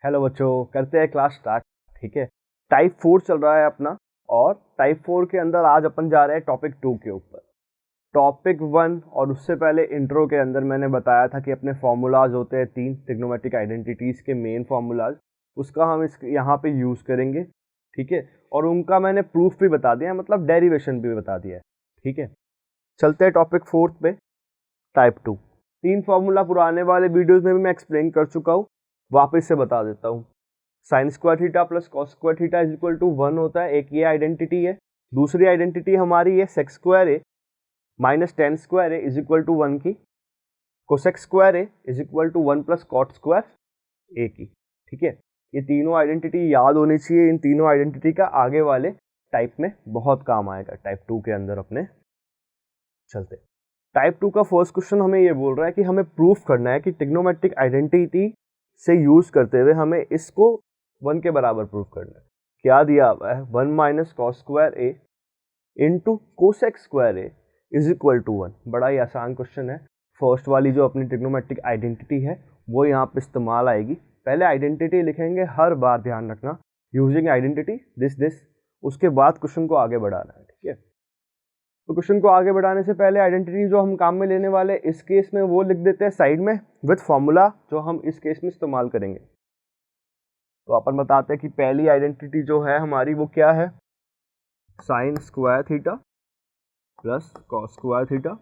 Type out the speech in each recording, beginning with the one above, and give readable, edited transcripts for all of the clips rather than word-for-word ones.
Hello बच्चों, करते हैं क्लास स्टार्ट। ठीक है, टाइप 4 चल रहा है अपना और टाइप 4 के अंदर आज अपन जा रहे हैं टॉपिक 2 के ऊपर। टॉपिक 1 और उससे पहले इंट्रो के अंदर मैंने बताया था कि अपने फॉर्मूलाज होते हैं 3 ट्रिग्नोमेट्रिक आइडेंटिटीज के मेन फॉर्मूलाज, उसका हम इस यहाँ पे यूज करेंगे। ठीक है, और उनका मैंने प्रूफ भी बता दिया, मतलब डेरिवेशन भी बता दिया है। ठीक है, चलते हैं टॉपिक 4 पे, टाइप 2। 3 फॉर्मूला पुराने वाले वीडियोज में भी मैं एक्सप्लेन कर चुका हूँ, वापस से बता देता हूँ। Sine square theta plus cos square theta is equal to 1 होता है, एक ये आइडेंटिटी है। दूसरी आइडेंटिटी हमारी है sec square A minus tan square A is equal to 1 की, cosec square A is equal to 1 plus cot square A की। ठीक है, ये तीनों आइडेंटिटी याद होनी चाहिए। इन तीनों आइडेंटिटी का आगे वाले टाइप में बहुत काम आएगा, टाइप 2 के अंदर अपने। चलते, टाइप 2 का फर्स्ट क्वेश्चन हमें ये बोल रहा है कि हमें प्रूफ करना है कि ट्रिग्नोमेट्रिक आइडेंटिटी से यूज करते हुए हमें इसको 1 के बराबर प्रूफ करना है। क्या दिया हुआ है, 1 minus cos square A into cosec square A is equal to 1। बड़ा ही आसान क्वेश्चन है। फर्स्ट वाली जो अपनी ट्रिग्नोमेट्रिक आइडेंटिटी है वो यहाँ पे इस्तेमाल आएगी। पहले आइडेंटिटी लिखेंगे, हर बार ध्यान रखना, यूजिंग आइडेंटिटी दिस, उसके बाद क्वेश्चन को आगे बढ़ाना है। ठीक है, तो क्वेश्चन को आगे बढ़ाने से पहले आइडेंटिटी जो हम काम में लेने वाले इस केस में वो लिख देते हैं साइड में विद फॉर्मूला जो हम इस केस में इस्तेमाल करेंगे। तो अपन बताते हैं कि पहली आइडेंटिटी जो है हमारी वो क्या है, sine square theta plus cos square theta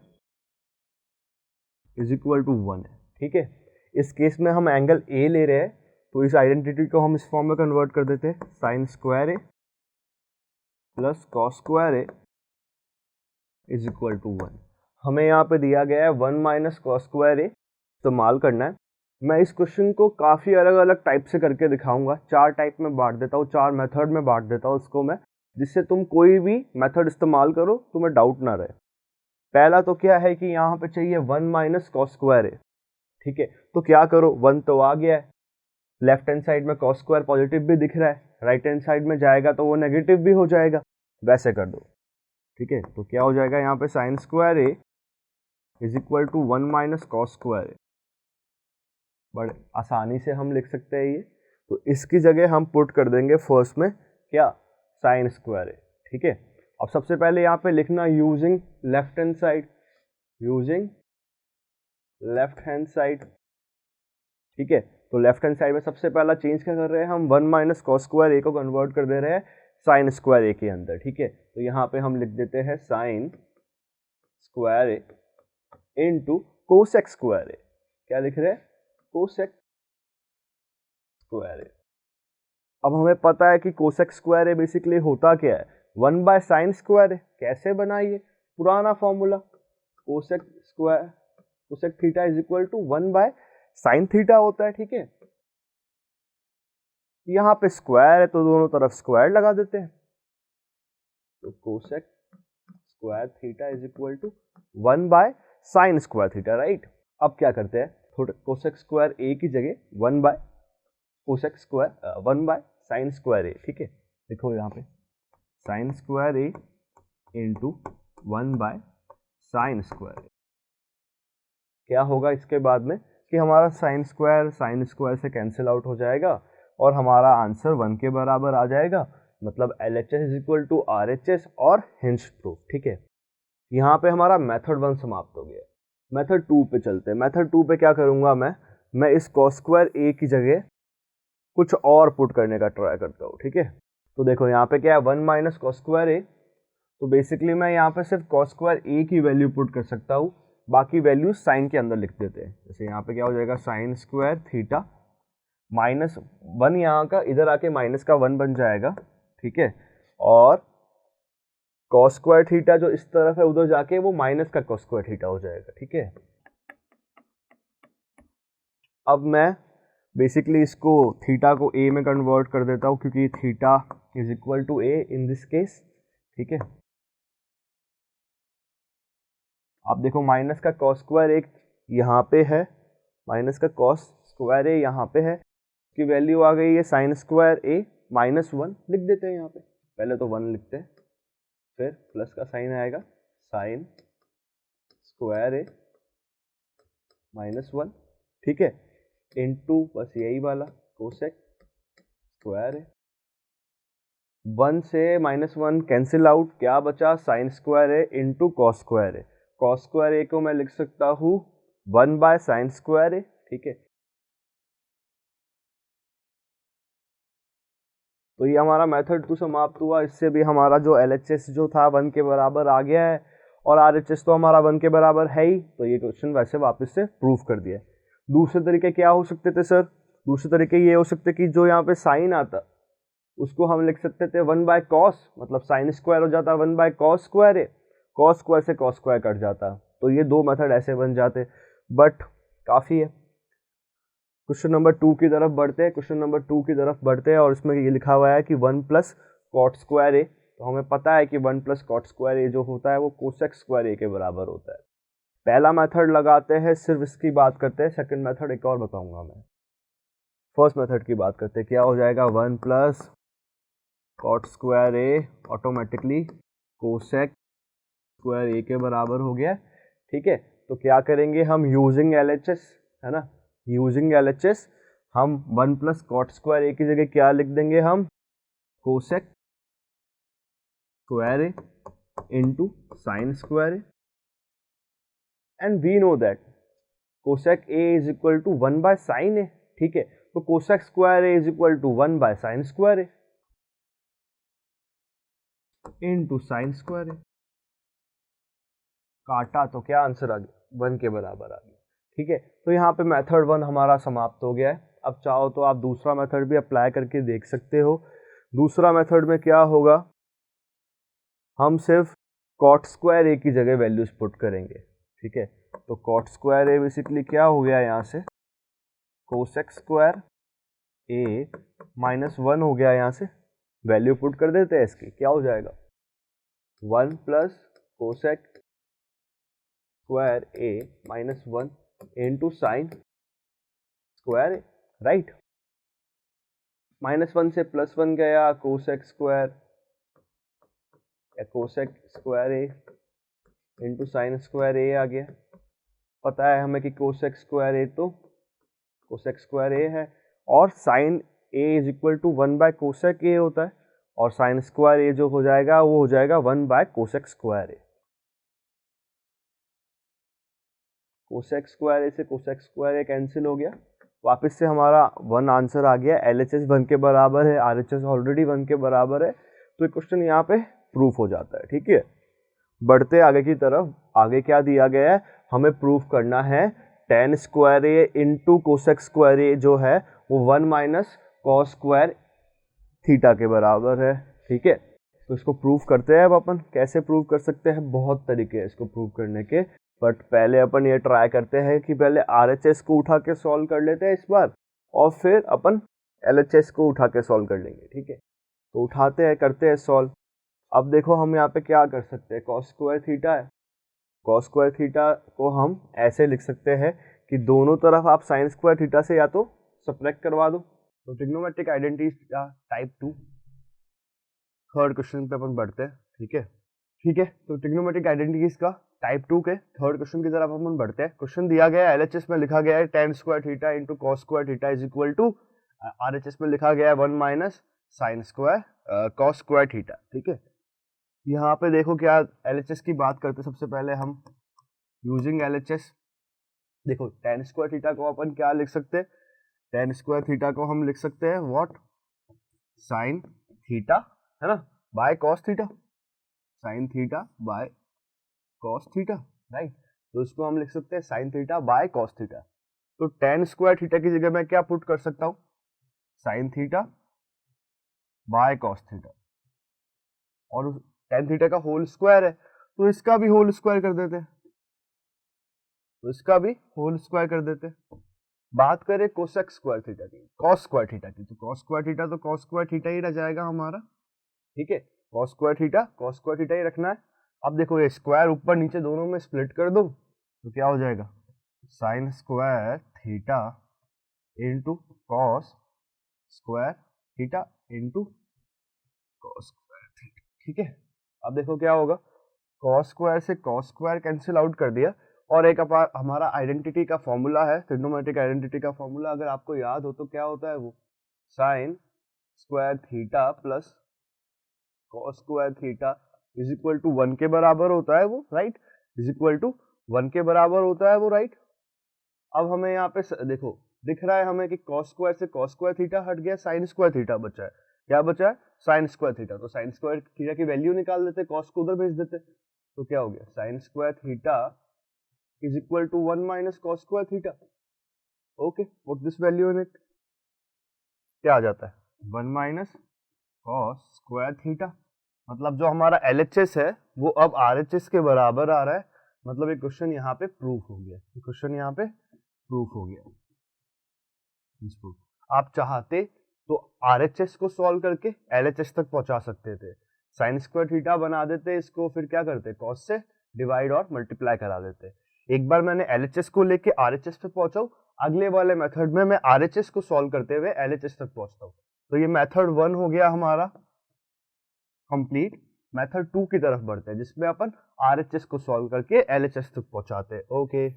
is equal to 1 है। ठीक है, इस केस में हम एंगल ए ले रहे हैं, तो इस आइडेंटिटी को हम इस फॉर्म में कन्वर्ट कर देते हैं, sine square A plus cos square A is equal to 1। हमें यहाँ पे दिया गया है 1 माइनस कॉस स्क्वायर ए इस्तेमाल करना है। मैं इस क्वेश्चन को काफ़ी अलग अलग टाइप से करके दिखाऊंगा, 4 टाइप में बांट देता हूँ, 4 मेथड में बांट देता हूँ इसको मैं, जिससे तुम कोई भी मेथड इस्तेमाल करो तुम्हें डाउट ना रहे। पहला तो क्या है कि यहाँ पे चाहिए 1 माइनस कॉस स्क्वायर ए। ठीक है, तो क्या करो, 1 तो आ गया है, लेफ्ट हैंड साइड में कॉस स्क्वायर पॉजिटिव भी दिख रहा है, राइट हैंड साइड में जाएगा तो वो नेगेटिव भी हो जाएगा, वैसे कर दो। ठीक है, तो क्या हो जाएगा यहाँ पे, sine square A is equal to 1 minus cos square A. बड़े आसानी से हम लिख सकते हैं ये, तो इसकी जगह हम पुट कर देंगे फर्स्ट में क्या, साइन स्क्वायर ए। ठीक है, अब सबसे पहले यहाँ पे लिखना using left hand side, using left hand side. ठीक है, तो लेफ्ट हैंड साइड में सबसे पहला चेंज क्या कर रहे हैं हम, 1 माइनस कॉस स्क्वायर ए को कन्वर्ट कर दे रहे हैं साइन स्क्वायर ए के अंदर। ठीक है, तो यहाँ पे हम लिख देते हैं sine square A into cosec square A. क्या लिख रहे हैं, कोसेक स्क्वायर ए। अब हमें पता है कि कोसेक स्क्वायर ए बेसिकली होता क्या है, 1 बाय साइन स्क्वायर ए। कैसे बनाइए, पुराना formula, cosec square cosec theta is equal to 1 by sine theta होता है। ठीक है, यहाँ पे स्क्वायर है तो दोनों तरफ स्क्वायर लगा देते हैं, तो cosec square theta is equal to 1 by sine square theta, right. अब क्या करते हैं, थोड़ा कोसेक स्क्वायर ए की जगह 1 by cosec square 1 by sine square A. ठीक है, देखो यहाँ पे sine square A into 1 by sine square A. क्या होगा इसके बाद में कि हमारा साइन स्क्वायर से कैंसिल आउट हो जाएगा और हमारा आंसर 1 के बराबर आ जाएगा, मतलब LHS is equal to RHS और हिंज प्रूफ। ठीक है, यहाँ पे हमारा मेथड 1 समाप्त हो गया। मेथड 2 पे चलते हैं। मेथड 2 पे क्या करूँगा मैं इस कॉस स्क्वायर ए की जगह कुछ और पुट करने का ट्राई करता हूँ। ठीक है, तो देखो यहाँ पे क्या है, 1 माइनस कॉस स्क्वायर ए, तो बेसिकली मैं यहाँ पे सिर्फ कॉस स्क्वायर ए की वैल्यू पुट कर सकता हूँ, बाकी वैल्यू साइन के अंदर लिख देते हैं। जैसे यहाँ पे क्या हो जाएगा, साइन स्क्वायर थीटा माइनस 1, यहाँ का इधर आके माइनस का 1 बन जाएगा। ठीक है, और कॉस स्क्वायर थीटा जो इस तरफ है उधर जाके वो माइनस का कॉस स्क्वायर थीटा हो जाएगा। ठीक है, अब मैं बेसिकली इसको थीटा को ए में कन्वर्ट कर देता हूँ, क्योंकि theta is equal to A in this case. ठीक है, आप देखो माइनस का कॉस स्क्वायर एक यहाँ पे है, माइनस का कॉस स्क्वायर ए यहाँ पे है, की वैल्यू आ गई है साइन स्क्वायर ए माइनस 1, लिख देते हैं यहाँ पे, पहले तो 1 लिखते हैं, फिर प्लस का साइन आएगा, साइन स्क्वायर ए माइनस 1। ठीक है, इनटू बस यही वाला कोसेक स्क्वायर ए। 1 से -1 कैंसिल आउट, क्या बचा, sign square A into cos square A. Cos square ए को मैं लिख सकता हूँ 1 बाय साइन स्क्वायर ए, ठीक है। तो ये हमारा मेथड 2 समाप्त हुआ। इससे भी हमारा जो LHS जो था 1 के बराबर आ गया है, और RHS तो हमारा 1 के बराबर है ही, तो ये क्वेश्चन वैसे वापस से प्रूफ कर दिया है। दूसरे तरीके क्या हो सकते थे सर? दूसरे तरीके ये हो सकते कि जो यहाँ पे साइन आता उसको हम लिख सकते थे 1 बाय कॉस, मतलब साइन स्क्वायर हो जाता 1 बाय कॉस स्क्वायर है, कॉस स्क्वायर से कॉस स्क्वायर कट जाता, तो ये दो मेथड ऐसे बन जाते, बट काफ़ी है। क्वेश्चन नंबर 2 की तरफ बढ़ते हैं। क्वेश्चन नंबर 2 की तरफ बढ़ते हैं और इसमें ये लिखा हुआ है कि 1 प्लस कॉट स्क्वायर ए। तो हमें पता है कि 1 प्लस कॉट स्क्वायर ए जो होता है वो कोसेक स्क्वायर ए के बराबर होता है। पहला मेथड लगाते हैं, सिर्फ इसकी बात करते हैं। सेकंड मेथड एक और बताऊंगा मैं। फर्स्ट मेथड की बात करते हैं, क्या हो जाएगा, 1 प्लस कॉट स्क्वायर ए ऑटोमेटिकली कोसेक स्क्वायर ए के बराबर हो गया, ठीक है। तो क्या करेंगे हम, यूजिंग LHS, है ना, यूजिंग LHS हम 1 प्लस कॉट स्क्वायर ए की जगह क्या लिख देंगे हम, cosec square A into sine square A, and we know that cosec A is equal to 1 by sine A, ठीक है। तो cosec square A is equal to 1 by sine square A into sine square A. काटा तो क्या answer आ गया, 1 के बराबर आ गया, ठीक है। तो यहाँ पे मेथड 1 हमारा समाप्त हो गया है। अब चाहो तो आप दूसरा मेथड भी अप्लाई करके देख सकते हो। दूसरा मेथड में क्या होगा, हम सिर्फ कॉट स्क्वायर ए की जगह वैल्यूज पुट करेंगे, ठीक है। तो कॉट स्क्वायर ए बेसिकली क्या हो गया यहाँ से, कोसेक स्क्वायर ए -1 हो गया, यहाँ से वैल्यू पुट कर देते हैं इसकी, क्या हो जाएगा 1 plus cosec square a -1 into sine square A, right. -1 से +1 गया, कोसेक स्क्वायर या cosec square A into sine square ए आ गया। पता है हमें कि कोसेक स्क्वायर ए तो कोसेक स्क्वायर ए है, और sine A is equal to 1 by cosec A होता है, और साइन स्क्वायर ए जो हो जाएगा वो हो जाएगा 1 by cosec square A. Cosec square A से कोसेक स्क्वायर ए कैंसिल हो गया, वापस से हमारा 1 आंसर आ गया। LHS 1 के बराबर है, RHS ऑलरेडी 1 के बराबर है, तो ये क्वेश्चन यहाँ पे प्रूफ हो जाता है, ठीक है। बढ़ते आगे की तरफ, आगे क्या दिया गया है, हमें प्रूफ करना है tan square A into cosec square ए जो है वो 1 माइनस कॉस स्क्वायर थीटा के बराबर है, ठीक है। तो इसको प्रूफ करते हैं। अब अपन कैसे प्रूफ कर सकते हैं, बहुत तरीके हैं इसको प्रूफ करने के, बट पहले अपन ये ट्राई करते हैं कि पहले RHS को उठा के सॉल्व कर लेते हैं इस बार, और फिर अपन LHS को उठा के सॉल्व कर लेंगे, ठीक है। तो उठाते हैं, करते हैं सॉल्व। अब देखो हम यहाँ पे क्या कर सकते हैं, कॉस स्क्वायर थीटा है, कॉस स्क्वायर थीटा को हम ऐसे लिख सकते हैं कि दोनों तरफ आप साइन स्क्वायर थीटा से या तो सब्ट्रैक्ट करवा दो। तो ट्रिग्नोमेट्रिक आइडेंटिटी का टाइप 2 थर्ड क्वेश्चन पे अपन बढ़ते हैं, ठीक है, ठीक है। तो ट्रिग्नोमेट्रिक आइडेंटिटीज का टाइप 2 के थर्ड क्वेश्चन की तरफ अपन बढ़ते हैं। क्वेश्चन दिया गया है, LHS में लिखा गया है tan square theta into cos square theta is equal to, RHS में लिखा गया है 1 minus sine square cos square theta, ठीक है। यहाँ पे देखो क्या LHS की बात करते, सबसे पहले हम यूजिंग LHS, देखो tan स्क्वायर थीटा को अपन क्या लिख सकते हैं, tan स्क्वायर थीटा को हम लिख सकते हैं व्हाट, साइन थीटा, है ना, bye cos theta, sine theta by cos theta, right. तो इसको हम लिख सकते हैं sign theta by cos theta. तो tan स्क्वायर थीटा की जगह मैं क्या पुट कर सकता हूँ, sign theta by cos theta, और tan थीटा का होल स्क्वायर है तो इसका भी होल स्क्वायर कर देते हैं, तो इसका भी होल स्क्वायर कर देते हैं। बात करें कोसेक स्क्वायर थीटा की, कॉस स्क्वायर थीटा की, तो कॉस स्क्वायर थीटा तो कॉस स्क्वायर थीटा ही रह जाएगा हमारा, ठीक है। कॉस स्क्वायर थीटा ही रखना है। अब देखो ये स्क्वायर ऊपर नीचे दोनों में स्प्लिट कर दो तो क्या हो जाएगा, sine square theta into cos square theta into cos square theta, ठीक है। अब देखो क्या होगा, कॉस स्क्वायर से कॉस स्क्वायर कैंसिल आउट कर दिया, और एक हमारा आइडेंटिटी का फॉर्मूला है, ट्रिग्नोमेट्रिक आइडेंटिटी का फॉर्मूला, अगर आपको याद हो तो क्या होता है वो, sine square theta plus cos square theta is equal to 1 के बराबर होता है वो, राइट, इज इक्वल टू 1 के बराबर होता है वो, राइट। अब हमें यहाँ पे देखो दिख रहा है हमें कि कॉस स्क्वायर से कॉस स्क्वायर थीटा हट गया, साइन स्क्वायर थीटा बचा है। क्या बचा है? Sine square theta. तो साइन स्क्वायर थीटा की वैल्यू निकाल देते, कॉस को उधर भेज देते, तो क्या हो गया? Sine square theta is equal to 1 minus cos square theta. Okay, put this value in it, क्या आ जाता है? 1 माइनस कॉस स्क्वायर थीटा। मतलब जो हमारा LHS है वो अब RHS के बराबर आ रहा है। मतलब ये क्वेश्चन यहाँ पे प्रूफ हो गया, ये क्वेश्चन यहाँ पे प्रूफ हो गया। आप चाहते तो RHS को सॉल्व करके LHS तक पहुंचा सकते थे, साइन स्क्वायर थीटा बना देते इसको, फिर क्या करते? कॉस से डिवाइड और मल्टीप्लाई करा देते। एक बार मैंने LHS को लेके RHS पे पहुंचा हूं, अगले वाले मेथड में मैं RHS को सॉल्व करते हुए LHS तक पहुंचता हूं। तो ये मेथड 1 हो गया हमारा कंप्लीट। मेथड 2 की तरफ बढ़ते हैं जिसमें अपन RHS को सॉल्व करके LHS तक पहुंचाते हैं। ओके,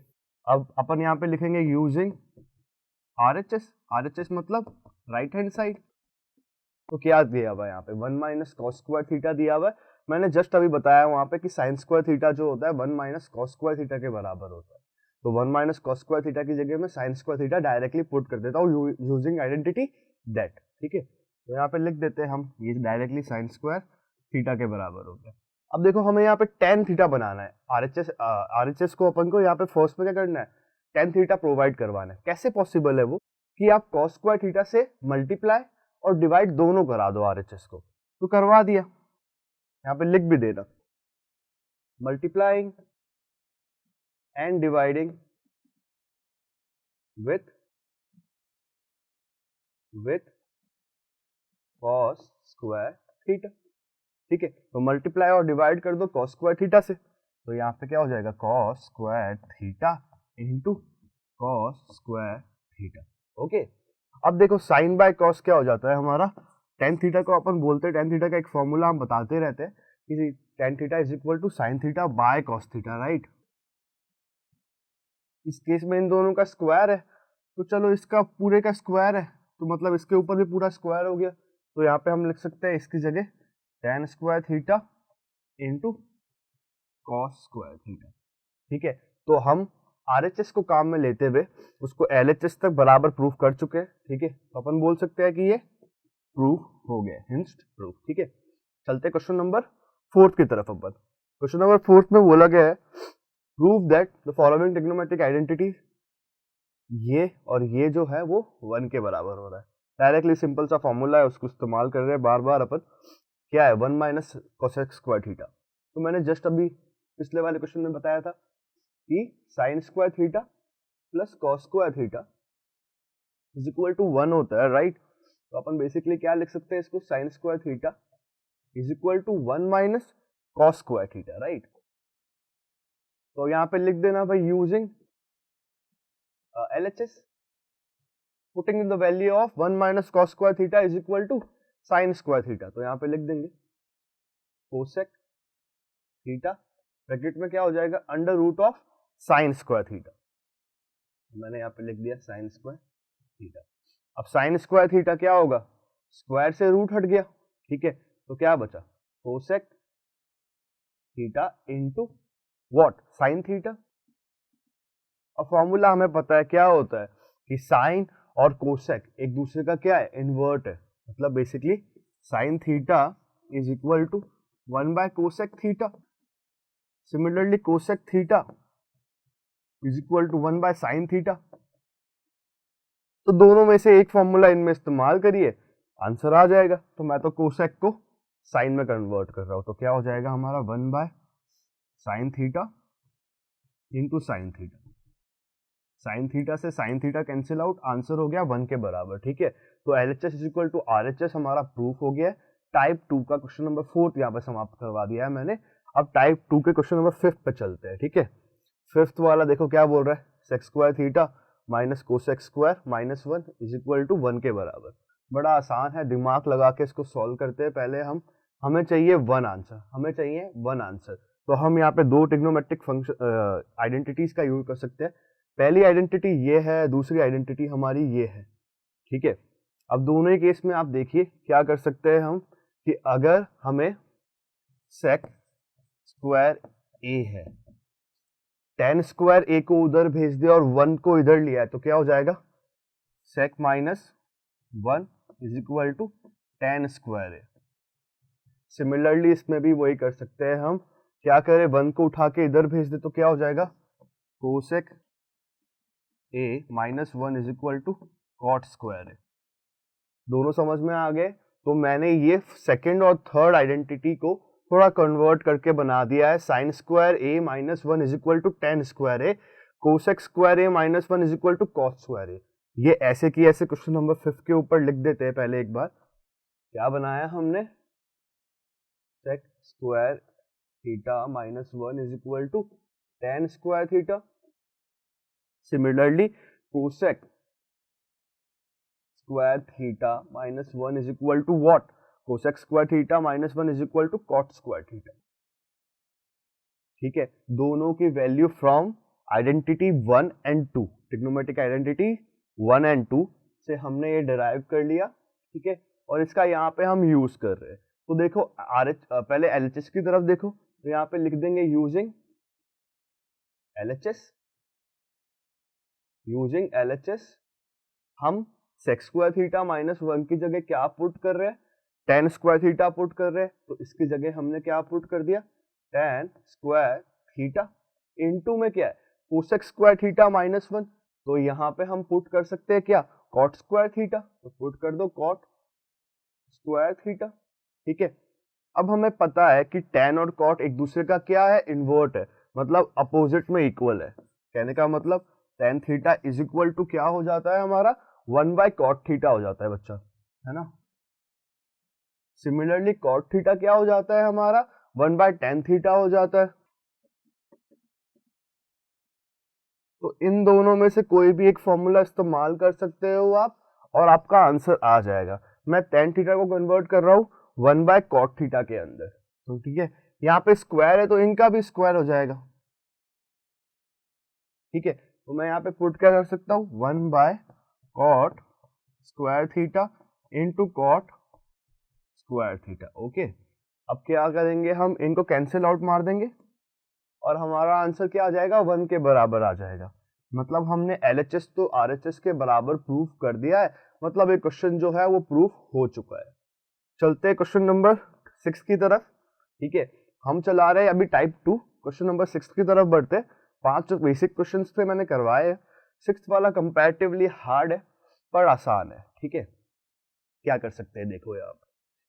अब अपन यहाँ पे लिखेंगे यूजिंग RHS मतलब राइट हैंड साइड। तो क्या दिया हुआ है यहाँ पे? 1 माइनस कॉस स्क्वायर थीटा दिया हुआ है। मैंने जस्ट अभी बताया वहां पे कि साइन स्क्वायर थीटा जो होता है 1 माइनस कॉस स्क्वायर थीटा के बराबर होता है। तो 1 माइनस कॉस स्क्वायर थीटा की जगह में sine square theta directly put कर देता हूँ यूजिंग आइडेंटिटी दैट। ठीक है, तो यहाँ पे लिख देते हैं हम, ये डायरेक्टली साइन स्क्वायर थीटा के बराबर हो गया। अब देखो हमें यहाँ पे टेन थीटा बनाना है। RHS को अपन को यहाँ पे फर्स्ट में क्या करना है? टेन थीटा प्रोवाइड करवाना है। कैसे पॉसिबल है वो? कि आप कॉस स्क्वायर थीटा से मल्टीप्लाई और डिवाइड दोनों करा दो RHS को। तो करवा दिया, यहाँ पे लिख भी देना, multiplying and dividing with cos square theta. ठीक है, तो मल्टीप्लाई और डिवाइड कर दो कॉस स्क्वायर थीटा से, तो यहाँ पे क्या हो जाएगा? Cos square theta into cos square theta. Okay, अब देखो साइन बाय कॉस क्या हो जाता है हमारा? टेन थीटा को अपन बोलते हैं, टेन थीटा का एक फॉर्मूला हम बताते रहते हैं कि tan theta is equal to sine theta by cos theta, right. इस केस में इन दोनों का स्क्वायर है, तो चलो इसका पूरे का स्क्वायर है, तो मतलब इसके ऊपर भी पूरा स्क्वायर हो गया। तो यहाँ पे हम लिख सकते हैं इसकी जगह ten square theta into cos square theta. ठीक है, तो हम RHS को काम में लेते हुए उसको LHS तक बराबर प्रूफ कर चुके हैं। ठीक है, तो अपन बोल सकते हैं कि ये प्रूफ हो गया, हिंस्ड प्रूफ। ठीक है, चलते क्वेश्चन नंबर 4 की तरफ। अपन क्वेश्चन नंबर 4 में बोला गया है prove that the following trigonometric identity, ये और ये जो है वो 1 के बराबर हो रहा है। डायरेक्टली सिंपल सा फॉर्मूला है, उसको इस्तेमाल कर रहे हैं बार बार अपन। क्या है? 1 माइनस कोसेक स्क्वायर थीटा। तो मैंने जस्ट अभी पिछले वाले क्वेश्चन में बताया था कि sine square theta plus cos square theta is equal to 1 होता है, राइट। तो अपन बेसिकली क्या लिख सकते हैं इसको? Sine square theta is equal to 1 minus cos square theta, right. तो यहाँ पे लिख देना भाई using LHS, putting in the value of 1 minus cos square theta is equal to sine square theta. तो यहाँ पे लिख देंगे कोसेक थीटा, ब्रैकेट में क्या हो जाएगा? Under root of sine square theta. मैंने यहाँ पे लिख दिया साइन स्क्वायर थीटा। अब साइन स्क्वायर थीटा क्या होगा? स्क्वायर से रूट हट गया, ठीक है, तो क्या बचा? Cosec theta into what? Sine theta. अब फॉर्मूला हमें पता है क्या होता है कि साइन और कोसेक एक दूसरे का क्या है? इन्वर्ट है। मतलब basically sine theta is equal to 1 by cosec theta. Similarly cosec theta is equal to 1 by sine theta. तो दोनों में से एक फॉर्मूला इनमें इस्तेमाल करिए, आंसर आ जाएगा। तो मैं तो कोसेक को साइन में कन्वर्ट कर रहा हूं, तो क्या हो जाएगा हमारा? 1 by sine theta into sine theta. Sine theta से sine theta cancel out, answer हो गया 1 के बराबर। ठीक है, तो LHS is equal to RHS हमारा प्रूफ हो गया। टाइप 2 का क्वेश्चन नंबर 4 यहाँ पे समाप्त करवा दिया है मैंने। अब टाइप 2 के क्वेश्चन नंबर 5 पे चलते हैं। ठीक है, 5th वाला देखो क्या बोल रहा है? Sec square theta minus cosec square minus 1 is equal to 1 के बराबर। बड़ा आसान है, दिमाग लगा के इसको सॉल्व करते हैं। पहले हमें चाहिए 1 आंसर, हमें चाहिए 1 आंसर। तो हम यहाँ पे दो ट्रिग्नोमेट्रिक फंक्शन आइडेंटिटीज का यूज कर सकते हैं। पहली आइडेंटिटी ये है, दूसरी आइडेंटिटी हमारी ये है। ठीक है, अब दोनों ही केस में आप देखिए क्या कर सकते हैं हम कि अगर हमें सेक स्क्वायर ए है, टेन स्क्वायर ए को उधर भेज दिया और 1 को इधर लिया है तो क्या हो जाएगा, sec minus 1 is equal to tan square A. Similarly इसमें भी वही कर सकते हैं हम, क्या करें 1 को उठा के इधर भेज दे तो क्या हो जाएगा, cosec A minus 1 is equal to cot square A. दोनों समझ में आ गए। तो मैंने ये सेकंड और थर्ड आइडेंटिटी को थोड़ा कन्वर्ट करके बना दिया है, sine square A minus 1 is equal to tan square A, cosec square A minus 1 is equal to cos square A. ये ऐसे की ऐसे क्वेश्चन नंबर 5 के ऊपर लिख देते हैं। पहले एक बार क्या बनाया हमने, sec square theta minus 1 is equal to tan square theta. Similarly cosec square theta minus 1 is equal to what, cosec square theta minus 1 is equal to cot square theta. ठीक है, दोनों की value from identity 1 and 2, trigonometric identity 1 and 2 से हमने ये derive कर लिया। ठीक है, और इसका यहाँ पे हम यूज कर रहे हैं। तो देखो पहले एलएचएस की तरफ देखो, तो यहाँ पे लिख देंगे यूजिंग एलएचएस, यूजिंग एलएचएस हम सेक स्क्वायर थीटा माइनस 1 की जगह क्या पुट कर रहे हैं, टेन स्क्वायर थीटा पुट कर रहे हैं। तो इसकी जगह हमने क्या पुट कर दिया, टेन स्क्वायर थीटा इनटू में क्या है, कोसेक स्क्वायर थीटा माइनस 1। तो यहाँ पे हम पुट कर सकते हैं क्या, कॉट स्क्वायर थीटा, तो पुट कर दो कॉट स्क्वायर थीटा। ठीक है, अब हमें पता है कि टेन और कॉट एक दूसरे का क्या है, इन्वर्ट है, मतलब अपोजिट में इक्वल है। कहने का मतलब tan theta is equal to क्या हो जाता है हमारा, 1 बाय कॉट थीटा हो जाता है बच्चा, है ना। सिमिलरली कॉट थीटा क्या हो जाता है हमारा, 1 बाय टेन थीटा हो जाता है। तो इन दोनों में से कोई भी एक फॉर्मूला इस्तेमाल कर सकते हो आप और आपका आंसर आ जाएगा। मैं टेन थीटा को कन्वर्ट कर रहा हूँ 1 बाय कॉट थीटा के अंदर, तो ठीक है, यहाँ पे स्क्वायर है तो इनका भी स्क्वायर हो जाएगा। ठीक है, तो मैं यहाँ पे पुट क्या कर सकता हूँ, 1 by cot square theta into cot square theta. Okay, अब क्या करेंगे हम, इनको कैंसिल आउट मार देंगे और हमारा आंसर क्या आ जाएगा, 1 के बराबर आ जाएगा। मतलब हमने एलएचएस तो आरएचएस के बराबर प्रूफ कर दिया है, मतलब ये क्वेश्चन जो है वो प्रूफ हो चुका है। चलते हैं क्वेश्चन नंबर 6 की तरफ। ठीक है, हम चला रहे हैं अभी टाइप 2, क्वेश्चन नंबर 6 की तरफ बढ़ते। 5 जो बेसिक क्वेश्चन थे मैंने करवाए हैं, 6th वाला कंपैरेटिवली हार्ड है पर आसान है। ठीक है, क्या कर सकते हैं, देखो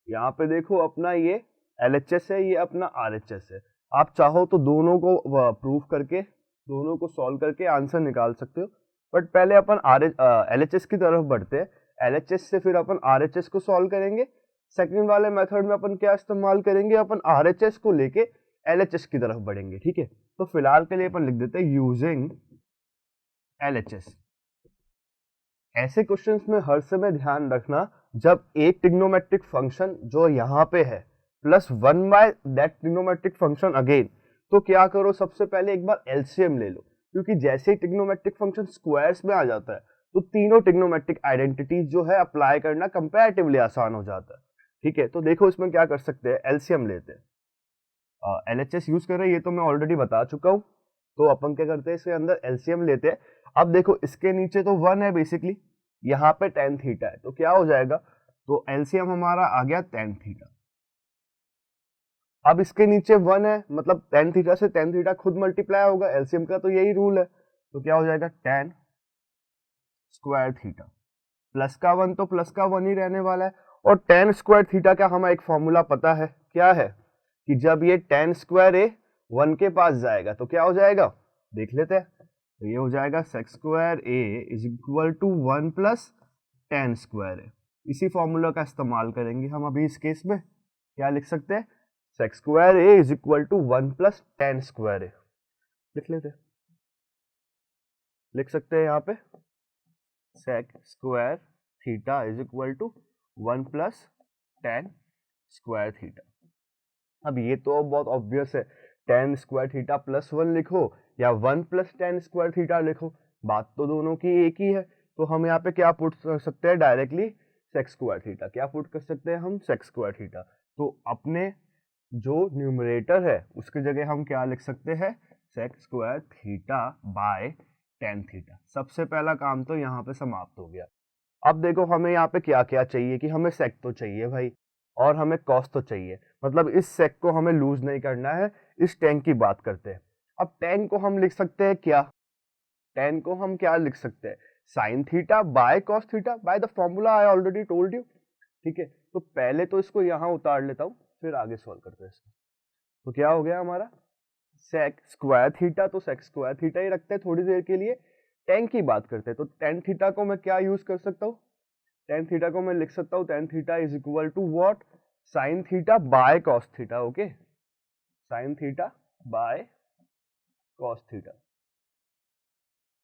यहाँ पे देखो अपना ये एलएचएस है, ये अपना आरएचएस है। आप चाहो तो दोनों को प्रूफ करके, दोनों को सॉल्व करके आंसर निकाल सकते हो, बट पहले अपन एलएचएस की तरफ बढ़ते हैं। एलएचएस से फिर अपन आरएचएस को सॉल्व करेंगे। सेकंड वाले मेथड में अपन क्या इस्तेमाल करेंगे, अपन आरएचएस को लेके एलएचएस की तरफ बढ़ेंगे। ठीक है, तो फिलहाल के लिए अपन लिख देते हैं यूजिंग एलएचएस। ऐसे क्वेश्चंस में हर समय ध्यान रखना, जब एक ट्रिग्नोमेट्रिक फंक्शन जो यहाँ पे है plus 1 by that trigonometric function again, तो क्या करो, सबसे पहले एक बार एलसीएम ले लो, क्योंकि जैसे ही ट्रिग्नोमेट्रिक फंक्शन स्क्वायर्स में आ जाता है तो तीनों ट्रिग्नोमेट्रिक आइडेंटिटीज जो है अप्लाई करना कंपैरेटिवली आसान हो जाता है। ठीक है, तो देखो इसमें क्या कर सकते हैं, एलसीएम लेते हैं, एलएचएस यूज कर रहे हैं, ये तो मैं ऑलरेडी बता चुका हूँ। तो अपन क्या करते हैं, इसके अंदर एलसीएम लेते हैं। अब देखो इसके नीचे तो 1 है बेसिकली, यहाँ पे टेन थीटा है, तो क्या हो जाएगा, तो एलसीएम हमारा आ गया टेन थीटा। अब इसके नीचे 1 है, मतलब टेन थीटा से टेन थीटा खुद मल्टीप्लाई होगा, एलसीएम का तो यही रूल है। तो क्या हो जाएगा, टेन स्क्वायर थीटा, प्लस का 1 तो प्लस का 1 ही रहने वाला है। और टेन स्क्वायर थीटा का हमें एक फॉर्मूला पता है, क्या है, कि जब ये टेन स्क्वायर ए 1 के पास जाएगा तो क्या हो जाएगा, देख लेते हैं। तो ये हो जाएगा sec square A is equal to 1 plus tan square A. इसी फॉर्मूला का इस्तेमाल करेंगे हम अभी इस केस में। क्या लिख सकते हैं, sec square A is equal to 1 plus tan square A, लिख लेते हैं। लिख सकते हैं यहाँ पे sec square theta is equal to 1 plus tan square theta. अब ये तो बहुत ऑब्वियस है, टेन स्क्वायर थीटा प्लस 1 लिखो या 1 प्लस टेन स्क्वायर थीटा लिखो, बात तो दोनों की एक ही है। तो हम यहाँ पे क्या पुट कर सकते हैं, डायरेक्टली सेक स्क्वायर थीटा। क्या पुट कर सकते हैं हम? Sec square theta. तो अपने जो न्यूमरेटर है उसकी जगह हम क्या लिख सकते हैं? Sec square theta by tan theta. सबसे पहला काम तो यहाँ पे समाप्त हो गया। अब देखो हमें यहाँ पे क्या क्या चाहिए, कि हमें सेक तो चाहिए भाई, और हमें कॉस तो चाहिए, मतलब इस सेक को हमें लूज नहीं करना है। इस टेन की बात करते हैं। अब टेन को हम लिख सकते हैं क्या? टेन को हम क्या लिख सकते हैं? Sign theta by cos theta by the formula I already told you. ठीक है, तो पहले तो इसको यहाँ उतार लेता हूँ, फिर आगे सॉल्व करते हैं इसको। तो क्या हो गया हमारा? सेक स्क्वायर थीटा, तो सेक स्क्वायर थीटा ही रखते हैं थोड़ी देर के लिए। टेन की बात करते हैं, तो टेन थीटा को मैं क्या यूज कर सकता हूँ? टेन थीटा को मैं लिख सकता हूँ, tan theta is equal to what? Sine theta by cos theta. Okay, sine theta by cos theta.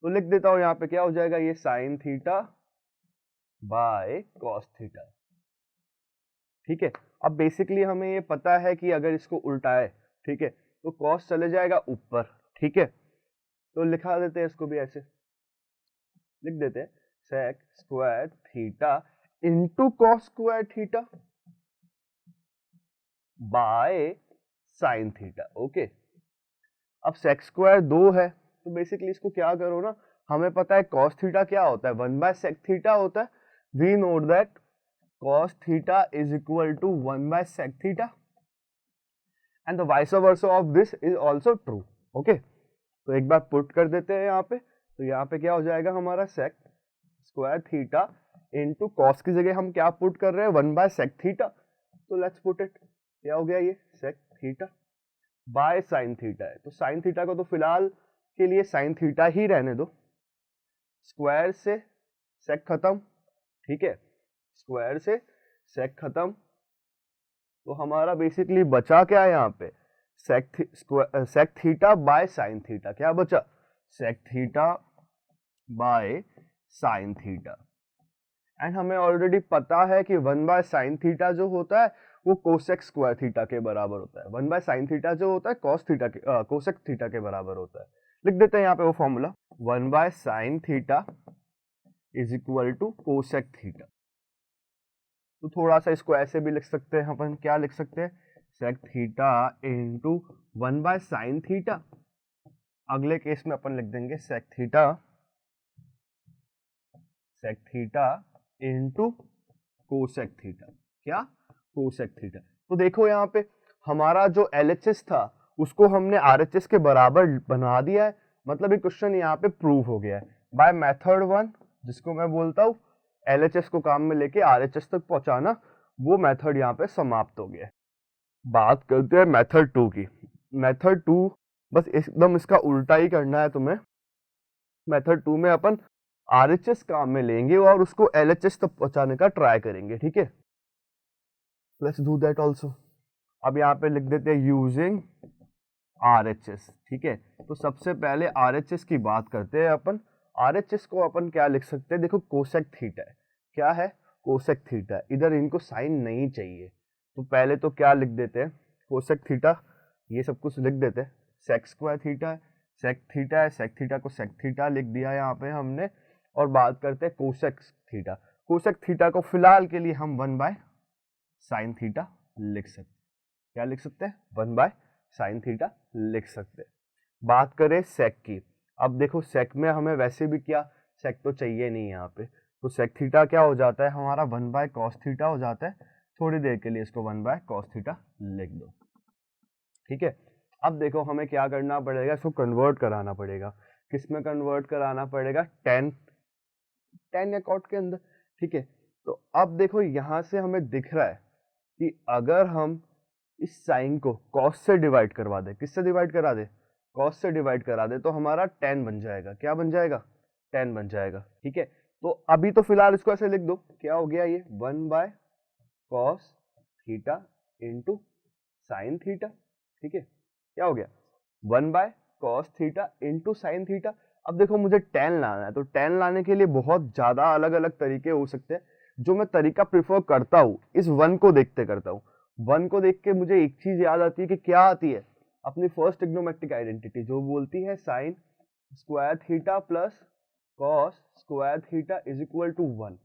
तो लिख देता हूं यहाँ पे, क्या हो जाएगा ये? Sign theta by cos theta. ठीक है, अब बेसिकली हमें ये पता है कि अगर इसको उल्टाए, ठीक है, तो कॉस चले जाएगा ऊपर। ठीक है, तो लिखा देते हैं इसको भी ऐसे, लिख देते हैं sec square theta into cos square theta by sine theta. Okay, अब सेक स्क्वायर 2 है, तो बेसिकली इसको क्या करो ना, हमें पता है कॉस थीटा क्या होता है? 1 बाय सेक थीटा होता है। We note that cos theta is equal to 1 by sec theta and the vice versa of this is also true. Okay, तो एक बार पुट कर देते हैं यहाँ पे, तो यहाँ पे क्या हो जाएगा हमारा? sec square theta into cos की जगह हम क्या पुट कर रहे हैं? 1 बाय sec थीटा। तो लेट्स पुट इट, क्या हो गया ये? sec theta by sine theta है, तो साइन थीटा को तो फिलहाल के लिए साइन थीटा ही रहने दो। स्क्वायर से sec खत्म, ठीक है, स्क्वायर से सेक खत्म, तो हमारा बेसिकली बचा क्या है यहाँ पे? Sec theta by sine theta. क्या बचा? Sec theta by sine theta. And हमें ऑलरेडी पता है कि 1 बाय साइन थीटा जो होता है वो कोसेक स्क्वायर थीटा के बराबर होता है। 1 बाय साइन थीटा जो होता है कोसेक थीटा के बराबर होता है। लिख देते हैं यहाँ पे वो formula, 1 by sine theta is equal to cosec theta. तो थोड़ा सा इसको ऐसे भी लिख सकते हैं अपन, क्या लिख सकते हैं? Sec theta into 1 by sine theta. अगले केस में अपन लिख देंगे sec theta into cosec theta. क्या? Cosec theta. तो देखो यहाँ पे हमारा जो LHS था उसको हमने RHS के बराबर बना दिया है, मतलब ये क्वेश्चन यहाँ पे प्रूव हो गया है बाय मेथड 1, जिसको मैं बोलता हूँ LHS को काम में लेके RHS तक पहुंचाना, वो मेथड यहाँ पे समाप्त हो गया है। बात करते हैं मेथड 2 की। मेथड 2 बस एकदम इसका उल्टा ही करना है तुम्हें। मेथड 2 में अपन RHS काम में लेंगे और उसको LHS तक पहुंचाने का ट्राई करेंगे। ठीक है, लेट्स डू दैट आल्सो। अब यहाँ पे लिख देते हैं यूजिंग RHS। ठीक है, तो सबसे पहले RHS की बात करते हैं अपन। RHS को अपन क्या लिख सकते हैं? देखो कोसेक थीटा है, क्या है? Cosec theta. इधर इनको साइन नहीं चाहिए, तो पहले तो क्या लिख देते हैं? कोसेक थीटा, ये सब कुछ लिख देते हैं। सेक स्क्वायर थीटा है, सेक थीटा है, सेक थीटा को सेक थीटा लिख दिया यहाँ पे हमने। और बात करते हैं कोसेक थीटा। कोसेक थीटा को फिलहाल के लिए हम 1 बाय साइन थीटा लिख सकते हैं। क्या लिख सकते हैं? 1 बाय साइन थीटा लिख सकते हैं। बात करें सेक की, अब देखो सेक में हमें वैसे भी क्या, सेक तो चाहिए नहीं यहाँ पे, तो सेक थीटा क्या हो जाता है हमारा? 1 बाय कॉस थीटा हो जाता है। थोड़ी देर के लिए इसको 1 बाय कॉस थीटा लिख दो। ठीक है, अब देखो हमें क्या करना पड़ेगा? इसको कन्वर्ट कराना पड़ेगा। किस में कन्वर्ट कराना पड़ेगा? टेन या कॉट के अंदर। ठीक है, तो अब देखो यहाँ से हमें दिख रहा है कि अगर हम इस साइन को कॉस से डिवाइड करवा दे, किससे डिवाइड करा दे? कॉस से डिवाइड करा दे, तो हमारा टेन बन जाएगा। क्या बन जाएगा? टेन बन जाएगा। ठीक है, तो अभी तो फिलहाल इसको ऐसे लिख दो, क्या हो गया ये? 1 by cos theta into sine theta. ठीक है, क्या हो गया? 1 by cos theta into sine theta. अब देखो मुझे टेन लाना है, तो टेन लाने के लिए बहुत ज्यादा अलग अलग तरीके हो सकते हैं। जो मैं तरीका प्रिफर करता हूँ इस 1 को देखते करता हूँ। 1 को देख के मुझे एक चीज याद आती है कि क्या आती है? अपनी फर्स्ट ट्रिग्नोमेट्रिक आइडेंटिटी, जो बोलती है sine square theta plus cos square theta is equal to 1।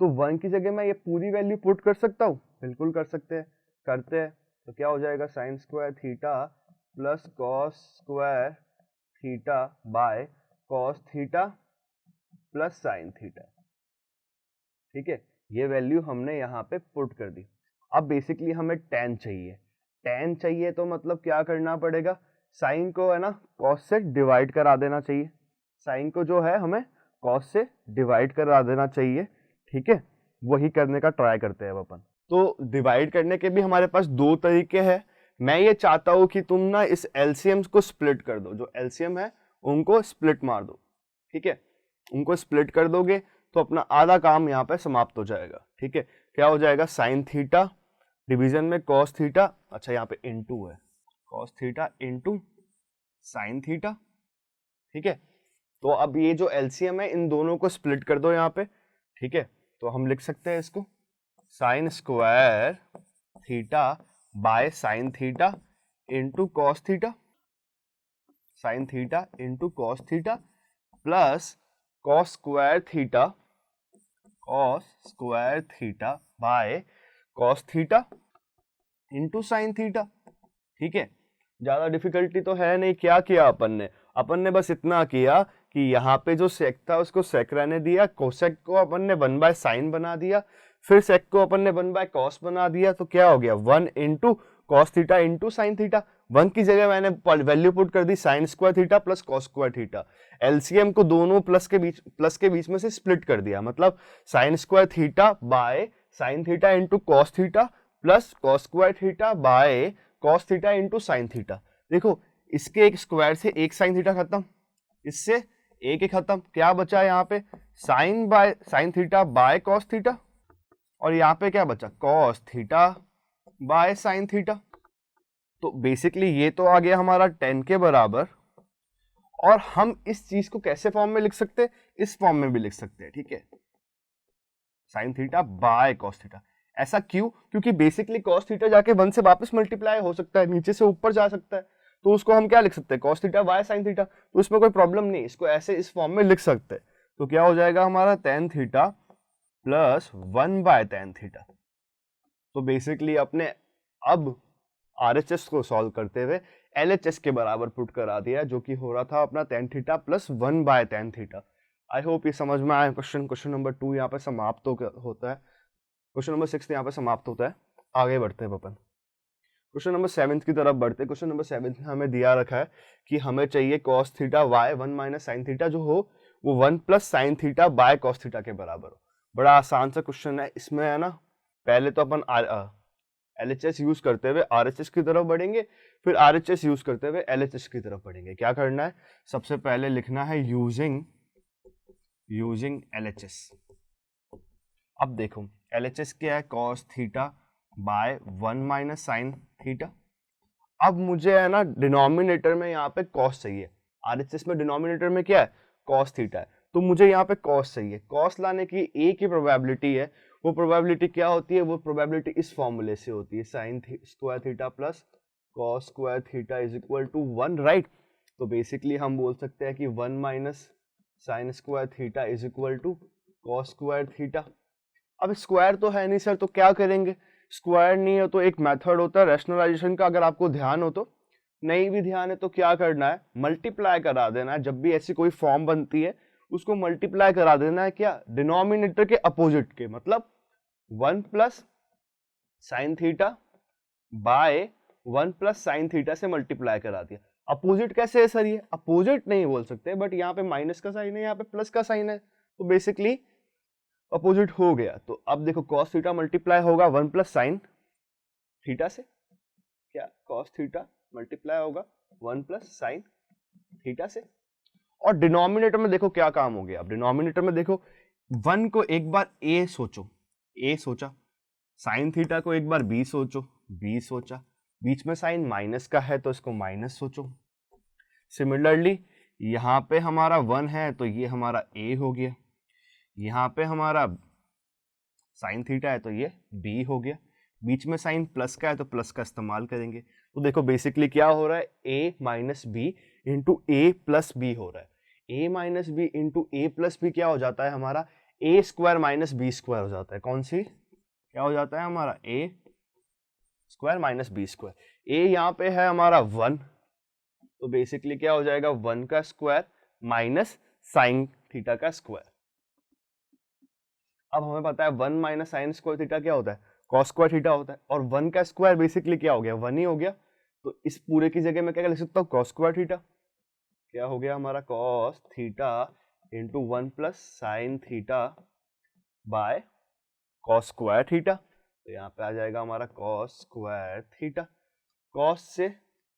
तो 1 की जगह मैं ये पूरी वैल्यू पुट कर सकता हूँ, बिल्कुल कर सकते हैं, करते हैं। तो क्या हो जाएगा, sine square theta plus cos square theta by cos theta plus sine theta. ठीक है, ये वैल्यू हमने यहाँ पे पुट कर दी। अब बेसिकली हमें tan चाहिए, tan चाहिए तो मतलब क्या करना पड़ेगा, साइन को है ना कॉस से डिवाइड करा देना चाहिए, साइन को जो है हमें कॉस से डिवाइड करा देना चाहिए। ठीक है, वही करने का ट्राई करते हैं अब अपन। तो डिवाइड करने के भी हमारे पास दो तरीके हैं। मैं ये चाहता हूँ कि तुम ना इस एलसीएम को स्प्लिट कर दो, जो एलसीएम है उनको स्प्लिट मार दो। ठीक है, उनको स्प्लिट कर दोगे तो अपना आधा काम यहाँ पे समाप्त हो जाएगा। ठीक है, क्या हो जाएगा, साइन थीटा डिवीजन में कॉस थीटा, अच्छा यहाँ पे इनटू है, cos theta into sine theta. ठीक है, तो अब ये जो एलसीएम है इन दोनों को स्प्लिट कर दो यहाँ पे। ठीक है, तो हम लिख सकते हैं इसको sine square theta by sine theta into cos theta, sine theta into cos theta plus cos square theta by cos theta into sine theta. ठीक है, ज्यादा डिफिकल्टी तो है नहीं। क्या किया अपन ने बस इतना किया कि यहाँ पे जो सेक था उसको सेक रहने दिया, कोसेक को अपन ने 1 बाय साइन बना दिया, फिर सेक को अपन ने 1 बाय कॉस बना दिया। तो क्या हो गया, 1 into cos theta into sine theta. 1 की जगह मैंने वैल्यू पुट कर दी sine square theta plus cos square theta. LCM को दोनों प्लस के बीच में से स्प्लिट कर दिया, मतलब sign square theta by sine theta into cos theta plus cos square theta by cos theta into sine theta. देखो इसके एक स्क्वायर से एक साइन थीटा खत्म, इससे एक ही खत्म, क्या बचा यहाँ पे sine theta by cos theta, और यहाँ पे क्या बचा, cos theta by sine theta. तो बेसिकली ये तो आ गया हमारा 10 के बराबर। और हम इस चीज को कैसे फॉर्म में लिख सकते हैं, इस फॉर्म में भी लिख सकते हैं। ठीक है, sine theta by cos theta. ऐसा क्यों, क्योंकि बेसिकली कॉस थीटा जाके 1 से वापस मल्टीप्लाई हो सकता है, नीचे से ऊपर जा सकता है, तो उसको हम क्या लिख सकते हैं, cos theta by sine theta. तो इसमें कोई प्रॉब्लम नहीं, इसको ऐसे इस फॉर्म में लिख सकते हैं। तो क्या हो जाएगा हमारा tan theta plus 1 by tan theta. तो बेसिकली अपने अब RHS को सॉल्व करते हुए LHS के बराबर पुट करा दिया, जो कि हो रहा था अपना tan theta plus 1 by tan theta. I hope ये समझ में आया। क्वेश्चन नंबर 2 यहाँ पे समाप्त होता है, क्वेश्चन नंबर 6 यहाँ पे समाप्त होता है। आगे बढ़ते हैं अपन क्वेश्चन नंबर 7 की तरफ बढ़ते हैं। क्वेश्चन नंबर 7 में हमें दिया रखा है कि हमें चाहिए cos theta y 1 minus sine theta जो हो वो 1 plus sine theta by cos theta के बराबर हो। बड़ा आसान सा क्वेश्चन है। इसमें है ना, पहले तो अपन LHS यूज करते हुए RHS की तरफ बढ़ेंगे, फिर RHS यूज करते हुए LHS की तरफ बढ़ेंगे। क्या करना है, सबसे पहले लिखना है यूजिंग LHS। अब देखो LHS क्या है, cos theta by 1 minus sine theta. अब मुझे है ना डिनोमिनेटर में यहाँ पे cos चाहिए, RHS में डिनोमिनेटर में क्या है, cos थीटा है, तो मुझे यहाँ पे cos चाहिए। cos लाने की एक ही प्रोबेबिलिटी है, वो प्रोबेबिलिटी क्या होती है, वो प्रोबेबिलिटी इस फॉर्मूले से होती है, sine square theta plus cos square theta is equal to 1, right. तो बेसिकली हम बोल सकते हैं कि 1 minus sine square theta is equal to cos square theta. अब स्क्वायर तो है नहीं सर, तो क्या करेंगे, स्क्वायर नहीं है तो एक मेथड होता है रैशनलाइजेशन का, अगर आपको ध्यान हो तो। नहीं भी ध्यान है तो क्या करना है, मल्टीप्लाई करा देना है। जब भी ऐसी कोई फॉर्म बनती है उसको मल्टीप्लाई करा देना है, क्या, डिनोमिनेटर के अपोजिट के, मतलब 1 plus sine theta by 1 plus sine theta से मल्टीप्लाई करा दिया। अपोजिट कैसे है सर, ये अपोजिट नहीं बोल सकते, बट यहाँ पे माइनस का साइन है, यहाँ पे प्लस का साइन है, तो बेसिकली अपोजिट हो गया। तो अब देखो cos थीटा मल्टीप्लाई होगा 1 प्लस साइन थीटा से, क्या cos थीटा मल्टीप्लाई होगा 1 प्लस साइन थीटा से। और डिनोमिनेटर में देखो क्या काम हो गया। अब डिनोमिनेटर में देखो 1 को एक बार a सोचो, a सोचा, साइन थीटा को एक बार b सोचो, b सोचा, बीच में साइन माइनस का है तो इसको माइनस सोचो। सिमिलरली यहाँ पे हमारा 1 है तो ये हमारा a हो गया, यहाँ पे हमारा साइन थीटा है तो ये b हो गया, बीच में साइन प्लस का है तो प्लस का इस्तेमाल करेंगे। तो देखो बेसिकली क्या हो रहा है, a minus b into a plus b हो रहा है। a minus b into a plus b क्या हो जाता है हमारा, a square minus B square हो जाता है। कौन सी क्या हो जाता है हमारा, a square minus B square. ए यहाँ पे है हमारा 1, तो बेसिकली क्या हो जाएगा 1 का स्क्वायर माइनस साइन थीटा का स्क्वायर। अब हमें पता है 1 माइनस साइन स्क्वायर थीटा क्या होता है, कॉस स्क्वायर थीटा होता है, और 1 का स्क्वायर बेसिकली क्या हो गया 1 ही हो गया। तो इस पूरे की जगह मैं क्या लिख सकता हूँ, कॉस स्क्वायर थीटा। क्या हो गया हमारा, cos theta into 1 plus sine theta by cos square theta. तो यहाँ पे आ जाएगा हमारा कॉस स्क्वायर थीटा, कॉस से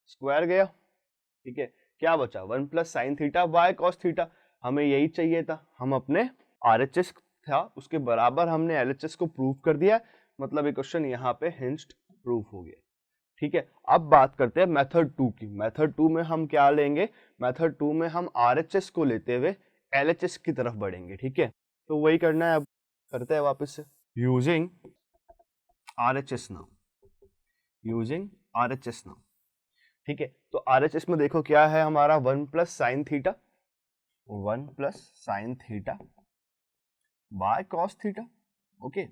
स्क्वायर गया, ठीक है, क्या बचा 1 plus sine theta by cos theta. हमें यही चाहिए था, हम अपने RHS था उसके बराबर हमने LHS को प्रूव कर दिया, मतलब ये क्वेश्चन यहाँ पे हिंज्ड प्रूफ हो गया। ठीक है, अब बात करते हैं मेथड 2 की। मेथड 2 में हम क्या लेंगे, मेथड 2 में हम RHS को लेते हुए LHS की तरफ बढ़ेंगे। ठीक है, तो वही करना है, अब करते हैं वापस से using RHS now, using RHS now. ठीक है, तो RHS में देखो क्या है हमारा 1 plus sine theta, 1 plus sine theta by cos theta. Okay,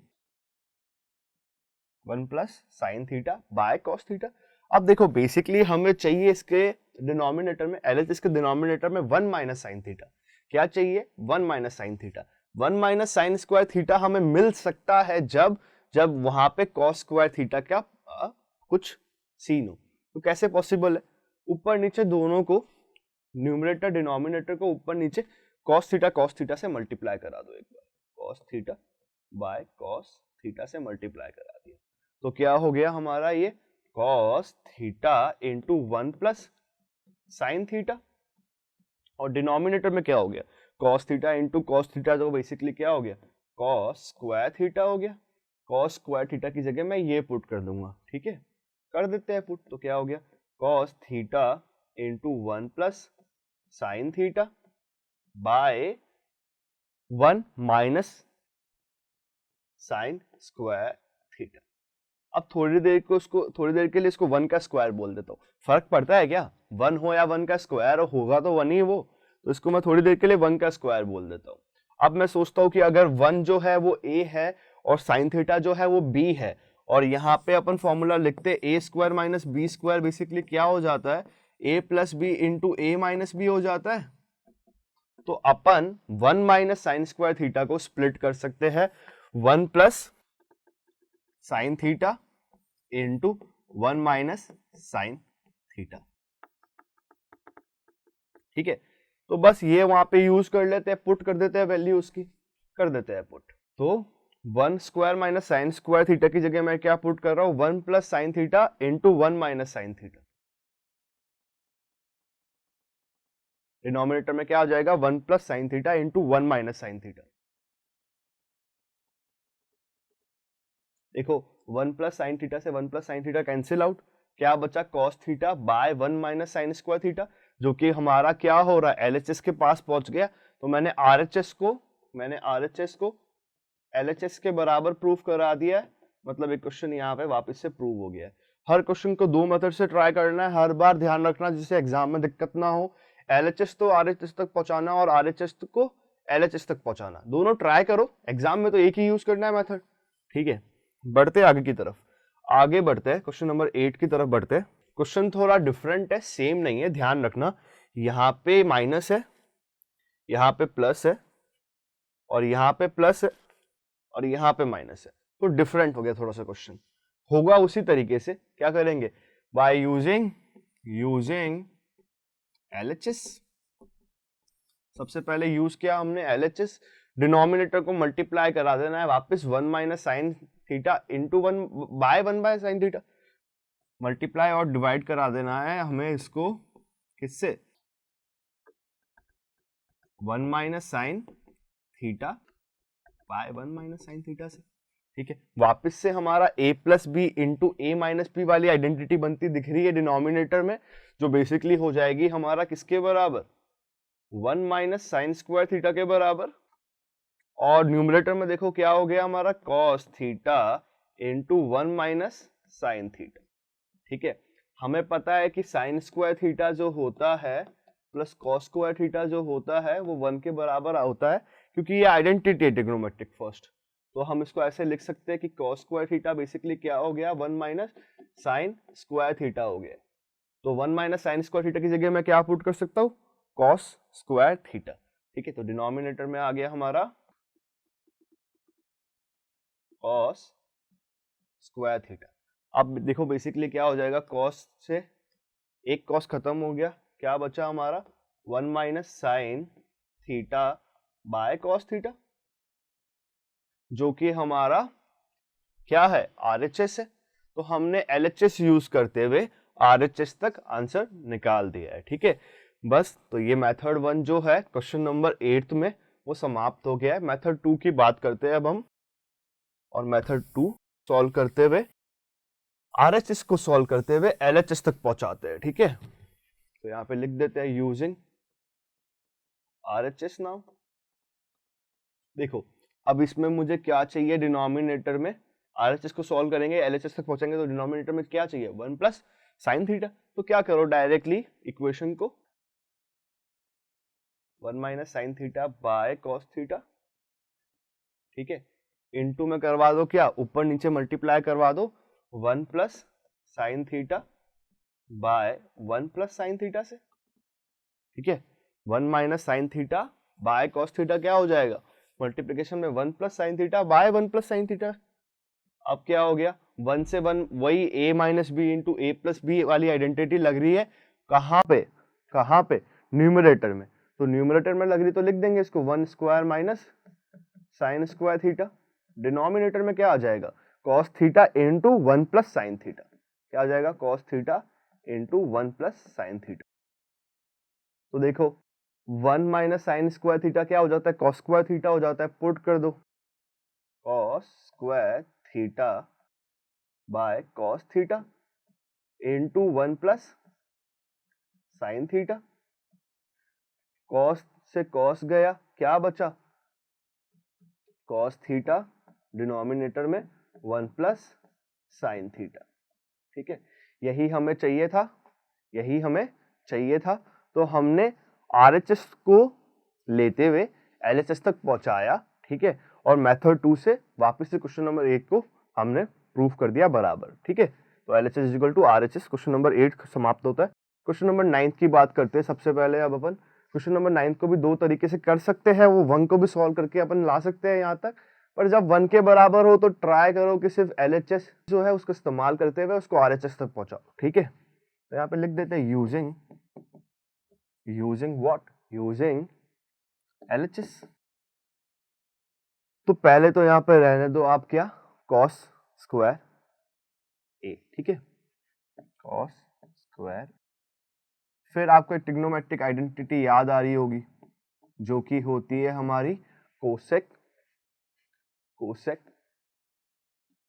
1 plus sine theta by cos theta. अब देखो बेसिकली हमें चाहिए इसके डिनोमिनेटर में, LHS के डिनोमिनेटर में 1 माइनस साइन थीटा। क्या चाहिए, 1 minus sine theta. 1 minus sine square theta हमें मिल सकता है जब वहां पे कॉस स्क्वायर थीटा का कुछ सीन हो। तो कैसे पॉसिबल है, ऊपर नीचे दोनों को, न्यूमरेटर डिनोमिनेटर को ऊपर नीचे कॉस थीटा से मल्टीप्लाई करा दो एक बार, cos theta by cos theta से मल्टीप्लाई करा दिया, तो क्या हो गया हमारा ये cos theta into 1 plus sine theta, और डिनोमिनेटर में क्या हो गया cos theta into cos theta, तो बेसिकली क्या हो गया कॉस स्क्वायर थीटा हो गया। कॉस स्क्वायर थीटा की जगह मैं ये पुट कर दूंगा, ठीक है, कर देते हैं पुट, तो क्या हो गया cos theta into 1 plus sine theta by 1 minus sine square theta. अब थोड़ी देर के लिए इसको 1 का स्क्वायर बोल देता हूँ, फर्क पड़ता है क्या, 1 हो या 1 का स्क्वायर होगा तो 1 ही वो, तो इसको मैं थोड़ी देर के लिए 1 का स्क्वायर बोल देता हूँ। अब मैं सोचता हूँ कि अगर 1 जो है वो a है और साइन थीटा जो है वो b है, और यहाँ पे अपन फॉर्मूला लिखते a square minus B square, basically क्या हो जाता है a plus B into A minus b हो जाता है। तो अपन 1 माइनस साइन स्क्वायर थीटा को स्प्लिट कर सकते हैं 1 plus sine theta into 1 minus sine theta. ठीक है, तो बस ये वहां पे यूज कर लेते हैं, पुट कर देते हैं वैल्यू उसकी, कर देते हैं पुट। तो 1 square minus sine square theta की जगह मैं क्या पुट कर रहा हूं 1 plus sine theta into 1 minus sine theta. Denominator में क्या आ जाएगा 1 plus sine theta into 1 minus sine theta. देखो 1 प्लस साइन थीटा से 1 plus sine theta cancel out, क्या बचा cos theta by 1 minus sine square theta, जो कि हमारा क्या हो रहा है LHS के पास पहुंच गया। तो मैंने RHS को LHS के बराबर प्रूफ करा दिया है, मतलब एक क्वेश्चन यहाँ पे वापस से प्रूव हो गया है। हर क्वेश्चन को 2 मेथड से ट्राई करना है, हर बार ध्यान रखना जिससे एग्जाम में दिक्कत ना हो। LHS तो RHS तक पहुंचाना और RHS को LHS तक पहुंचाना, दोनों ट्राई करो, एग्जाम में तो एक ही यूज करना है मेथड। ठीक है, बढ़ते आगे की तरफ, आगे बढ़ते हैं क्वेश्चन नंबर 8 की तरफ बढ़ते हैं। क्वेश्चन थोड़ा डिफरेंट है, सेम नहीं है, ध्यान रखना, यहाँ पे माइनस है, यहाँ पे प्लस है, और यहाँ पे प्लस है, और यहाँ पे माइनस है, तो डिफरेंट हो गया थोड़ा सा क्वेश्चन। होगा उसी तरीके से, क्या करेंगे बाय यूजिंग LHS। सबसे पहले यूज किया हमने LHS, डिनोमिनेटर को मल्टीप्लाई करा देना है वापस 1 minus sine theta into 1 by sine theta, multiply और डिवाइड करा देना है हमें इसको किससे 1 minus sine theta by 1 minus sine theta से। ठीक है, वापस से हमारा a plus B into A minus b वाली आइडेंटिटी बनती दिख रही है डिनोमिनेटर में, जो बेसिकली हो जाएगी हमारा किसके बराबर 1 माइनस साइन स्क्वायर थीटा के बराबर, और न्यूमरेटर में देखो क्या हो गया हमारा cos theta into 1 minus sine theta. ठीक है, हमें पता है कि साइन स्क्वायर थीटा जो होता है प्लस कॉस स्क्वायर थीटा जो होता है वो 1 के बराबर होता है, क्योंकि ये आइडेंटिटी है ट्रिग्नोमेट्रिक फर्स्ट, तो हम इसको ऐसे लिख सकते हैं कि cos स्क्वायर थीटा बेसिकली क्या हो गया, 1 माइनस साइन स्क्वायर थीटा हो गया। तो 1 माइनस साइन स्क्वायर थीटा की जगह मैं क्या पुट कर सकता हूँ, cos स्क्वायर थीटा। ठीक है, तो डिनोमिनेटर में आ गया हमारा cos स्क्वायर थीटा। अब देखो बेसिकली क्या हो जाएगा, cos से एक cos खत्म हो गया, क्या बचा हमारा 1 minus sine theta by cos theta, जो कि हमारा क्या है, RHS है। तो हमने LHS यूज करते हुए RHS तक आंसर निकाल दिया है। ठीक है, बस तो ये मेथड 1 जो है क्वेश्चन नंबर 8 में वो समाप्त हो गया है। मेथड 2 की बात करते हैं अब हम, और मेथड 2 सॉल्व करते हुए RHS को सॉल्व करते हुए LHS तक पहुंचाते हैं। ठीक है, तो यहाँ पे लिख देते हैं यूजिंग RHS नाउ। देखो अब इसमें मुझे क्या चाहिए, डिनोमिनेटर में RHS को सॉल्व करेंगे, LHS तक पहुंचेंगे, तो डिनोमिनेटर में क्या चाहिए, 1 प्लस साइन थीटा। तो क्या करो, डायरेक्टली इक्वेशन को 1 minus sine theta by cos theta, ठीक है, इनटू में करवा दो, क्या ऊपर नीचे मल्टीप्लाई करवा दो 1 plus sine theta by 1 plus sine theta से। ठीक है, 1 minus sine theta by cos theta क्या हो जाएगा, मल्टीप्लिकेशन में 1 plus sine theta by 1 plus sine theta. अब क्या हो गया, 1 से 1 वही a minus b into a plus B वाली आइडेंटिटी लग रही है, कहाँ पे, कहाँ पे, न्यूमरेटर में। तो न्यूमरेटर में लग रही तो लिख देंगे इसको 1 square minus sine square theta. Denominator में क्या आ जाएगा, cos theta into 1 plus sine theta. क्या आ जाएगा, cos theta into 1 plus sine theta. तो देखो 1 माइनस साइन स्क्वायर थीटा क्या हो जाता है, कॉस स्क्वायर थीटा हो जाता है। पुट कर दो cos square theta by cos theta into 1 plus sine theta. Cos से कॉस गया, क्या बचा, कॉस थीटा, डिनोमिनेटर में 1 प्लस साइन थीटा। ठीक है, यही हमें चाहिए था, यही हमें चाहिए था। तो हमने RHS को लेते हुए LHS तक पहुंचाया। ठीक है, और मेथड 2 से वापस से क्वेश्चन नंबर 8 को हमने प्रूफ कर दिया बराबर। ठीक है, तो LHS equal to RHS question number 8 समाप्त होता है। क्वेश्चन नंबर 9 की बात करते हैं सबसे पहले। अब अपन क्वेश्चन नंबर 9 को भी दो तरीके से कर सकते हैं, वो 1 को भी सॉल्व करके अपन ला सकते हैं यहाँ तक, पर जब 1 के बराबर हो तो ट्राई करो कि सिर्फ LHS जो है उसको इस्तेमाल करते हुए उसको RHS तक पहुंचाओ। ठीक है, तो यहाँ पे लिख देते हैं यूजिंग व्हाट, यूजिंग LHS। तो पहले तो यहाँ पे रहने दो आप क्या, कॉस स्क्वायर ए। ठीक है, कॉस स्क्वायर, फिर आपको एक ट्रिग्नोमेट्रिक आइडेंटिटी याद आ रही होगी जो कि होती है हमारी cosec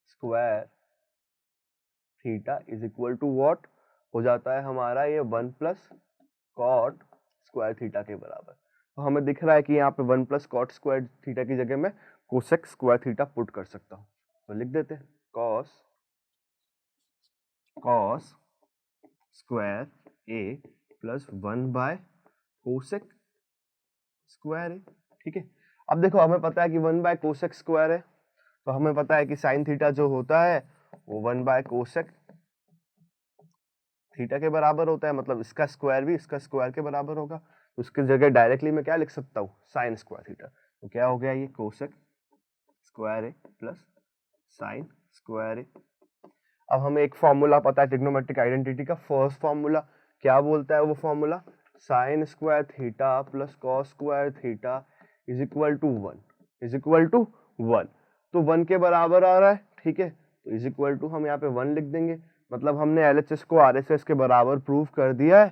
square theta is equal to what, हो जाता है हमारा ये 1 प्लस कॉट स्क्वायर थीटा के बराबर। तो हमें दिख रहा है कि यहाँ पे 1 प्लस कॉट स्क्वायर थीटा की जगह में कोसेक स्क्वायर थीटा पुट कर सकता हूँ। तो लिख देते हैं cos square A plus 1 by cosec square A. ठीक है, अब देखो हमें पता है कि 1 बाय कोसेक स्क्वायर है, तो हमें पता है कि साइन थीटा जो होता है वो 1 बाय कोसेक थीटा के बराबर होता है, मतलब इसका स्क्वायर भी इसका स्क्वायर के बराबर होगा। तो उसकी जगह डायरेक्टली मैं क्या लिख सकता हूँ, साइन स्क्वायर थीटा। तो क्या हो गया, ये कोसेक स्क्वायर ए प्लस साइन स्क्वायर ए। अब हमें एक फॉर्मूला पता है ट्रिग्नोमेट्रिक आइडेंटिटी का, फर्स्ट फॉर्मूला क्या बोलता है वो formula, sine square theta plus cos square theta is equal to 1। तो 1 के बराबर आ रहा है। ठीक है, तो इज इक्वल टू हम यहाँ पे 1 लिख देंगे, मतलब हमने LHS को RHS के बराबर प्रूफ कर दिया है।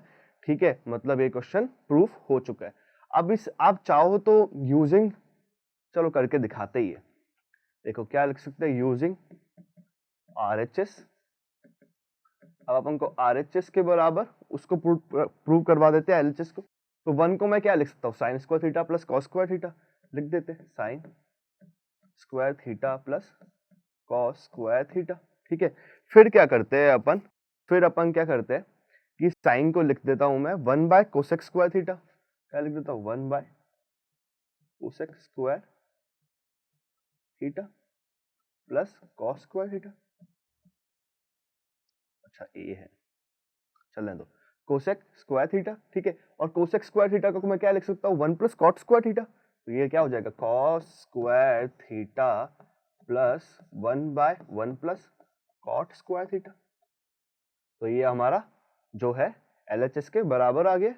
ठीक है, मतलब ये क्वेश्चन प्रूफ हो चुका है। अब इस आप चाहो तो यूजिंग, चलो करके दिखाते ही है। देखो क्या लिख सकते हैं, यूजिंग RHS। अब अपन को RHS के बराबर उसको प्रूव करवा देते हैं LHS को। तो 1 को मैं क्या लिख सकता हूँ, sine square theta plus cos square theta लिख देते हैं, sine square theta plus cos square theta. ठीक है, फिर क्या करते हैं अपन, फिर अपन क्या करते हैं कि साइन को लिख देता हूं मैं 1 बाय कोसेक स्क्वायर थीटा। क्या लिख देता हूँ, 1 by cosec square theta plus cos square theta. अच्छा ए है, चलने दो, कोसेक स्क्वायर थीटा, ठीक है। और कोसेक स्क्वायर थीटा को मैं क्या लिख सकता हूँ, 1 प्लस कॉट स्क्वायर थीटा। तो ये क्या हो जाएगा, cos square theta plus 1/1 plus cot square theta. तो ये हमारा जो है LHS के बराबर आ गया।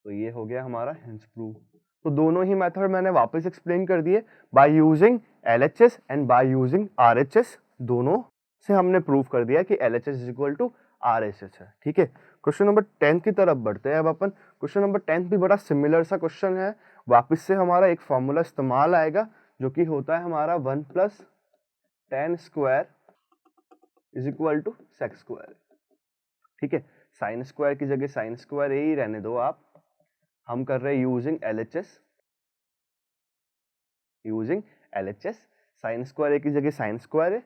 तो ये हो गया हमारा हेंस प्रूफ। तो दोनों ही मेथड मैंने वापस एक्सप्लेन कर दिए, by using LHS and by using RHS, दोनों से हमने प्रूफ कर दिया कि LHS is equal to RHS है, ठीक है। क्वेश्चन नंबर 10 की तरफ बढ़ते हैं अब अपन। क्वेश्चन नंबर 10 भी बड़ा सिमिलर सा क्वेश्चन है। वापस से हमारा एक फॉर्मूला इस्तेमाल आएगा जो कि होता है हमारा 1 plus tan square is equal to sec square, ठीक है। साइन स्क्वायर की जगह साइन स्क्वायर ही रहने दो आप, हम कर रहे हैं using LHS। Sign square A की जगह साइन स्क्वायर है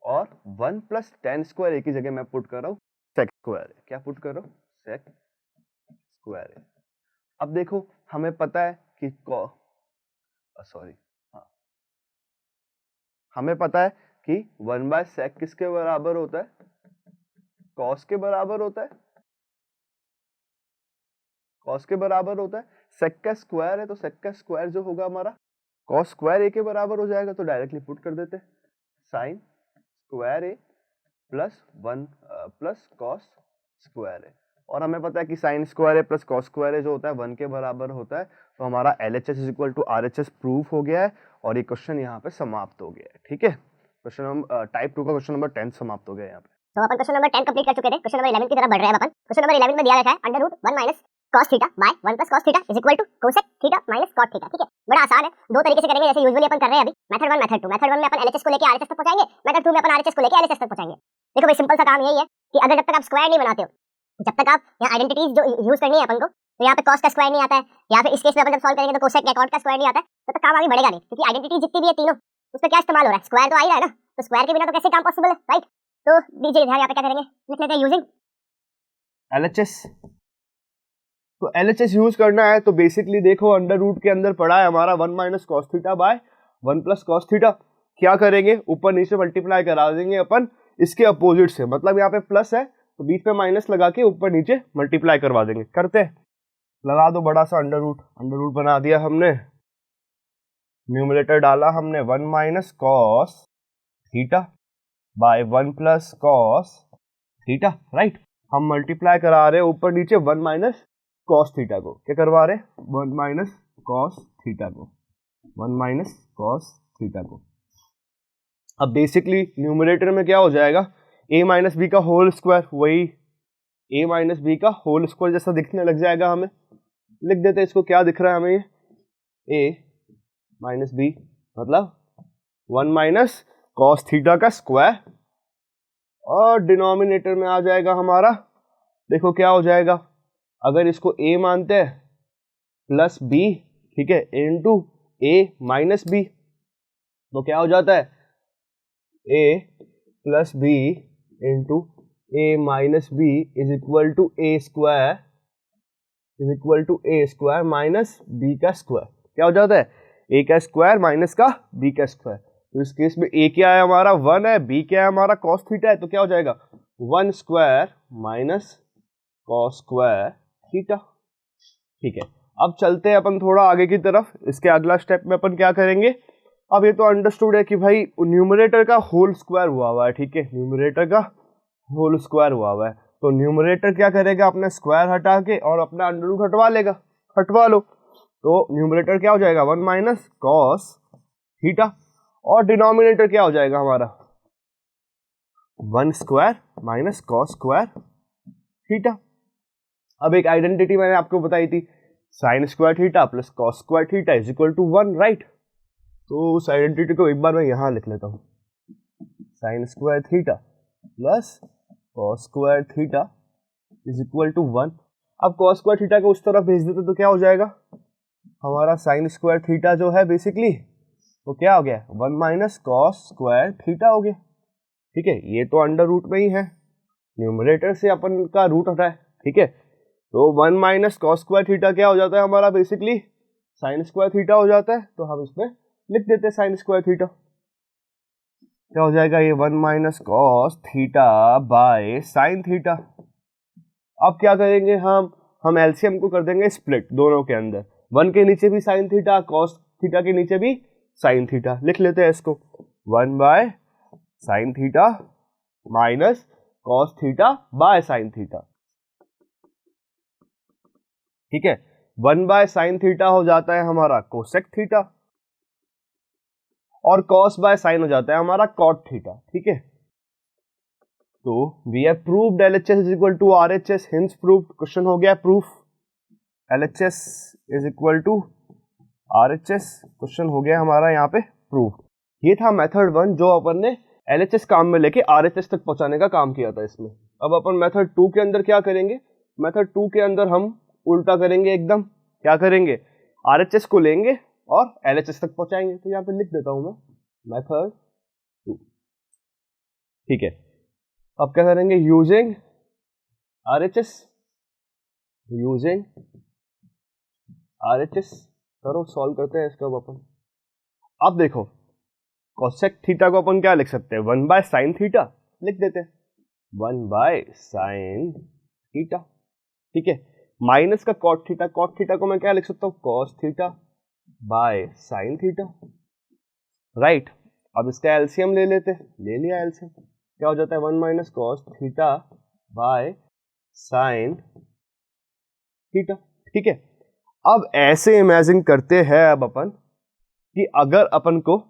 और 1 प्लस tan स्क्वायर ए की जगह मैं पुट कर रहा हूँ सेक स्क्वायर है। क्या पुट कर रहा हूँ, सेक स्क्वायर है। अब देखो हमें पता है कि हमें पता है कि 1/sec किसके बराबर होता है, कॉस के बराबर होता है, कॉस के बराबर होता है। सेक का स्क्वायर है तो सेक का स्क्वायर जो होगा हमारा कॉस स्क्वायर ए के बराबर हो जाएगा। तो डायरेक्टली पुट कर देते हैं sine square A plus 1 plus cos square a. और हमें पता है कि साइन स्क्वायर ए प्लस कॉस स्क्वायर ए जो होता है 1 के बराबर होता है। तो हमारा LHS is equal to RHS proof हो गया है और ये क्वेश्चन यहाँ पे समाप्त हो गया है, ठीक है। क्वेश्चन नंबर टाइप 2 का क्वेश्चन नंबर 10 समाप्त हो गया यहाँ पे। तो अपन क्वेश्चन नंबर 10 कंप्लीट कर चुके थे। क्वेश्चन नंबर 11 की तरफ बढ़ रहे हैं अपन। क्वेश्चन नंबर 11 में दिया रखा है under root 1 minus cos theta by 1 plus cos theta is equal to cosec theta minus cot theta, ठीक है। बड़ा आसान है, दो तरीके से करेंगे जैसे यूजुअली अपन कर रहे हैं अभी, मेथड 1 मेथड 2। मेथड 1 में अपन LHS को लेके RHS तक पहुंचाएंगे, मेथड 2 में अपन RHS को लेके LHS तक पहुंचाएंगे। देखो भाई सिंपल सा काम यही है कि अगर जब तक आप स्क्वायर नहीं बनाते हो, जब तक आप यहाँ आइडेंटिटीज जो यूज करनी है अपन को, तो यहाँ पे cos का स्क्वायर नहीं आता है, या फिर इस केस में अपन जब सॉल्व करेंगे तो कोसेक या cot का स्क्वायर नहीं आता है, तब तक काम आगे बढ़ेगा नहीं, क्योंकि आइडेंटिटी जितनी भी है तीनों उसमें क्या इस्तेमाल हो रहा है, स्क्वायर तो आ ही रहा है ना। तो स्क्वायर के बिना तो कैसे काम पॉसिबल है, राइट। तो दीजिए ध्यान, यहाँ पे क्या करेंगे, लिख लेते हैं यूजिंग LHS। तो LHS यूज करना है तो बेसिकली देखो अंडर रूट के अंदर पड़ा है हमारा 1 minus cos theta by 1 plus cos theta. क्या करेंगे, ऊपर नीचे मल्टीप्लाई करा देंगे अपन इसके अपोजिट से, मतलब यहाँ पे प्लस है तो बीच में माइनस लगा के ऊपर नीचे मल्टीप्लाई करवा देंगे। करते हैं, लगा दो बड़ा सा अंडर रूट बना दिया हमने, न्यूमरेटर डाला हमने 1 minus cos theta by 1 plus cos theta, right. हम मल्टीप्लाई करा रहे हैं ऊपर नीचे 1 माइनस कॉस थीटा को, क्या करवा रहे हैं, 1 माइनस कॉस थीटा को, 1 माइनस कॉस थीटा को। अब बेसिकली न्यूमरेटर में क्या हो जाएगा, a माइनस बी का होल स्क्वायर, वही a माइनस बी का होल स्क्वायर जैसा दिखने लग जाएगा हमें। लिख देते हैं इसको, क्या दिख रहा है हमें, ये a माइनस बी मतलब 1 माइनस कॉस थीटा का स्क्वायर, और डिनोमिनेटर में आ जाएगा हमारा, देखो क्या हो जाएगा, अगर इसको a मानते हैं प्लस b, ठीक है, इनटू a माइनस बी, तो क्या हो जाता है a plus B into a minus b is equal to a square minus b का स्क्वायर। क्या हो जाता है, a का स्क्वायर माइनस का b का स्क्वायर। तो इस केस में a क्या है हमारा 1 है, b क्या है हमारा cos थीटा है, तो क्या हो जाएगा 1 square minus cos square theta, ठीक है। अब चलते हैं अपन थोड़ा आगे की तरफ। इसके अगला स्टेप में अपन क्या करेंगे, अब ये तो अंडरस्टूड है कि भाई न्यूमरेटर का होल स्क्वायर हुआ है, ठीक है, न्यूमरेटर का होल स्क्वायर हुआ है, तो न्यूमरेटर क्या करेगा, अपना स्क्वायर हटा के और अपना अंडर रूट हटवा लेगा, हटवा लो। तो न्यूमरेटर क्या हो जाएगा 1 माइनस कॉस थीटा, और डिनोमिनेटर क्या हो जाएगा हमारा 1 square minus cos square theta. अब एक आइडेंटिटी मैंने आपको बताई थी, sine square theta plus cos square theta is equal to 1, right. तो उस आइडेंटिटी को एक बार मैं यहां लिख लेता हूं, sine square theta plus cos square theta is equal to 1। अब कॉस स्क्वायर थीटा को उस तरफ भेज देते तो क्या हो जाएगा, हमारा साइन स्क्वायर थीटा जो है बेसिकली वो क्या हो गया 1 माइनस कॉस स्क्वायर थीटा हो गया, ठीक है। ये तो अंडर रूट में ही है, न्यूमरेटर से अपन का रूट हटा है, ठीक है। तो 1 माइनस कॉस स्क्वायर थीटा क्या हो जाता है हमारा बेसिकली साइन स्क्वायर थीटा हो जाता है, तो हम इसमें लिख देते हैं साइन स्क्वायर थीटा। क्या हो जाएगा ये 1 minus cos theta by sine theta. अब क्या करेंगे हम एलसीएम को कर देंगे स्प्लिट दोनों के अंदर, 1 के नीचे भी साइन थीटा, कॉस थीटा के नीचे भी साइन थीटा, लिख लेते हैं इसको 1 by sine theta minus cos theta by sine theta. ठीक है, 1 बाय साइन थीटा हो जाता है हमारा कोसेक थीटा और कॉस बाय साइन हो जाता है हमारा कॉट थीटा। ठीक है, तो we have proved LHS is equal to RHS, hence proved. Question हो गया प्रूफ, LHS is equal to RHS, question हो गया हमारा यहाँ पे प्रूफ। ये था मेथड 1 जो अपन ने LHS काम में लेके RHS तक पहुंचाने का काम किया था इसमें। अब अपन मेथड 2 के अंदर क्या करेंगे, मेथड 2 के अंदर हम उल्टा करेंगे एकदम। क्या करेंगे, RHS को लेंगे और LHS तक पहुंचाएंगे। तो यहाँ पे लिख देता हूं मैं मेथड 2। ठीक है, अब क्या करेंगे, यूजिंग RHS, करो सॉल्व करते हैं इसका अपन। अब देखो कोसेक थीटा को अपन क्या लिख सकते हैं, 1 बाय साइन थीटा लिख देते हैं, 1 बाय साइन थीटा। ठीक है, माइनस का कॉट थीटा को मैं क्या लिख सकता हूँ, cos theta by sine theta. Right, अब इसका एलसीएम ले लेते, ले लिया एलसीएम, क्या हो जाता है 1 minus cos theta by sine theta. ठीक है, अब ऐसे इमेजिन करते हैं अब अपन कि अगर अपन को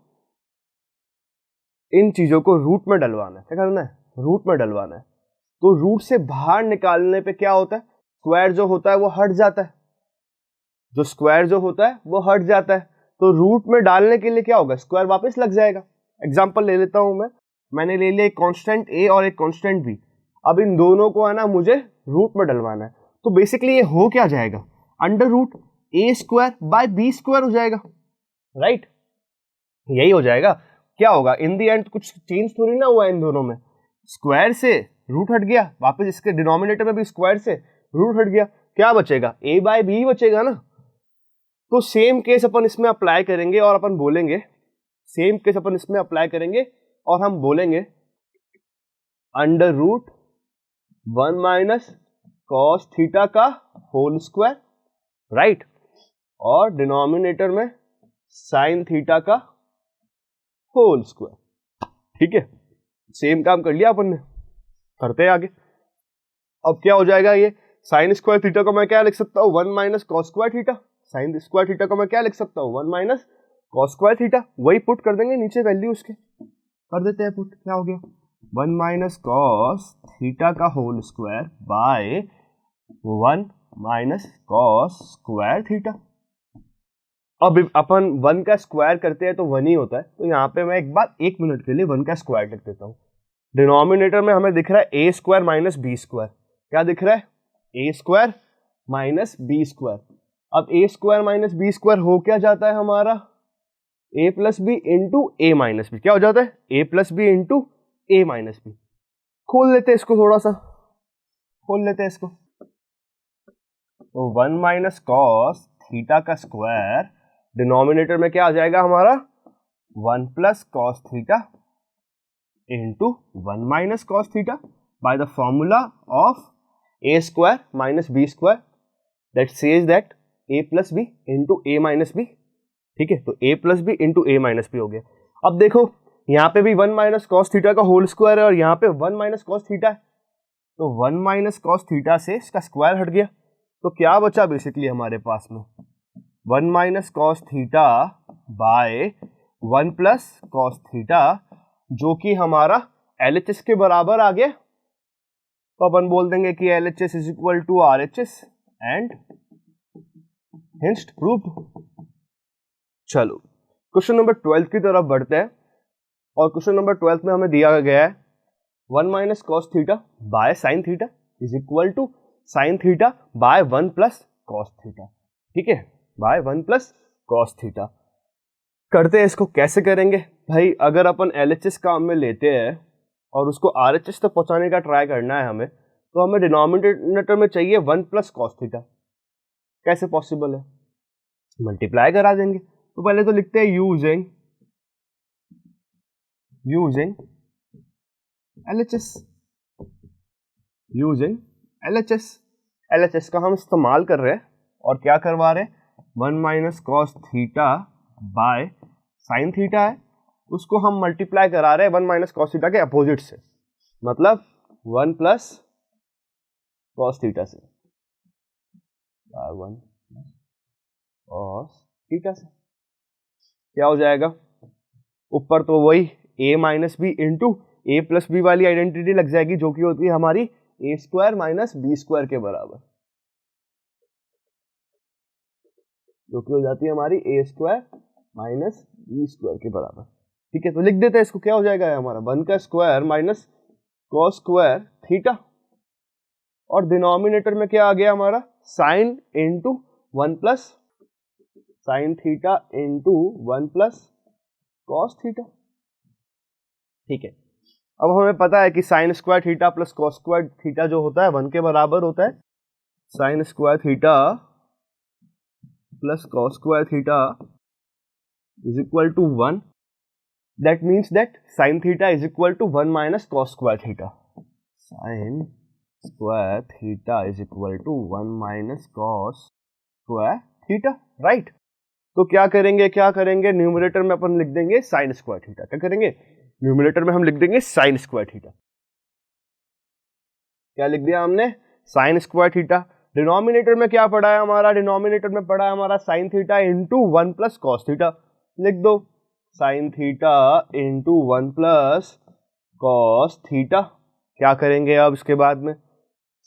इन चीजों को रूट में डलवाना है, क्या करना है, रूट में डलवाना है, तो रूट से बाहर निकालने पे क्या होता है, स्क्वायर जो होता है वो हट जाता है, जो स्क्वायर जो होता है वो हट जाता है, तो रूट में डालने के लिए क्या होगा, स्क्वायर वापस लग जाएगा। एग्जांपल ले लेता हूं मैंने ले लिया एक कांस्टेंट a और एक कांस्टेंट b। अब इन दोनों को है ना मुझे रूट में डलवाना है, तो बेसिकली ये हो क्या जाएगा, under root a square by b square हो जाएगा। राइट, यही हो जाएगा। क्या होगा इन दी एंड, कुछ चेंज थोड़ी ना हुआ इन दोनों में, स्क्वायर से रूट हट गया, वापस इसके डिनोमिनेटर में भी स्क्वायर से रूट हट गया, क्या बचेगा, a बाय b बचेगा ना। तो सेम केस अपन इसमें अप्लाई करेंगे और अपन बोलेंगे, सेम केस अपन इसमें अप्लाई करेंगे और हम बोलेंगे under root 1 minus cos theta का होल स्क्वायर, राइट, और डिनोमिनेटर में साइन थीटा का होल स्क्वायर। ठीक है, सेम काम कर लिया अपन ने, करते हैं आगे। अब क्या हो जाएगा, ये साइन स्क्वायर थीटा को मैं क्या लिख सकता हूँ, 1 minus cos square theta, sine square theta को मैं क्या लिख सकता हूँ, 1 माइनस कॉस स्क्वायर थीटा। वही पुट कर देंगे नीचे वैल्यू उसके, कर देते हैं पुट, क्या हो गया 1 माइनस कॉस थीटा का whole square by 1 minus cos square theta. अब अपन 1 का स्क्वायर करते हैं तो 1 ही होता है, तो यहाँ पे मैं एक बार 1 मिनट के लिए 1 का स्क्वायर लिख देता हूँ। डिनोमिनेटर में हमें दिख रहा है a square minus B square, क्या दिख रहा है, a square minus B square. अब a square minus B square हो क्या जाता है हमारा, a plus B into A minus b, क्या हो जाता है, a plus B into A minus b. खोल लेते हैं इसको, थोड़ा सा खोल लेते हैं इसको, तो 1 माइनस कॉस थीटा का स्क्वायर, डिनोमिनेटर में क्या आ जाएगा हमारा 1 plus cos theta into 1 minus cos theta by the formula of a square minus B square that says that a plus B into A minus B. ठीक है, तो a plus B into A minus b हो गया। अब देखो यहाँ पे भी 1 माइनस कॉस थीटा का होल स्क्वायर है और यहाँ पे 1 माइनस कॉस थीटा है, तो 1 माइनस कॉस थीटा से इसका स्क्वायर हट गया, तो क्या बचा बेसिकली हमारे पास में 1 minus cos theta by 1 plus cos theta, जो कि हमारा LHS के बराबर आ गया। तो अपन बोल देंगे कि LHS is equal to RHS and hence proved. चलो क्वेश्चन नंबर 12 की तरफ बढ़ते हैं, और क्वेश्चन नंबर 12 में हमें दिया गया है 1 minus cos theta by sine theta is equal to sine theta by 1 plus cos theta. ठीक है, बाय 1 प्लस कॉस थीटा। करते हैं इसको, कैसे करेंगे भाई, अगर अपन LHS काम में लेते हैं और उसको RHS तक पहुंचाने का ट्राई करना है हमें, तो हमें डिनोमिनेटर में चाहिए 1 प्लस कॉस थीटा। कैसे पॉसिबल है, मल्टीप्लाई करा देंगे। तो पहले तो लिखते हैं यूजिंग LHS, यूजिंग LHS का हम इस्तेमाल कर रहे हैं और क्या करवा रहे हैं, 1 minus cos theta by sine theta है, उसको हम मल्टीप्लाई करा रहे हैं 1 माइनस कॉस थीटा के अपोजिट से, मतलब 1 प्लस कॉस थीटा से, 1 कॉस थीटा से। क्या हो जाएगा, ऊपर तो वही a minus b into a plus B वाली आइडेंटिटी लग जाएगी, जो कि होती है हमारी a square minus B square के बराबर, जो कि हो जाती है हमारी a square minus B square के बराबर। ठीक है, तो लिख देते हैं इसको, क्या हो जाएगा हमारा 1 का square minus cos square theta, और डिनोमिनेटर में क्या आ गया हमारा, sine into 1 plus sine theta into 1 plus cos theta. ठीक है, अब हमें पता है कि sine square theta plus cos square theta जो होता है 1 के बराबर होता है, sine square theta plus cos square theta is equal to 1, that means that sine theta is equal to 1 minus cos square theta, sine square theta is equal to 1 minus cos square theta, right. तो क्या करेंगे numerator में अपन लिख देंगे sign square theta, क्या करेंगे numerator में हम लिख देंगे साइन स्क्वायर थीटा, क्या लिख दिया हमने, साइन स्क्वायर थीटा। डिनोमिनेटर में क्या पड़ा है हमारा, डिनोमिनेटर में पड़ा है हमारा sign theta into 1 plus cos theta, लिख दो sign theta into 1 plus cos theta. क्या करेंगे अब इसके बाद में,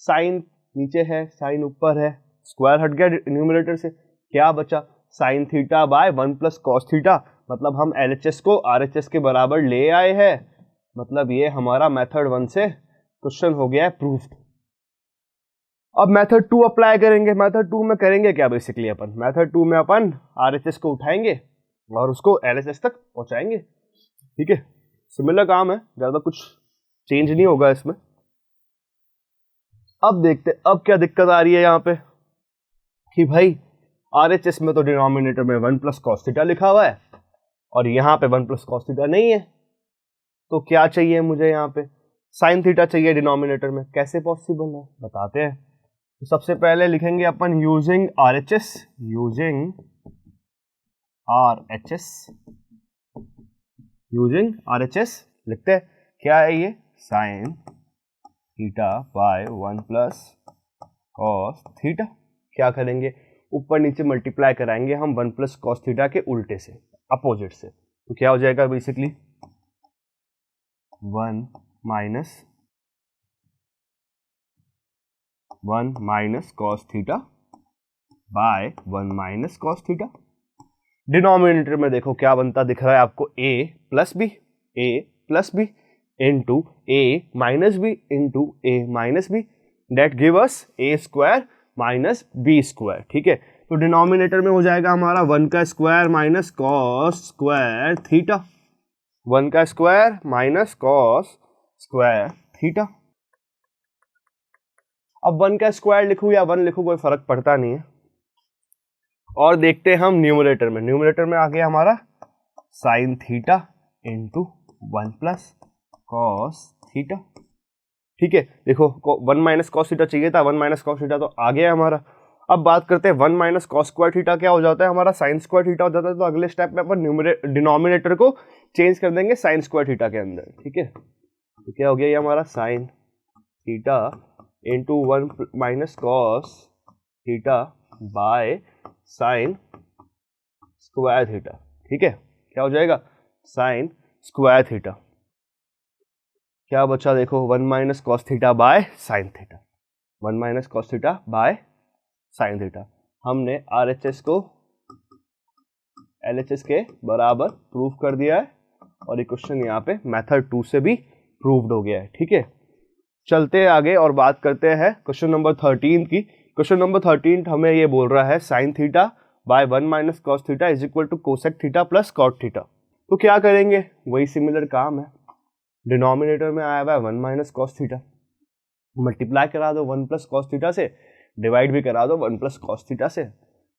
साइन नीचे है साइन ऊपर है, स्क्वायर हट गया न्यूमरेटर से, क्या बचा sign theta by 1 plus cos theta, मतलब हम LHS को RHS के बराबर ले आए हैं, मतलब ये हमारा मेथड 1 से क्वेश्चन हो गया है प्रूफ्ड। अब मेथड 2 अप्लाई करेंगे। मेथड 2 में करेंगे क्या, बेसिकली अपन मेथड 2 में अपन RHS को उठाएंगे और उसको LHS तक पहुंचाएंगे। ठीक है, सिमिलर काम है, ज्यादा कुछ चेंज नहीं होगा इसमें। अब देखते अब क्या दिक्कत आ रही है यहाँ पे कि भाई RHS में तो डिनोमिनेटर में 1 प्लस कॉस थीटा लिखा हुआ है और यहाँ पे 1 प्लस कॉस थीटा नहीं है, तो क्या चाहिए मुझे, यहाँ पे साइन थीटा चाहिए डिनोमिनेटर में। कैसे पॉसिबल है बताते हैं। तो सबसे पहले लिखेंगे अपन यूजिंग RHS लिखते हैं, क्या है ये, sign theta by 1 plus cos theta. क्या करेंगे, ऊपर नीचे मल्टीप्लाई कराएंगे हम 1 प्लस कॉस थीटा के उल्टे से, अपोजिट से, तो क्या हो जाएगा basically 1 minus cos theta by 1 minus cos theta. Denominator में देखो क्या बनता दिख रहा है आपको, a plus B into a minus b into a minus b, that give us a square minus B square. ठीक है, तो डिनोमिनेटर में हो जाएगा हमारा 1 का square minus cos square theta, 1 का square minus cos square theta. अब 1 का स्क्वायर लिखूं या 1 लिखूं कोई फर्क पड़ता नहीं है। और देखते हैं हम न्यूमरेटर में, न्यूमरेटर में आ गया हमारा sign theta into 1 plus cos theta. ठीक है, देखो 1 माइनस कॉस थीटा चाहिए था, 1 माइनस कॉस थीटा तो आ गया हमारा। अब बात करते हैं 1 माइनस कॉस स्क्वायर थीटा क्या हो जाता है हमारा, साइन स्क्वायर थीटा हो जाता है। तो अगले स्टेप में अपन डिनोमिनेटर को चेंज कर देंगे साइन स्क्वायर थीटा के अंदर। ठीक है, तो क्या हो गया ये हमारा sign theta into 1 minus cos theta by sine square theta. ठीक है, क्या हो जाएगा साइन स्क्वायर थीटा। क्या बचा देखो 1 minus cos theta by sine theta, 1 minus cos theta by sine theta. हमने RHS को LHS के बराबर प्रूव कर दिया है और ये क्वेश्चन यहाँ पे मेथड 2 से भी प्रूव्ड हो गया है। ठीक है, चलते आगे और बात करते हैं क्वेश्चन नंबर 13 की। क्वेश्चन नंबर 13 हमें ये बोल रहा है sine theta by 1 minus cos theta is equal to cosec theta plus cot theta. तो क्या करेंगे, वही सिमिलर काम है। डिनोमिनेटर में आया हुआ है 1 माइनस कॉस थीटा, मल्टीप्लाई करा दो 1 प्लस कॉस थीटा से, डिवाइड भी करा दो 1 प्लस कॉस थीटा से।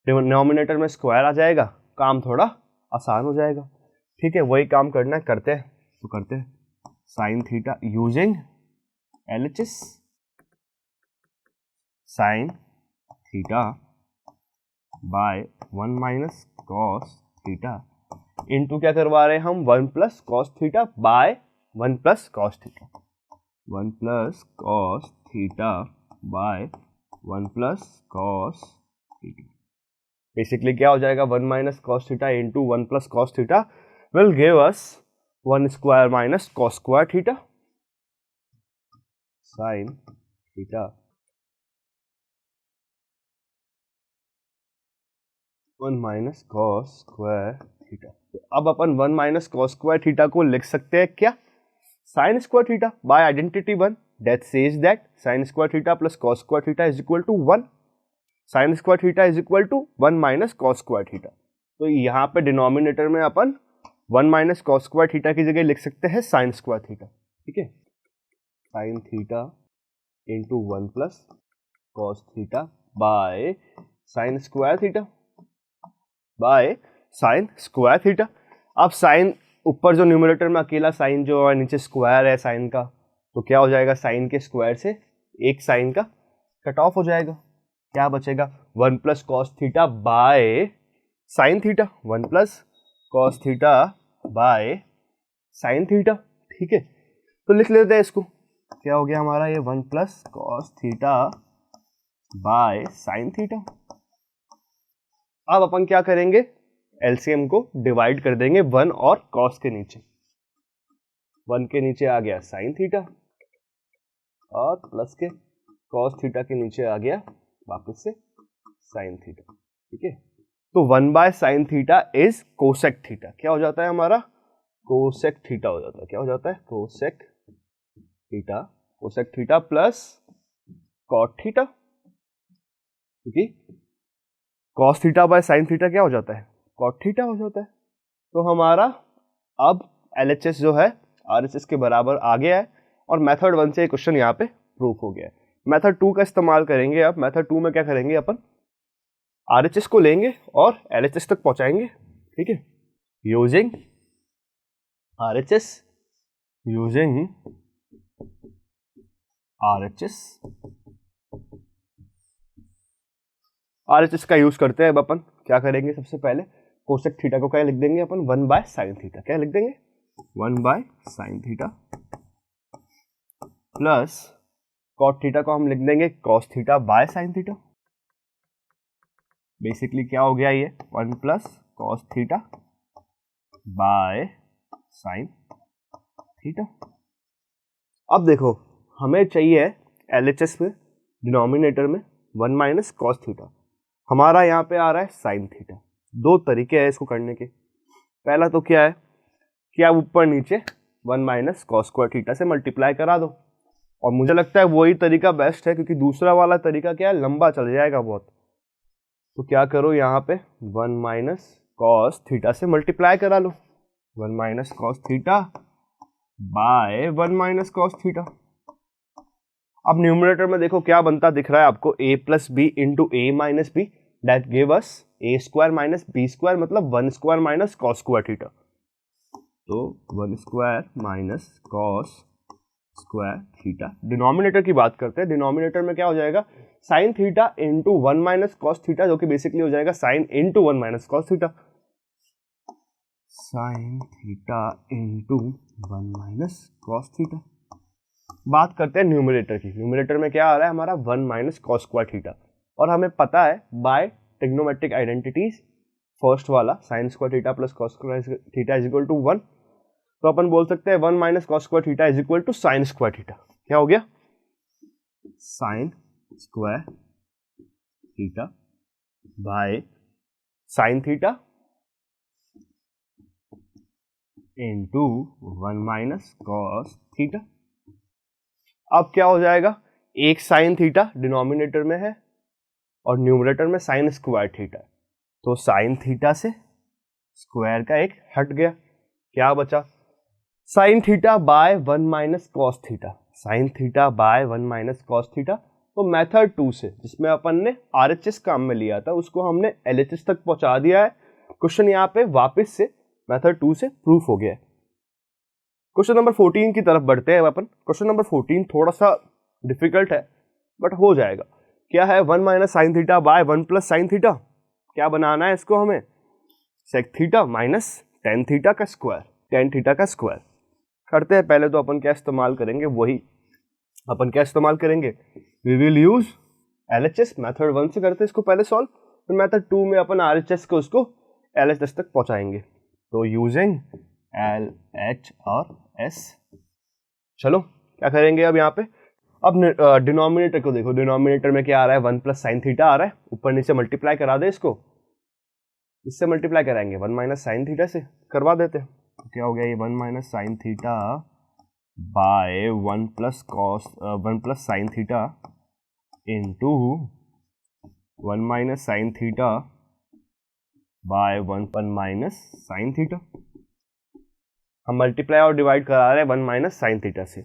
डिनोमिनेटर में स्क्वायर आ जाएगा, काम थोड़ा आसान हो जाएगा। ठीक है, वही काम करना है, करते हैं तो करते हैं। Sine theta using LHS, sign theta by 1 minus cos theta into क्या करवा रहे हैं हम, 1 plus cos theta by 1 plus cos theta, 1 plus cos theta by 1 plus cos theta. Basically क्या हो जाएगा, 1 minus cos theta into 1 plus cos theta will give us 1 square minus cos square theta, sine theta 1 minus cos square theta. तो अब अपन 1 minus cos square theta को लिख सकते हैं क्या, sine square theta bye identity 1 that says that sin square theta plus cos square theta is equal to 1, sin square theta is equal to 1 minus cos square theta। तो यहाँ पे denominator में अपन 1 minus cos square theta की जगह लिख सकते हैं sin square theta। ठीक है, sin theta into 1 plus cos theta by sin square theta by sin square theta। अब sin ऊपर जो न्यूमरेटर में अकेला साइन जो है, नीचे स्क्वायर है साइन का, तो क्या हो जाएगा, साइन के स्क्वायर से एक साइन का कट ऑफ हो जाएगा, क्या बचेगा, 1 plus cos theta by sine theta, 1 plus cos theta by sine theta. ठीक है, तो लिख लेते हैं इसको, क्या हो गया हमारा ये 1 plus cos theta by sine theta. अब अपन क्या करेंगे, एलसीएम को डिवाइड कर देंगे 1 और कॉस के नीचे, 1 के नीचे आ गया साइन थीटा और प्लस के कॉस थीटा के नीचे आ गया वापस से साइन थीटा। ठीक है, तो 1 by sine theta is cosec theta, क्या हो जाता है हमारा, कोसेक थीटा हो जाता है, क्या हो जाता है, cosec theta, cosec theta plus cot theta, क्योंकि cos theta by sine theta क्या हो जाता है, कॉट थीटा हो जाता है। तो हमारा अब LHS जो है RHS के बराबर आ गया है और मेथड 1 से क्वेश्चन यहाँ पे प्रूफ हो गया है। मेथड 2 का इस्तेमाल करेंगे। अब मेथड 2 में क्या करेंगे, अपन RHS को लेंगे और LHS तक पहुंचाएंगे। ठीक है, using RHS, using RHS, RHS का यूज करते हैं। अब अपन क्या करेंगे, सबसे पहले कोसेक थीटा को क्या लिख देंगे अपन, 1 बाय साइन थीटा, क्या लिख देंगे, 1 by sine theta plus cot theta को हम लिख देंगे cos theta by sine theta. Basically क्या हो गया ये, 1 plus cos theta by sine theta. अब देखो हमें चाहिए LHS में डिनोमिनेटर में 1 माइनस कॉस थीटा, हमारा यहाँ पे आ रहा है साइन थीटा। दो तरीके हैं इसको करने के। पहला तो क्या है कि आप ऊपर नीचे 1 माइनस कॉस स्क्वायर थीटा से मल्टीप्लाई करा दो, और मुझे लगता है वही तरीका बेस्ट है, क्योंकि दूसरा वाला तरीका क्या है, लंबा चल जाएगा बहुत। तो क्या करो, यहाँ पे 1 माइनस कॉस थीटा से मल्टीप्लाई करा लो, 1 minus cos theta by 1 minus cos theta. अब न्यूमरेटर में देखो क्या बनता दिख रहा है आपको, a plus B into A minus b, that give us a square minus B square, मतलब 1 square minus cos square theta. तो 1 square minus cos square theta. Denominator की बात करते हैं, डिनोमिनेटर में क्या हो जाएगा, sine theta into 1 minus cos theta, जो कि बेसिकली हो जाएगा sign into 1 minus cos theta, sine theta into 1 minus cos theta. बात करते हैं न्यूमरेटर की। न्यूमरेटर में क्या आ रहा है हमारा, 1 माइनस कॉस स्क्वायर थीटा, और हमें पता है बाय ट्रिग्नोमेट्रिक आइडेंटिटीज, फर्स्ट वाला sine square theta plus cos square theta is equal to 1, तो अपन बोल सकते हैं 1 minus cos square theta is equal to sine square theta. क्या हो गया, sine square theta by sine theta into 1 minus cos theta. अब क्या हो जाएगा, एक साइन थीटा डिनोमिनेटर में है और न्यूमरेटर में साइन स्क्वायर थीटा, तो साइन थीटा से स्क्वायर का एक हट गया, क्या बचा, sign theta by 1 minus cos theta, sine theta by 1 minus cos theta, तो मेथड 2 से जिसमें अपन ने RHS काम में लिया था उसको हमने LHS तक पहुंचा दिया है। क्वेश्चन यहाँ पे वापस से मेथड 2 से प्रूफ हो गया है। क्वेश्चन नंबर 14 की तरफ बढ़ते हैं अपन। क्वेश्चन नंबर 14 थोड़ा सा डिफिकल्ट है बट हो जाएगा। क्या है 1 minus sine theta by 1 plus sine theta. क्या बनाना है इसको हमें, sec theta minus tan theta का स्क्वायर, टेन थीटा का स्क्वायर। करते हैं पहले तो अपन क्या इस्तेमाल करेंगे, वही अपन क्या इस्तेमाल करेंगे, we will use LHS। Method 1 से करते हैं इसको पहले सॉल्व, फिर मेथड 2 में अपन RHS को उसको LHS तक पहुंचाएंगे। तो यूजिंग LH और S। चलो क्या करेंगे अब यहाँ पे, अब डिनोमिनेटर को देखो, डिनोमिनेटर में क्या आ रहा है 1 प्लस साइन थीटा आ रहा है, ऊपर नीचे मल्टीप्लाई करा दे इसको, इससे मल्टीप्लाई कराएंगे 1 माइनस साइन थीटा से, करवा देते हैं। तो क्या हो गया ये 1 minus sine theta by 1 plus cos 1 plus sine theta into 1 minus sine theta by 1 minus sine theta. हम मल्टीप्लाई और डिवाइड करा रहे हैं 1 माइनस साइन थीटा से,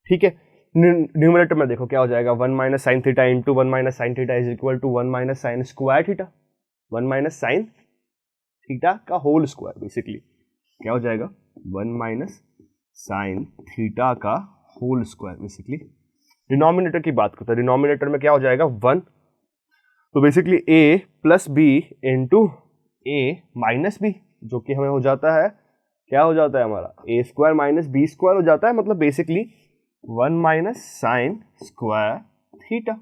ठीक है। न्यूमरेटर में देखो क्या हो जाएगा, 1 minus sine theta into 1 minus sine theta is equal to 1 minus sine square theta, 1 minus sine theta का होल स्क्वायर। बेसिकली क्या हो जाएगा 1 माइनस साइन थीटा का होल स्क्वायर। बेसिकली डिनोमिनेटर की बात करते हैं, डिनोमिनेटर में क्या हो जाएगा 1, तो basically a plus B into a minus b, जो कि हमें हो जाता है, क्या हो जाता है हमारा a square minus B square हो जाता है, मतलब basically 1 minus sine square theta.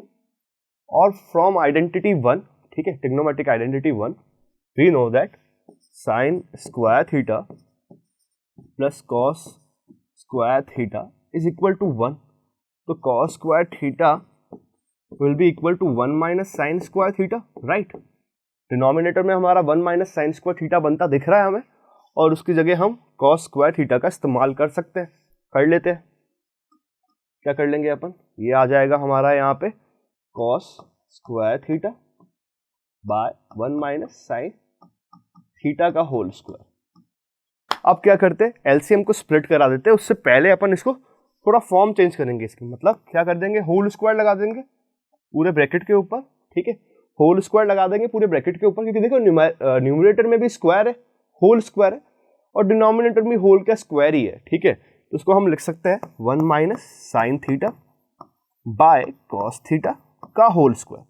और फ्रॉम आइडेंटिटी 1, ठीक है, trigonometric identity 1, we know that sine square theta plus cos square theta is equal to 1। तो cos square theta will be equal to 1 minus sine square theta, right. Denominator में हमारा 1 minus sine square theta बनता दिख रहा है हमें, और उसकी जगह हम कॉस स्क्वायर थीटा का इस्तेमाल कर सकते हैं, कर लेते हैं। क्या कर लेंगे अपन, ये आ जाएगा हमारा यहाँ पे cos square theta by 1 minus sine theta का होल स्क्वायर। अब क्या करते हैं, एलसीएम को स्प्लिट करा देते हैं। उससे पहले अपन इसको थोड़ा फॉर्म चेंज करेंगे इसकी, मतलब क्या कर देंगे, होल स्क्वायर लगा देंगे पूरे ब्रैकेट के ऊपर, ठीक है, होल स्क्वायर लगा देंगे पूरे ब्रैकेट के ऊपर, क्योंकि देखो न्यूमरेटर में भी स्क्वायर है, होल स्क्वायर है, और डिनोमिनेटर में होल का स्क्वायर ही है, ठीक है। तो उसको हम लिख सकते हैं 1 minus sine theta by cos theta का होल स्क्वायर।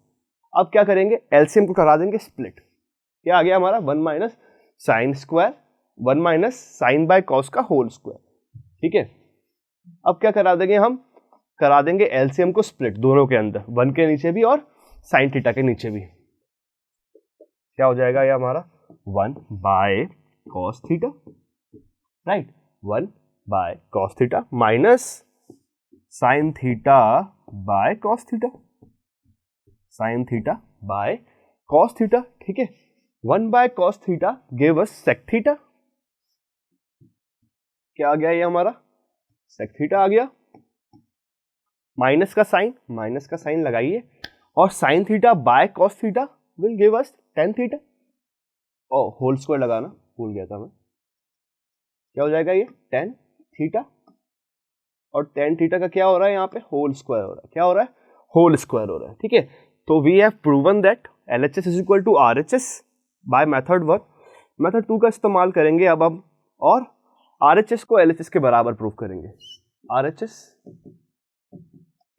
अब क्या करेंगे, एलसीएम को करा देंगे स्प्लिट। क्या आ गया हमारा 1 minus sine square, 1 minus sine by cos का होल स्क्वायर, ठीक है। अब क्या करा देंगे, हम करा देंगे एलसीएम को स्प्लिट दोनों के अंदर, 1 के नीचे भी और साइन थीटा के नीचे भी। क्या हो जाएगा ये हमारा 1 by cos theta, right, 1 by cos theta minus sine theta by cos theta, sine theta by cos theta, ठीक है। 1 by cos theta give us sec theta. क्या आ गया ये हमारा, सेक थीटा आ गया। माइनस का साइन लगाइए, और sine theta by cos theta will give us tan theta. ओ होल स्क्वायर लगाना भूल गया था मैं। क्या हो जाएगा ये टेन थीटा, और टेन थीटा का क्या हो रहा है यहाँ पे, होल स्क्वायर हो रहा है। क्या हो रहा है, होल स्क्वायर हो रहा है, ठीक है। तो we have proven that LHS is equal to RHS by method 1। Method 2 का इस्तेमाल करेंगे अब हम, और RHS को LHS के बराबर प्रूव करेंगे। RHS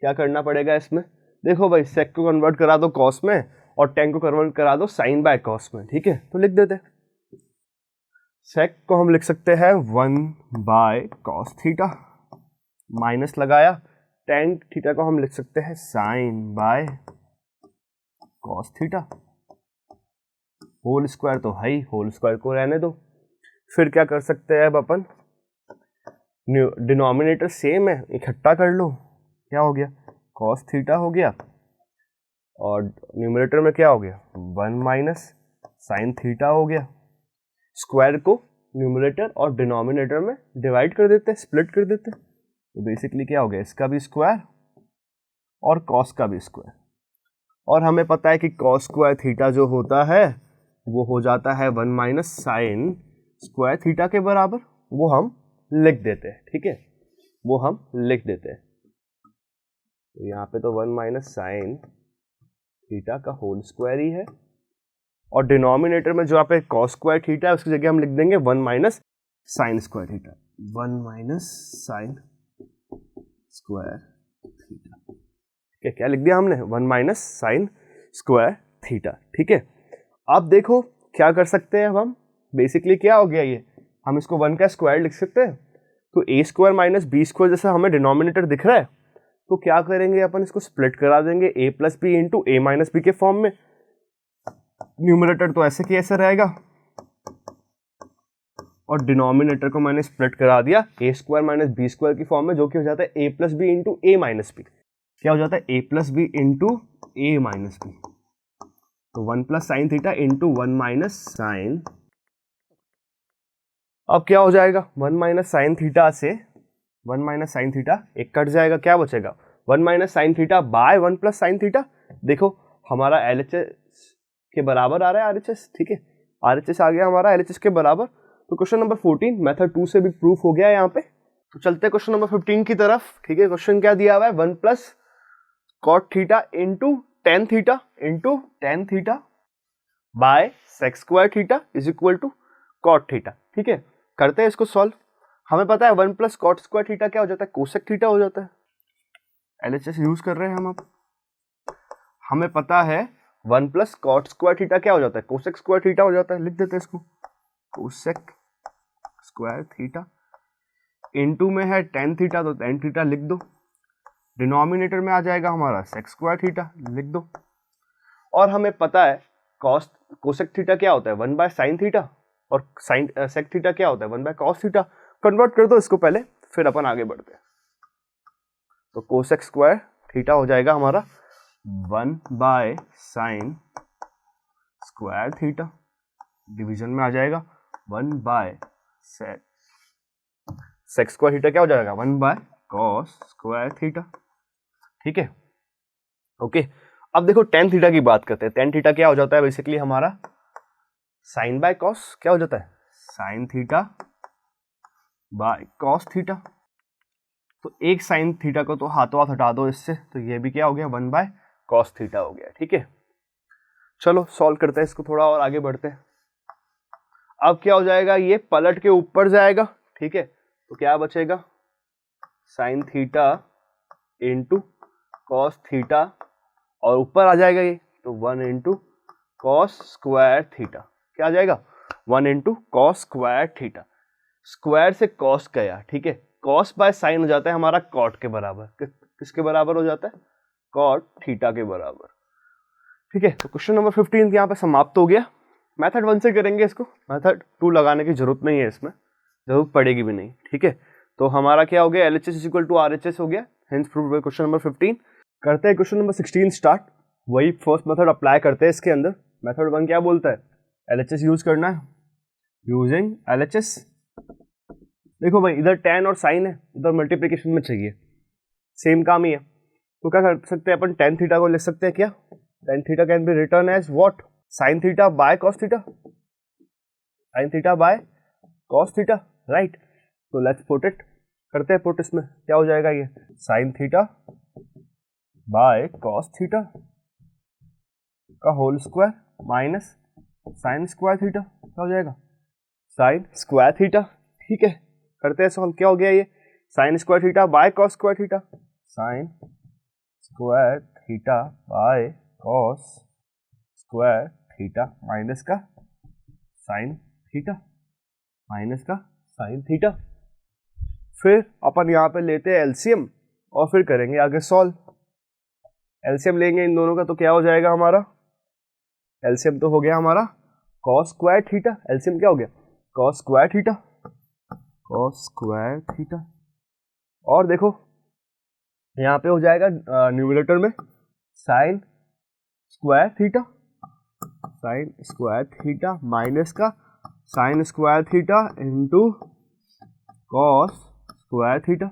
क्या करना पड़ेगा इसमें, देखो भाई, सेक को कन्वर्ट करा दो कॉस में, और टेन को कन्वर्ट करा दो साइन बाय कॉस में, ठीक है। तो लिख देते हैं, सेक को हम लिख सकते हैं 1 बाय कॉस थीटा, माइनस लगाया, टेन थीटा को हम लिख सकते हैं sine by cos theta, whole square तो है ही, होल स्क्वायर को रहने दो। फिर क्या कर सकते हैं अब अपन, डिनोमिनेटर सेम है, इकट्ठा कर लो। क्या हो गया, कॉस थीटा हो गया, और न्यूमरेटर में क्या हो गया 1 माइनस साइन थीटा हो गया। स्क्वायर को न्यूमरेटर और डिनोमिनेटर में डिवाइड कर देते हैं, स्प्लिट कर देते हैं। तो बेसिकली क्या हो गया, इसका भी स्क्वायर और कॉस का भी स्क्वायर। और हमें पता है कि कॉस स्क्वायर थीटा जो होता है वो हो जाता है 1 माइनस साइन स्क्वायर थीटा के बराबर। वो हम लिख देते हैं, ठीक है, वो हम लिख देते हैं। तो यहाँ पे तो 1 माइनस साइन थीटा का होल स्क्वायर ही है, और डिनोमिनेटर में जो यहाँ पे कॉस स्क्वायर थीटा है उसकी जगह हम लिख देंगे 1 minus sine square theta, 1 minus sine square theta. ठीक है, क्या लिख दिया हमने? 1 माइनस साइन स्क्वायर थीटा। ठीक है, अब देखो क्या कर सकते हैं हम, बेसिकली क्या हो गया ये, हम इसको 1 का स्क्वायर लिख सकते हैं। तो ए स्क्वायर माइनस बी स्क्वायर जैसा हमें डिनोमिनेटर दिख रहा है, तो क्या करेंगे अपन, इसको स्प्लिट करा देंगे ए प्लस बी इंटू ए माइनस बी के फॉर्म में। न्यूमरेटर तो ऐसे की ऐसे रहेगा, और डिनोमिनेटर को मैंने स्प्लिट करा दिया a square minus B square की फॉर्म में, जो कि हो जाता है a plus B into A minus b. क्या हो जाता है? A plus B into A minus b. तो 1 plus sine theta into 1 minus sine, अब क्या हो जाएगा? 1 माइनस साइन थीटा से 1 माइनस साइन थीटा एक कट जाएगा, क्या बचेगा? 1 minus sine theta by 1 plus sine theta. देखो हमारा एलएचएस के बराबर आ रहा है आरएचएस। ठीक है, आरएचएस आ गया हमारा एलएचएस के बराबर। तो क्वेश्चन नंबर 14 मेथड 2 से भी प्रूफ हो गया यहाँ पे। तो चलते हैं क्वेश्चन नंबर 15 की तरफ। ठीक है, क्वेश्चन क्या दिया हुआ है? 1 plus cot theta into tan theta by sec square theta is equal to cot theta. ठीक है, करते हैं इसको सॉल्व। हमें पता है 1 प्लस कॉट स्क्वायर थीटा क्या हो जाता है? कोसेक थीटा हो जाता है। एलएचएस यूज कर रहे हैं हम। अब हमें पता है 1 प्लस कॉट स्क्वायर थीटा क्या हो जाता है? कोसेक स्क्वायर थीटा हो जाता है। लिख देते हैं इसको, कोसेक स्क्वायर थीटा। इनटू में है टेन थीटा, तो टेन थीटा लिख दो। डिनोमिनेटर में आ जाएगा हमारा सेक स्क्वायर थीटा, लिख दो। और हमें पता है कोसेक थीटा क्या होता है? 1 बाय साइन थीटा, और साइन सेक थीटा क्या होता है? 1 बाय कॉस थीटा। कन्वर्ट कर दो इसको पहले, फिर अपन आगे बढ़ते हैं। तो कोसेक स्क्वायर थीटा हो जाएगा हमारा 1 by sine square theta, division में आ जाएगा 1 बाय सेक स्क्वायर थीटा क्या हो जाएगा? 1 बाय कॉस स्क्वायर थीटा। ठीक है, ओके। अब देखो टेन थीटा की बात करते हैं। टेन थीटा क्या हो जाता है? बेसिकली हमारा साइन बाय कॉस क्या हो जाता है? Sine theta by cos theta. तो एक साइन थीटा को तो हाथों हाथ हटा दो इससे, तो ये भी क्या हो गया? 1 बाय कॉस थीटा हो गया। ठीक है, चलो सॉल्व करते हैं इसको थोड़ा और आगे बढ़ते हैं। अब क्या हो जाएगा? ये पलट के ऊपर जाएगा। ठीक है, तो क्या बचेगा? Sign theta into cos theta, और ऊपर आ जाएगा ये, तो 1 इंटू कॉस स्क्वायर थीटा। क्या आ जाएगा? 1 into cos square theta. Square से कॉस गया। ठीक है, कॉस बाय साइन हो जाता है हमारा कॉट के बराबर। किसके बराबर हो जाता है? कॉट थीटा के बराबर। ठीक है, तो क्वेश्चन नंबर 15 यहाँ पे समाप्त हो गया। मेथड 1 से करेंगे इसको, मेथड 2 लगाने की जरूरत नहीं है, इसमें जरूरत पड़ेगी भी नहीं। ठीक है, तो हमारा क्या हो गया? LHS is equal to RHS हो गया, हेंस प्रूव्ड क्वेश्चन नंबर 15। करते हैं क्वेश्चन नंबर 16 स्टार्ट। वही फर्स्ट मेथड अप्लाई करते हैं इसके अंदर। मेथड 1 क्या बोलता है? एलएचएस यूज करना है, यूजिंग एलएचएस। देखो भाई, इधर tan और साइन है, उधर मल्टीप्लिकेशन में चाहिए, सेम काम ही है। तो क्या कर सकते हैं अपन? tan थीटा को लिख सकते हैं क्या? tan theta can be written as what? sin theta by cos theta, sin theta by cos theta, right. तो लेट्स पुट इट, करते हैं पुट। इसमें क्या हो जाएगा? ये sin theta by cos theta का whole square minus sine square theta. क्या हो जाएगा? Sine square theta. ठीक है, करते हैं सॉल्व। क्या हो गया? ये sine square theta by cos square theta, sine square theta by cos square theta minus का साइन थीटा, माइनस का साइन थीटा। फिर अपन यहाँ पे लेते हैं एलसीएम, और फिर करेंगे आगे सॉल्व। एलसीएम लेंगे इन दोनों का, तो क्या हो जाएगा हमारा? एलसीएम तो हो गया हमारा कॉस स्क्वायर थीटा। एलसीएम क्या हो गया? Cos square theta, cos square theta. और देखो यहाँ पे हो जाएगा न्यूमरेटर में sine square theta, sine square theta minus का sine square theta into cos square theta.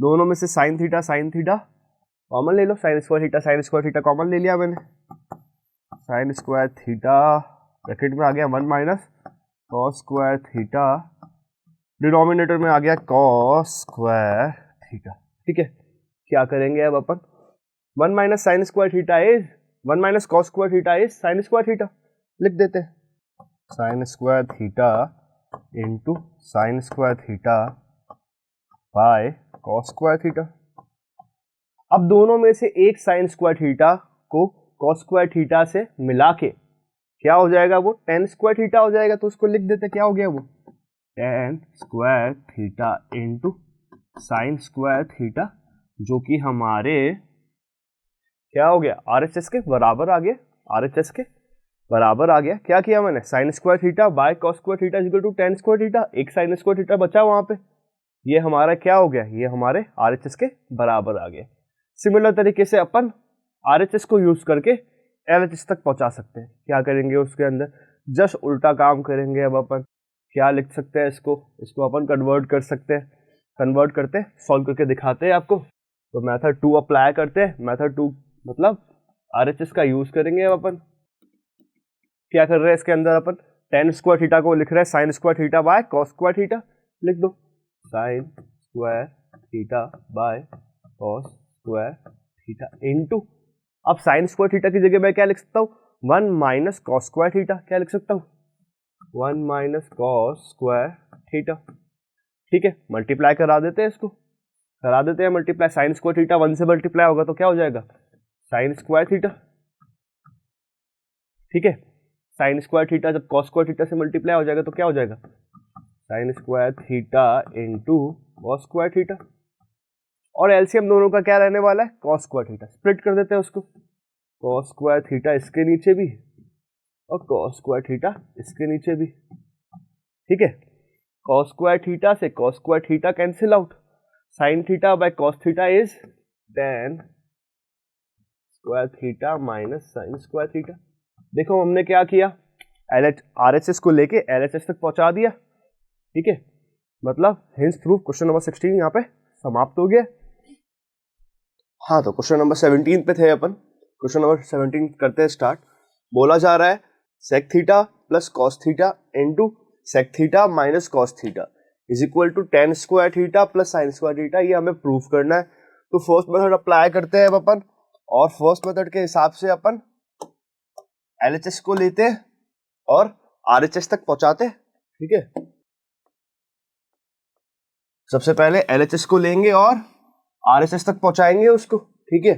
दोनों में से साइन थीटा कॉमन ले लो। साइन स्क्वायर थीटा कॉमन ले लिया मैंने। साइन स्क्वायर थीटा ब्रैकेट में आ गया 1 minus cos square theta, denominator में आ गया कॉस स्क्वायर थीटा। ठीक है, क्या करेंगे अब अपन, 1 minus sine square theta is 1 minus cos square theta is sine square theta, लिख देते हैं sine square theta into sine square theta by cos square theta. अब दोनों में से एक साइन स्क्वायर थीटा को कॉस स्क्वायर थीटा से मिला के क्या हो जाएगा, वो टेन स्क्वायर थीटा हो जाएगा। तो उसको लिख देते, क्या हो गया वो, ten square theta into sine square theta, जो कि हमारे क्या हो गया, RHS के बराबर आ गया, RHS के बराबर आ गया। क्या किया मैंने, sine square theta by cos square theta equal to tan square theta, एक साइन स्क्वायर थीटा बचा वहां पे, ये हमारा क्या हो गया, ये हमारे RHS के बराबर आ गया। सिमिलर तरीके से अपन RHS को यूज करके LHS तक पहुंचा सकते हैं। क्या करेंगे उसके अंदर, जस्ट उल्टा काम करेंगे। अब अपन क्या लिख सकते हैं, इसको अपन कन्वर्ट कर सकते हैं, कन्वर्ट करते सॉल्व करके दिखाते हैं आपको। तो मेथड 2 अप्लाई करते हैं, मेथड 2 मतलब RHS का यूज करेंगे। अब अपन क्या कर रहे हैं, इसके अंदर अपन टेन स्क्वायर थीटा को लिख रहे हैं sine square theta by cos square theta, लिख दो sine square theta by cos square theta into, अब साइन स्क्वायर थीटा की जगह मैं क्या लिख सकता हूँ, 1 माइनस कॉस स्क्वायर थीटा, क्या लिख सकता हूँ, 1 माइनस कॉस स्क्वायर थीटा। ठीक है, मल्टीप्लाई करा देते हैं, इसको करा देते हैं मल्टीप्लाई, साइन स्क्वायर थीटा 1 से मल्टीप्लाई होगा तो क्या हो जाएगा, साइन स्क्वायर थीटा। ठीक है, साइन स्क्वायर थीटा जब कॉस स्क्वायर थीटा से मल्टीप्लाई हो जाएगा तो क्या हो जाएगा, sine square theta into cos square theta. और एलसीएम दोनों का क्या रहने वाला है, कॉस स्क्वायर थीटा। स्प्लिट कर देते हैं उसको, कॉस स्क्वायर थीटा इसके नीचे भी और कॉस स्क्वायर थीटा इसके नीचे भी। ठीक है, कॉस स्क्वायर थीटा से cos square theta cancel out, sign theta by cos theta is ten square theta minus sine square theta. देखो हमने क्या किया, RHS को लेके LHS तक पहुंचा दिया। ठीक है, मतलब हिंस प्रूफ क्वेश्चन नंबर 16 यहाँ पे समाप्त हो गया। हाँ, तो क्वेश्चन नंबर 17 पे थे अपन, क्वेश्चन नंबर 17 करते हैं स्टार्ट। बोला जा रहा है sec theta plus cos theta into sec theta minus cos theta is equal to tan square theta plus sine square theta, ये हमें प्रूफ करना है। तो फर्स्ट मेथड अप्लाई करते हैं अब अपन, और फर्स्ट मेथड के हिसाब से अपन LHS को लेते हैं और RHS तक पहुंचाते हैं। ठीक है, सबसे पहले LHS को लेंगे और RHS तक पहुंचाएंगे उसको। ठीक है,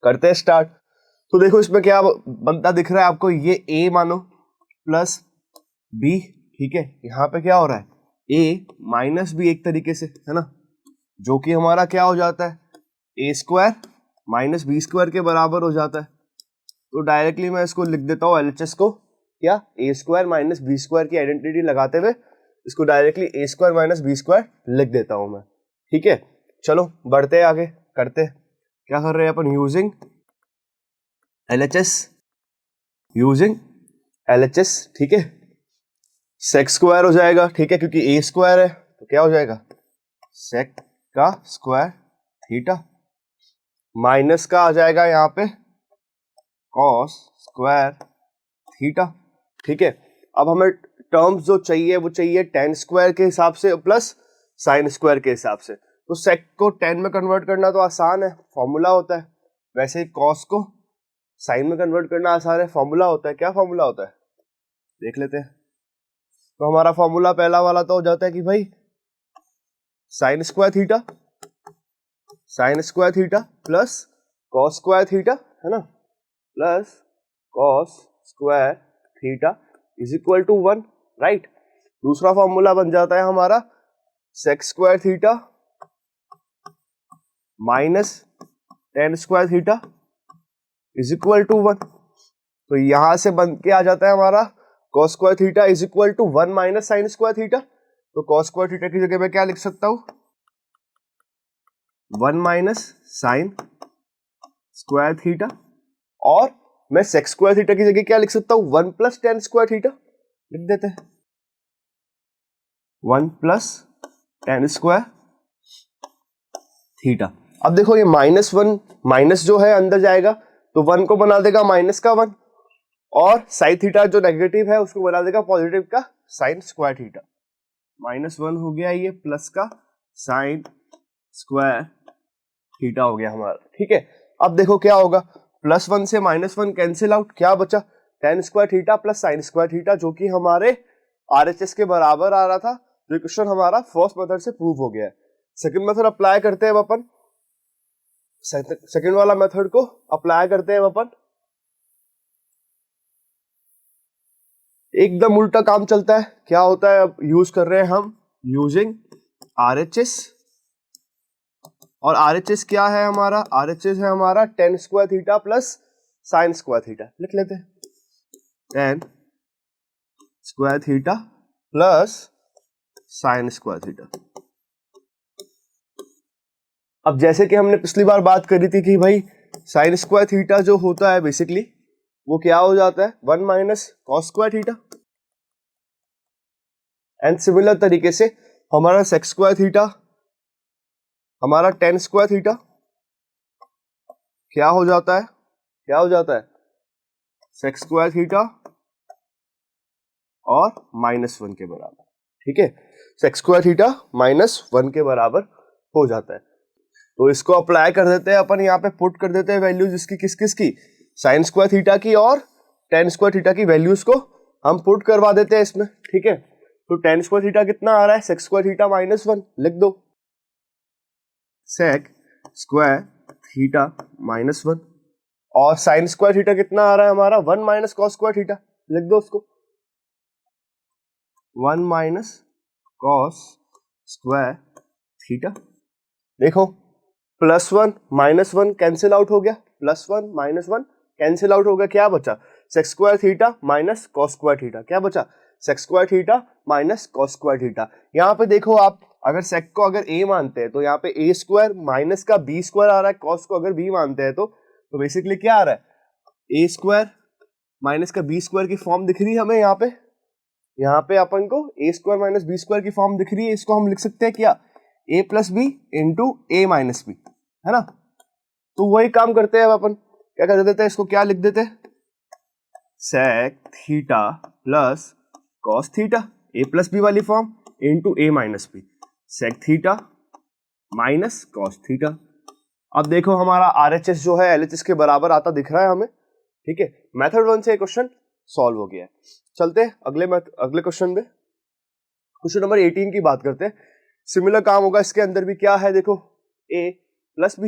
करते हैं स्टार्ट। तो देखो इसमें क्या बनता दिख रहा है आपको, ये A मानो प्लस B। ठीक है, यहाँ पे क्या हो रहा है, A माइनस B एक तरीके से, है ना, जो कि हमारा क्या हो जाता है, A square minus B square के बराबर हो जाता है। तो डायरेक्टली मैं इसको लिख देता हूँ LHS को, क्या, A square minus B square की आइडेंटिटी लगाते हुए इसको directly A square minus B square लिख देता हूं मैं। ठीक है, चलो बढ़ते हैं आगे, करते हैं। क्या कर रहे हैं अपन, यूजिंग LHS। ठीक है, सेक स्क्वायर हो जाएगा। ठीक है, क्योंकि A स्क्वायर है तो क्या हो जाएगा, सेक का स्क्वायर थीटा माइनस का आ जाएगा यहाँ पे कॉस स्क्वायर थीटा। ठीक है, अब हमें टर्म्स जो चाहिए वो चाहिए टेन स्क्वायर के हिसाब से प्लस साइन स्क्वायर के हिसाब से। तो सेक को टेन में कन्वर्ट करना तो आसान है, फॉर्मूला होता है। वैसे ही कॉस को साइन में कन्वर्ट करना आसान है, फॉर्मूला होता है। क्या फॉर्मूला होता है देख लेते हैं। तो हमारा फॉर्मूला पहला वाला तो हो जाता है कि भाई sine square theta plus cos square theta, है ना, plus cos square theta is equal to 1, right. दूसरा फॉर्मूला बन जाता है हमारा sec square theta minus tan square theta is equal to 1। तो यहां से बन के आ जाता है हमारा cos square theta is equal to 1 minus sine square theta. तो कॉस स्क्वायर थीटा की जगह मैं क्या लिख सकता हूं, 1 माइनस साइन स्क्वायर थीटा, और मैं सेक स्क्वायर थीटा की जगह क्या लिख सकता हूं, 1 प्लस टेन स्क्वायर थीटा लिख देते हैं, 1 प्लस टेन स्क्वायर थीटा। अब देखो ये -1 माइनस जो है अंदर जाएगा तो 1 को बना देगा माइनस का 1, और साइन थीटा जो नेगेटिव है उसको बना देगा पॉजिटिव का साइन स्क्वायर थीटा। -1 हो गया ये, प्लस का साइन स्क्वायर थीटा हो गया हमारा, ठीक है। अब देखो क्या होगा, +1 से -1 कैंसिल आउट, क्या बचा tan square theta plus sine square theta, जो कि हमारे RHS के बराबर आ रहा था। जो क्वेश्चन हमारा फर्स्ट मेथड से प्रूव हो गया है। सेकंड मेथड अप्लाई करते हैं अपन, सेकंड वाला मेथड को अप्लाई करते हैं अपन। एकदम उल्टा काम चलता है। क्या होता है, अब यूज कर रहे हैं हम यूजिंग RHS, और RHS क्या है हमारा, RHS है हमारा tan square theta plus sine square theta. लिख लेते हैं tan square theta plus sine square theta. अब जैसे कि हमने पिछली बार बात करी थी कि भाई साइन स्क्वायर थीटा जो होता है बेसिकली वो क्या हो जाता है, 1 minus cos square theta. And similar तरीके से हमारा सेक स्क्वायर थीटा, हमारा tan स्क्वायर थीटा क्या हो जाता है, क्या हो जाता है, सेक स्क्वायर थीटा और -1 के बराबर, ठीक है। सेक स्क्वायर थीटा -1 के बराबर हो जाता है। तो इसको अप्लाई कर देते हैं अपन, यहाँ पे पुट कर देते हैं वैल्यूज इसकी, किस किस की, साइन स्क्वायर थीटा की और tan स्क्वायर थीटा की वैल्यूज को हम पुट करवा देते हैं इसमें, ठीक है। तो tan स्क्वायर थीटा कितना आ रहा है, सेक स्क्वायर थीटा -1, लिख दो सेक स्क्वायर थीटा -1, और साइन स्क्वायर थीटा कितना आ रहा है हमारा, 1 माइनस कॉस स्क्वायर थीटा, लिख दो उसको 1 माइनस कॉस स्क्वायर थीटा। देखो +1 -1 कैंसिल आउट हो गया, +1 -1 कैंसिल आउट हो गया, क्या बचा, sec square theta minus cos square theta, क्या बचा, sec square theta minus cos square theta. यहाँ पे देखो आप अगर सेक को अगर a मानते हैं तो यहाँ पे a स्क्वायर माइनस का b स्क्वायर आ रहा है, कॉस को अगर b मानते हैं तो बेसिकली क्या आ रहा है, a स्क्वायर माइनस का b स्क्वायर की फॉर्म दिख रही है हमें यहाँ पे अपन को a square minus b square की फॉर्म दिख रही है। इसको हम लिख सकते हैं क्या, a plus B into a minus b, है ना। तो वही काम करते हैं अब अपन, क्या कर देते हैं, इसको क्या लिख देते हैं, sec theta plus cos theta, a plus B वाली form into a minus B, sec theta minus cos theta. अब देखो हमारा RHS जो है LHS के बराबर आता दिख रहा है हमें, ठीक है। मेथड 1 से क्वेश्चन सॉल्व हो गया है। चलते हैं अगले क्वेश्चन में, क्वेश्चन नंबर 18 की बात करते हैं। सिमिलर काम होगा, इसके अंदर भी क्या है, देखो a plus B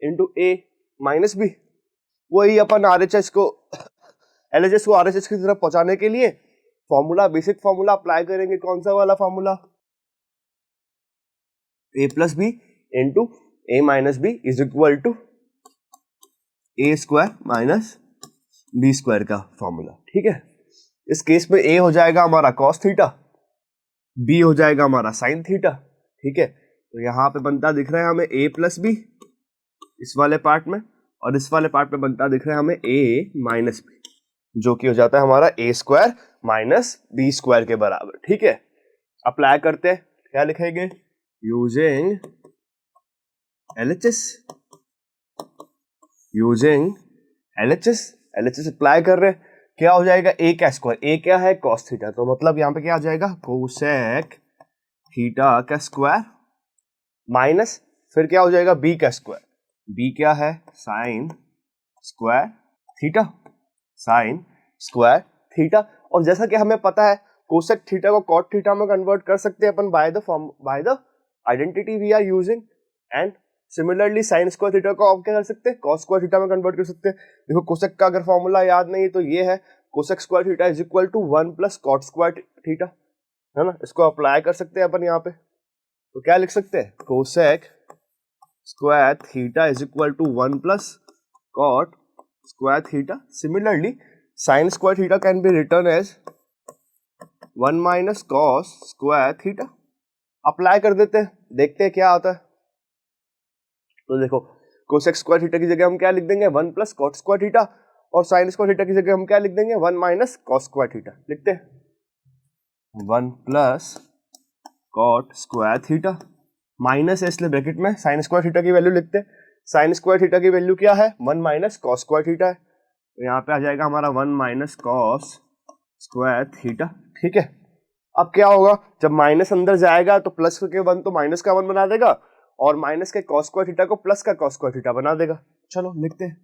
into a minus b. वही अपन RHS को LHS को RHS की तरफ पहुंचाने के लिए फॉर्मूला, बेसिक फॉर्मूला अप्लाई करेंगे। कौन सा वाला फॉर्मूला, a plus B into a minus b is equal to a square minus b square का फॉर्मूला, ठीक है। इस केस में a हो जाएगा हमारा कॉस थीटा, b हो जाएगा हमारा साइन थीटा, ठीक है। तो यहाँ पे बनता दिख रहा है हमें a प्लस बी इस वाले पार्ट में, और इस वाले पार्ट में बनता दिख रहा है हमें a माइनस बी, जो कि हो जाता है हमारा a square minus B square के बराबर, ठीक है। अप्लाई करते हैं, क्या लिखेंगे, यूजिंग LHS अप्लाई कर रहे हैं, क्या हो जाएगा, a का स्क्वायर, a क्या है कॉस थीटा, तो मतलब यहाँ पे क्या आ जाएगा, कोसेक थीटा का स्क्वायर माइनस फिर क्या हो जाएगा, b का स्क्वायर, b क्या है sine square theta, sine square theta. और जैसा कि हमें पता है कोसेक थीटा को कॉट थीटा में कन्वर्ट कर सकते हैं अपन by the identity we are using, and similarly sine square theta को आप क्या कर सकते हैं, कॉस स्क्वायर थीटा में कन्वर्ट कर सकते हैं। देखो कोसेक का अगर फॉर्मूला याद नहीं तो ये है, cosec square theta is equal to 1 plus cot square theta, है ना। इसको अप्लाई कर सकते हैं अपन यहाँ पे, तो क्या लिख सकते हैं, cosec square theta is equal to 1 plus cot square theta. Similarly sine square theta can be written as 1 minus cos square theta. Apply कर देते हैं, देखते हैं क्या आता है। तो देखो कोसेक स्क्वायर थीटा की जगह हम क्या लिख देंगे, 1 प्लस कॉट स्क्वायर थीटा, और साइन स्क्वायर थीटा की जगह हम क्या लिख देंगे, 1 माइनस कॉस स्क्वायर थीटा। लिखते हैं 1 plus cot square theta minus है इसलिए ब्रैकेट में साइन स्क्वायर थीटा की वैल्यू लिखते हैं। साइन स्क्वायर थीटा की वैल्यू क्या है, 1 माइनस कॉस स्क्वायर थीटा है, तो यहाँ पे आ जाएगा हमारा 1 माइनस कॉस स्क्वायर थीटा, ठीक है। अब क्या होगा, जब माइनस अंदर जाएगा तो प्लस के 1 तो माइनस का 1 बना देगा, और माइनस के कॉस स्क्वायर थीटा को प्लस का कॉस स्क्वायर थीटा बना देगा। चलो लिखते हैं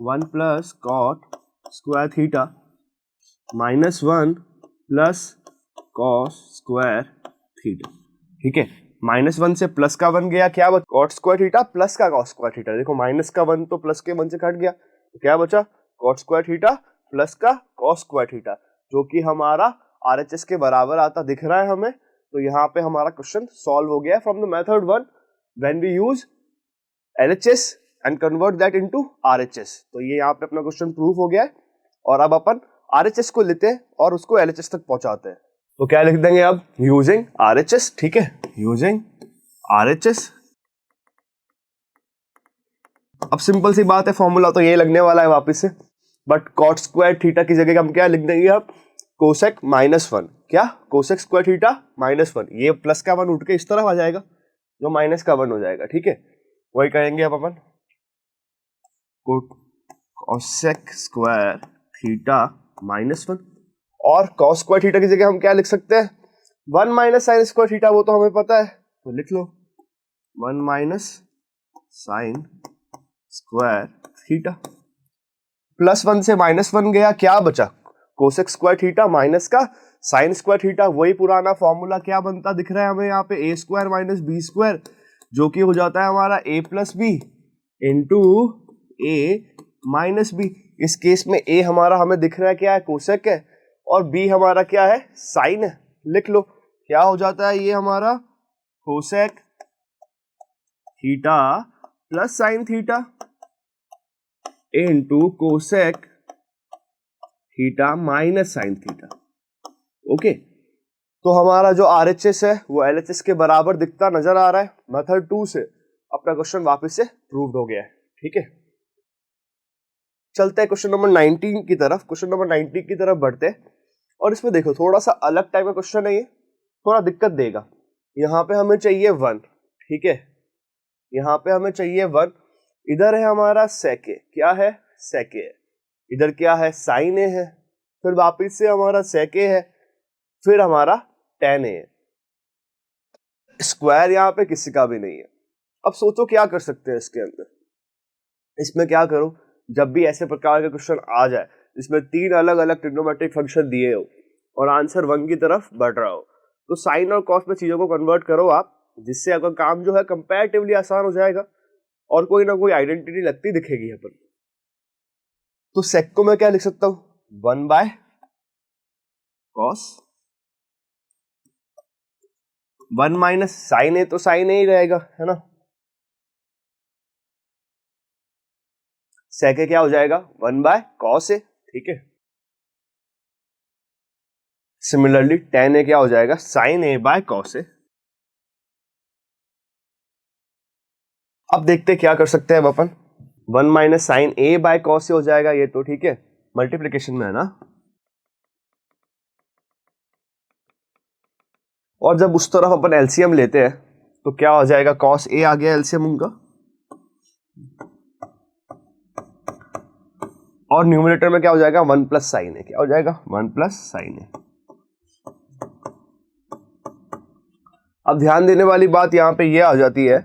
1 plus cot square theta minus 1 plus cos square theta. ठीक है, -1 से प्लस का 1 गया, क्या बचा कॉट स्क्वायर थीटा प्लस का कॉस स्क्वायर थीटा। देखो माइनस का 1 तो प्लस के 1 से कट गया, तो क्या बचा कॉट स्क्वायर थीटा प्लस का कॉस स्क्वायर थीटा, जो कि हमारा RHS के बराबर आता दिख रहा है हमें। तो यहाँ पे हमारा क्वेश्चन सॉल्व हो गया from the method 1 when we use LHS and convert that into RHS। तो ये यहाँ पे अपना क्वेश्चन प्रूफ हो गया है। और अब अपन RHS को लेते हैं और उसको LHS तक पहुंचाते हैं। तो क्या लिख देंगे अब, यूजिंग RHS। ठीक है, यूजिंग RHS। अब सिंपल सी बात है, फॉर्मूला तो ये लगने वाला है वापस से, बट कॉट स्क्वायर थीटा की जगह हम क्या लिख देंगे अब, कोसेक -1। क्या, कोसेक स्क्वायर थीटा -1। ये प्लस का 1 उठ के इस तरफ आ जाएगा, जो माइनस का 1 हो जाएगा। ठीक है, वही करेंगे अब अपन, कोसेक स्क्वायर थीटा -1। और कॉस स्क्वायर थीटा की जगह हम क्या लिख सकते हैं, 1 माइनस साइन स्क्वायर थीटा, वो तो हमें पता है, तो लिख लो 1 माइनस साइन स्क्वायर थीटा। +1 से -1 गया, क्या बचा कोसेक स्क्वायर थीटा माइनस का साइन स्क्वायर थीटा। वही पुराना फॉर्मूला क्या बनता दिख रहा है हमें यहाँ पे, a square minus B square, जो कि हो जाता है हमारा a plus B into a minus b. इस केस में a हमारा हमें दिख रहा है क्या है, कोसेक है, और b हमारा क्या है, साइन है। लिख लो क्या हो जाता है ये हमारा, cosec theta plus sine theta into cosec theta minus sine theta. Okay, तो हमारा जो RHS है वो LHS के बराबर दिखता नजर आ रहा है। मेथड 2 से अपना क्वेश्चन वापस से प्रूव्ड हो गया है। ठीक है, चलते हैं क्वेश्चन नंबर 19 की तरफ। क्वेश्चन नंबर 19 की तरफ बढ़ते हैं, और इसमें देखो थोड़ा सा अलग टाइप का क्वेश्चन है, ये थोड़ा दिक्कत देगा। यहाँ पे हमें चाहिए 1। ठीक है, यहाँ पे हमें चाहिए 1। इधर है हमारा सेके, क्या है, सेके है। इधर क्या है, साइन ए है, फिर वापिस से हमारा सेके है, फिर हमारा tan ए है। स्क्वायर यहाँ पे किसी का भी नहीं है। अब सोचो क्या कर सकते हैं इसके अंदर। इसमें क्या करो, जब भी ऐसे प्रकार का क्वेश्चन आ जाए जिसमें 3 अलग अलग ट्रिग्नोमेट्रिक फंक्शन दिए हो और आंसर 1 की तरफ बढ़ रहा हो, तो साइन और कॉस में चीजों को कन्वर्ट करो आप, जिससे आपका काम जो है कंपैरेटिवली आसान हो जाएगा और कोई ना कोई आइडेंटिटी लगती दिखेगी यहाँ पर। तो सेक को मैं क्या लिख सकता हूं, 1 बाय कॉस 1 माइनस साइन ए, तो साइन ए ही रहेगा, है ना। सेक क्या हो जाएगा, 1 बाय कॉस ए। ठीक है, सिमिलरली tan ए क्या हो जाएगा, साइन ए बाय कॉस ए। अब देखते क्या कर सकते हैं अब अपन, 1 minus sine A by cos A हो जाएगा ये, तो ठीक है, मल्टीप्लिकेशन में है ना। और जब उस तरफ अपन एलसीएम लेते हैं तो क्या हो जाएगा, कॉस ए आ गया एलसीएम उनका, और न्यूमरेटर में क्या हो जाएगा, 1 प्लस साइन ए। क्या हो जाएगा, 1 प्लस साइन ए। अब ध्यान देने वाली बात यहां पे ये आ जाती है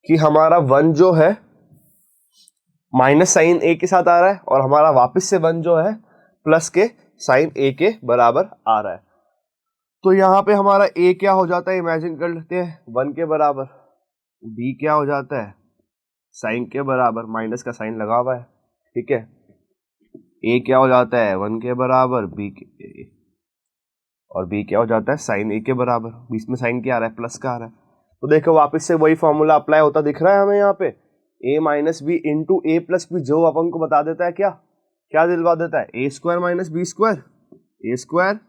कि हमारा 1 जो है माइनस साइन ए के साथ आ रहा है, और हमारा वापस से 1 जो है प्लस के साइन ए के बराबर आ रहा है। तो यहाँ पे हमारा a क्या हो जाता है, इमेजिन कर लेते हैं 1 के बराबर, b क्या हो जाता है साइन के बराबर, माइनस का साइन लगा हुआ है। ठीक है, a क्या हो जाता है 1 के बराबर, b के, और b क्या हो जाता है साइन a के बराबर। बीच में साइन क्या आ रहा है, प्लस का आ रहा है। तो देखो वापस से वही फॉर्मूला अप्लाई होता दिख रहा है हमें यहाँ पे, a minus b into a plus b, जो अपन को बता देता है क्या क्या दिलवा देता है, ए स्क्वायर माइनस बी स्क्वायर, ए स्क्वायर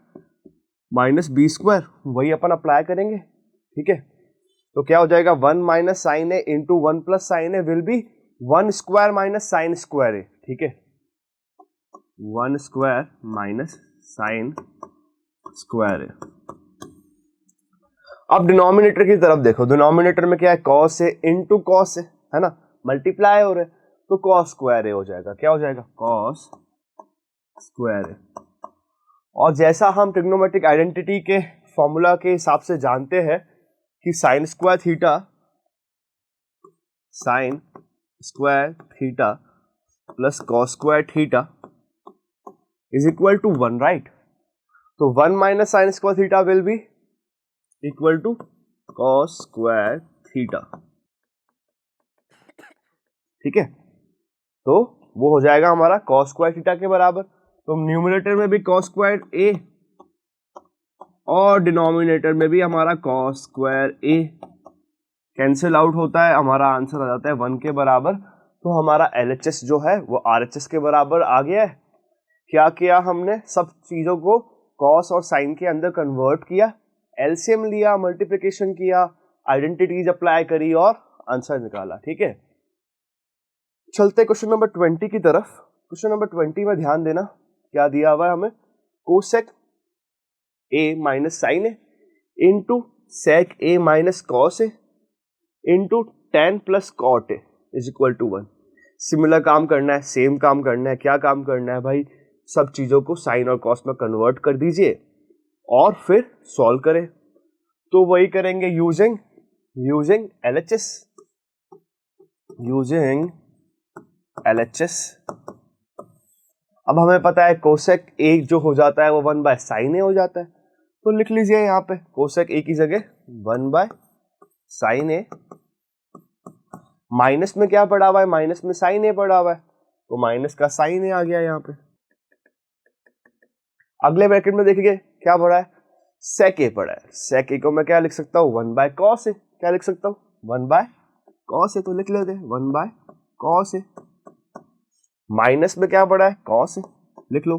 माइनस बी स्क्वायर, वही अपन अप्लाई करेंगे। ठीक है, तो क्या हो जाएगा, 1 minus sine A into 1 plus sine A will be 1 square minus sine square A. ठीक है, 1 स्क्वायर माइनस साइन स्क्वायर ए। अब डिनोमिनेटर की तरफ देखो, डिनोमिनेटर में क्या है, cos A into cos A, है ना, मल्टीप्लाई हो रहे, तो कॉस स्क्वायर ए हो जाएगा। क्या हो जाएगा, कॉस स्क्वायर ए। और जैसा हम ट्रिग्नोमेट्रिक आइडेंटिटी के फॉर्मूला के हिसाब से जानते हैं कि sine square theta plus cos square theta is equal to 1, right? तो 1 minus sine square theta will be equal to cos square theta, ठीक है? तो वो हो जाएगा हमारा कॉस स्क्वायर थीटा के बराबर। तो न्यूमरेटर में भी कॉस स्क्वायर ए और डिनोमिनेटर में भी हमारा cos square A cancel out होता है, हमारा आंसर आ जाता है 1 के बराबर। तो हमारा LHS जो है वो RHS के बराबर आ गया है। क्या किया हमने? सब चीजों को कॉस और साइन के अंदर कन्वर्ट किया, एलसीएम लिया, मल्टीप्लिकेशन किया, आइडेंटिटीज अप्लाई करी और आंसर निकाला, ठीक है? चलते क्वेश्चन नंबर 20 की तरफ। क्वेश्चन नंबर 20 में ध्यान देना क्या दिया हुआ है हमें, cosec A minus sine A into sec a minus cos A into tan plus cot a is equal to 1। Similar काम करना है, सेम काम करना है। क्या काम करना है भाई? सब चीजों को साइन और कॉस में कन्वर्ट कर दीजिए और फिर सॉल्व करें। तो वही करेंगे यूजिंग LHS, अब हमें पता है कोसेक ए जो हो जाता है वो 1 बाय साइन ए हो जाता है। तो लिख लीजिए यहाँ पे कोसेक ए की जगह 1 बाय साइन ए, माइनस में क्या पड़ा हुआ है? माइनस में साइन ए पड़ा हुआ है, तो माइनस का साइन ए आ गया यहाँ पे। अगले ब्रैकेट में देखिए क्या पड़ा है, सेक ए पड़ा है। सेक ए को मैं क्या लिख सकता हूँ? 1 बाय कॉस ए। क्या लिख सकता हूँ? 1 बाय कॉस ए। तो लिख लेते हैं 1 बाय कॉस ए। माइनस में क्या पड़ा है? कॉस ए, लिख लो।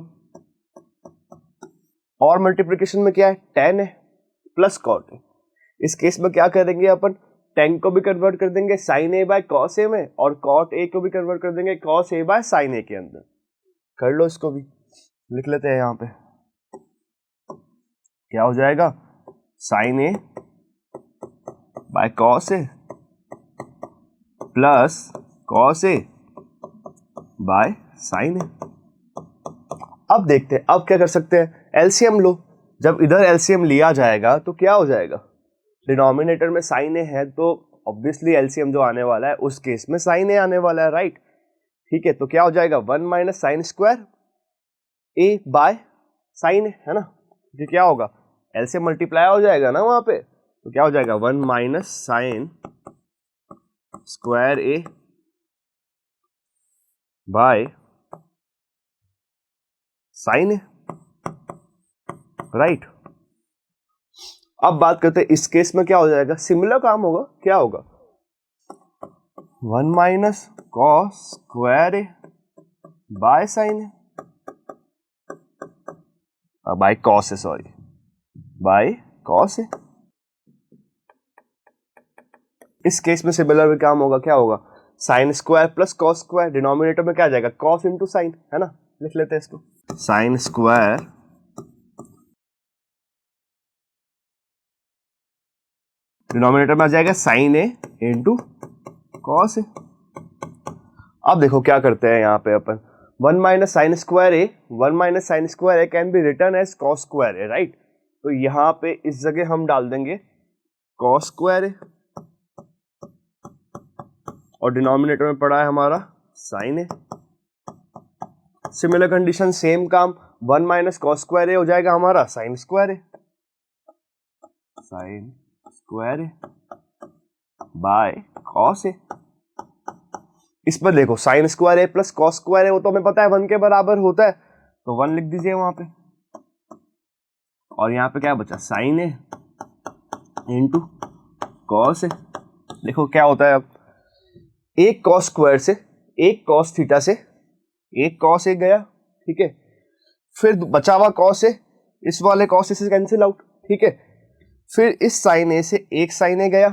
और मल्टीप्लिकेशन में क्या है? टेन है प्लस कॉट है। इस केस में क्या करेंगे अपन? टेन को भी कन्वर्ट कर देंगे साइन ए बाय कॉस ए में और कॉट ए को भी कन्वर्ट कर देंगे कॉस ए बाय साइन ए के अंदर। कर लो, इसको भी लिख लेते हैं यहाँ पे। क्या हो जाएगा? Sine A by cos A plus cos A by sine A. अब देखते हैं अब क्या कर सकते हैं, एलसीएम लो। जब इधर एलसीएम लिया जाएगा तो क्या हो जाएगा? डिनोमिनेटर में साइन ए है तो ऑब्वियसली एलसीएम जो आने वाला है उस केस में साइन ए आने वाला है, राइट? ठीक है, तो क्या हो जाएगा? 1 minus sine square A by sine A, है ना? ये क्या होगा? एलसीएम मल्टीप्लाई हो जाएगा ना वहां पे, तो क्या हो जाएगा? 1 minus sine square A by sine A, right? अब बात करते हैं इस केस में क्या हो जाएगा? सिमिलर काम होगा। क्या होगा? 1 minus cos square A by sine A, by cos A, sorry, by cos A. इस केस में सिमिलर भी काम होगा। क्या होगा? Sine square plus cos square, denominator में क्या आ जाएगा? कॉस इंटू साइन, है ना? लिख लेते हैं इसको, साइन स्क्वायर डिनोमिनेटर में आ जाएगा साइन ए इंटू कॉस ए। अब देखो क्या करते हैं यहाँ पे अपन, 1 minus sine square a, 1 minus sine square A can be written as cos square A, right? तो यहाँ पे इस जगह हम डाल देंगे कॉस स्क्वायर ए और डिनोमिनेटर में पड़ा है हमारा sine A. Similar condition, same काम, 1 माइनस कॉस स्क्वायर ए हो जाएगा हमारा sine square A, sine square A by cos A. इस पर देखो sine square A plus cos square A, वो तो हमें पता है 1 के बराबर होता है, तो 1 लिख दीजिए वहां पे। और यहाँ पे क्या बचा? साइन ए इंटू कॉस ए। देखो क्या होता है, अब एक कॉस स्क्वायर से, एक कॉस थीटा से एक कॉस ए गया, ठीक है? फिर बचा हुआ कॉस ए, इस वाले कॉस ए से कैंसिल आउट, ठीक है? फिर इस साइन ए से एक साइन ए गया,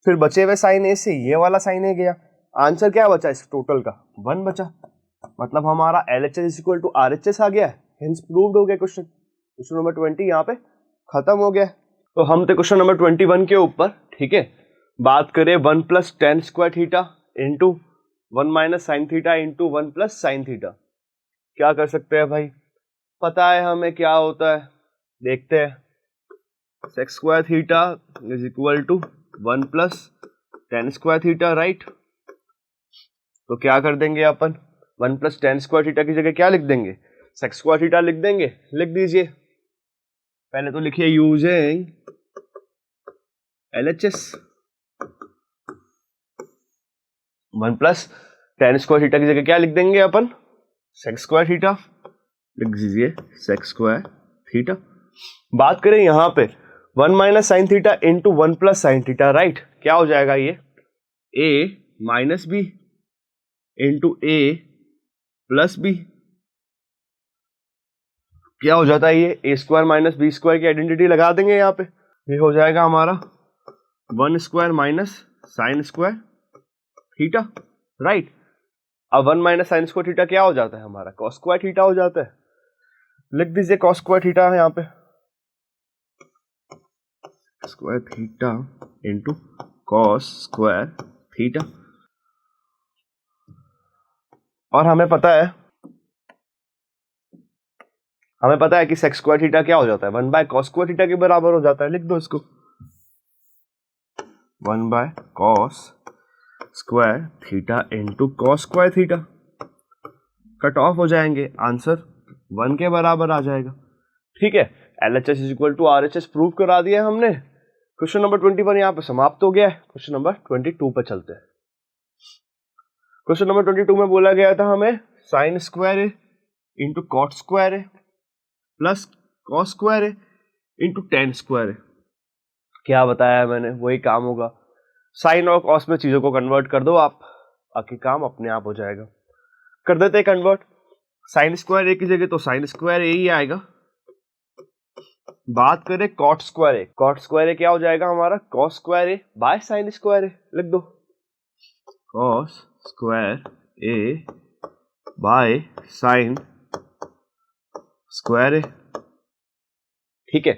फिर बचे हुए साइन ए से ये वाला साइन ए गया। आंसर क्या बचा इस टोटल का? 1 बचा। मतलब हमारा LHS इक्वल टू RHS आ गया है, हेंस प्रूव्ड हो गया क्वेश्चन। क्वेश्चन नंबर 20 यहाँ पे खत्म हो गया। तो हम थे क्वेश्चन नंबर 21 के ऊपर, ठीक है? बात करें 1 plus tan square theta into 1 minus sine theta into 1 plus sine theta. क्या कर सकते हैं भाई? पता है हमें क्या होता है, देखते हैं। Sec square theta is equal to 1 plus tan square theta, right. तो क्या कर देंगे अपन, 1 प्लस टेन स्क्वायर थीटा की जगह क्या लिख देंगे, सेक्स स्क्वायर थीटा लिख देंगे। लिख दीजिए, पहले तो लिखिए using LHS, 1 plus tan square theta की जगह क्या लिख देंगे अपन, सेक्स स्क्वायर थीटा। लिख दीजिए सेक्स स्क्वायर थीटा। बात करें यहां पे 1 minus sine theta into 1 plus sine theta, right. क्या हो जाएगा ये, a minus b into a plus b. क्या हो जाता है ये, a square minus B square की आइडेंटिटी लगा देंगे यहाँ पे। ये हो जाएगा हमारा 1 square minus sine square theta, right. अब 1 माइनस साइन स्क्वायर थीटा क्या हो जाता है हमारा, कॉस स्क्वायर थीटा हो जाता है। लिख दीजिए कॉस स्क्वायर थीटा है यहाँ पे, square theta into cos square theta. और हमें पता है कि सेक्स स्क्वायर थीटा क्या हो जाता है, 1 बाय कॉस स्क्वायर थीटा के बराबर हो जाता है। लिख दो इसको, 1 by cos square theta into cos square theta. Cut off हो जाएंगे, आंसर 1 के बराबर आ जाएगा। ठीक है, LHS is equal to RHS prove करा दिया हमने। क्वेश्चन नंबर 21 यहाँ पे समाप्त हो गया है। क्वेश्चन नंबर 22 पे चलते हैं। क्वेश्चन नंबर 22 में बोला गया था हमें sign square A into cot square A plus cos square A into ten square A. क्या बताया मैंने, वही काम होगा। साइन और कॉस में चीजों को कन्वर्ट कर दो आप, बाकी काम अपने आप हो जाएगा। कर देते हैं कन्वर्ट। साइन स्क्वायर ए की जगह तो साइन स्क्वायर ए ही आएगा। बात करें cot square A, cot square A क्या हो जाएगा हमारा, cos square A by sine square A. लिख दो cos square A by sine square A. ठीक है,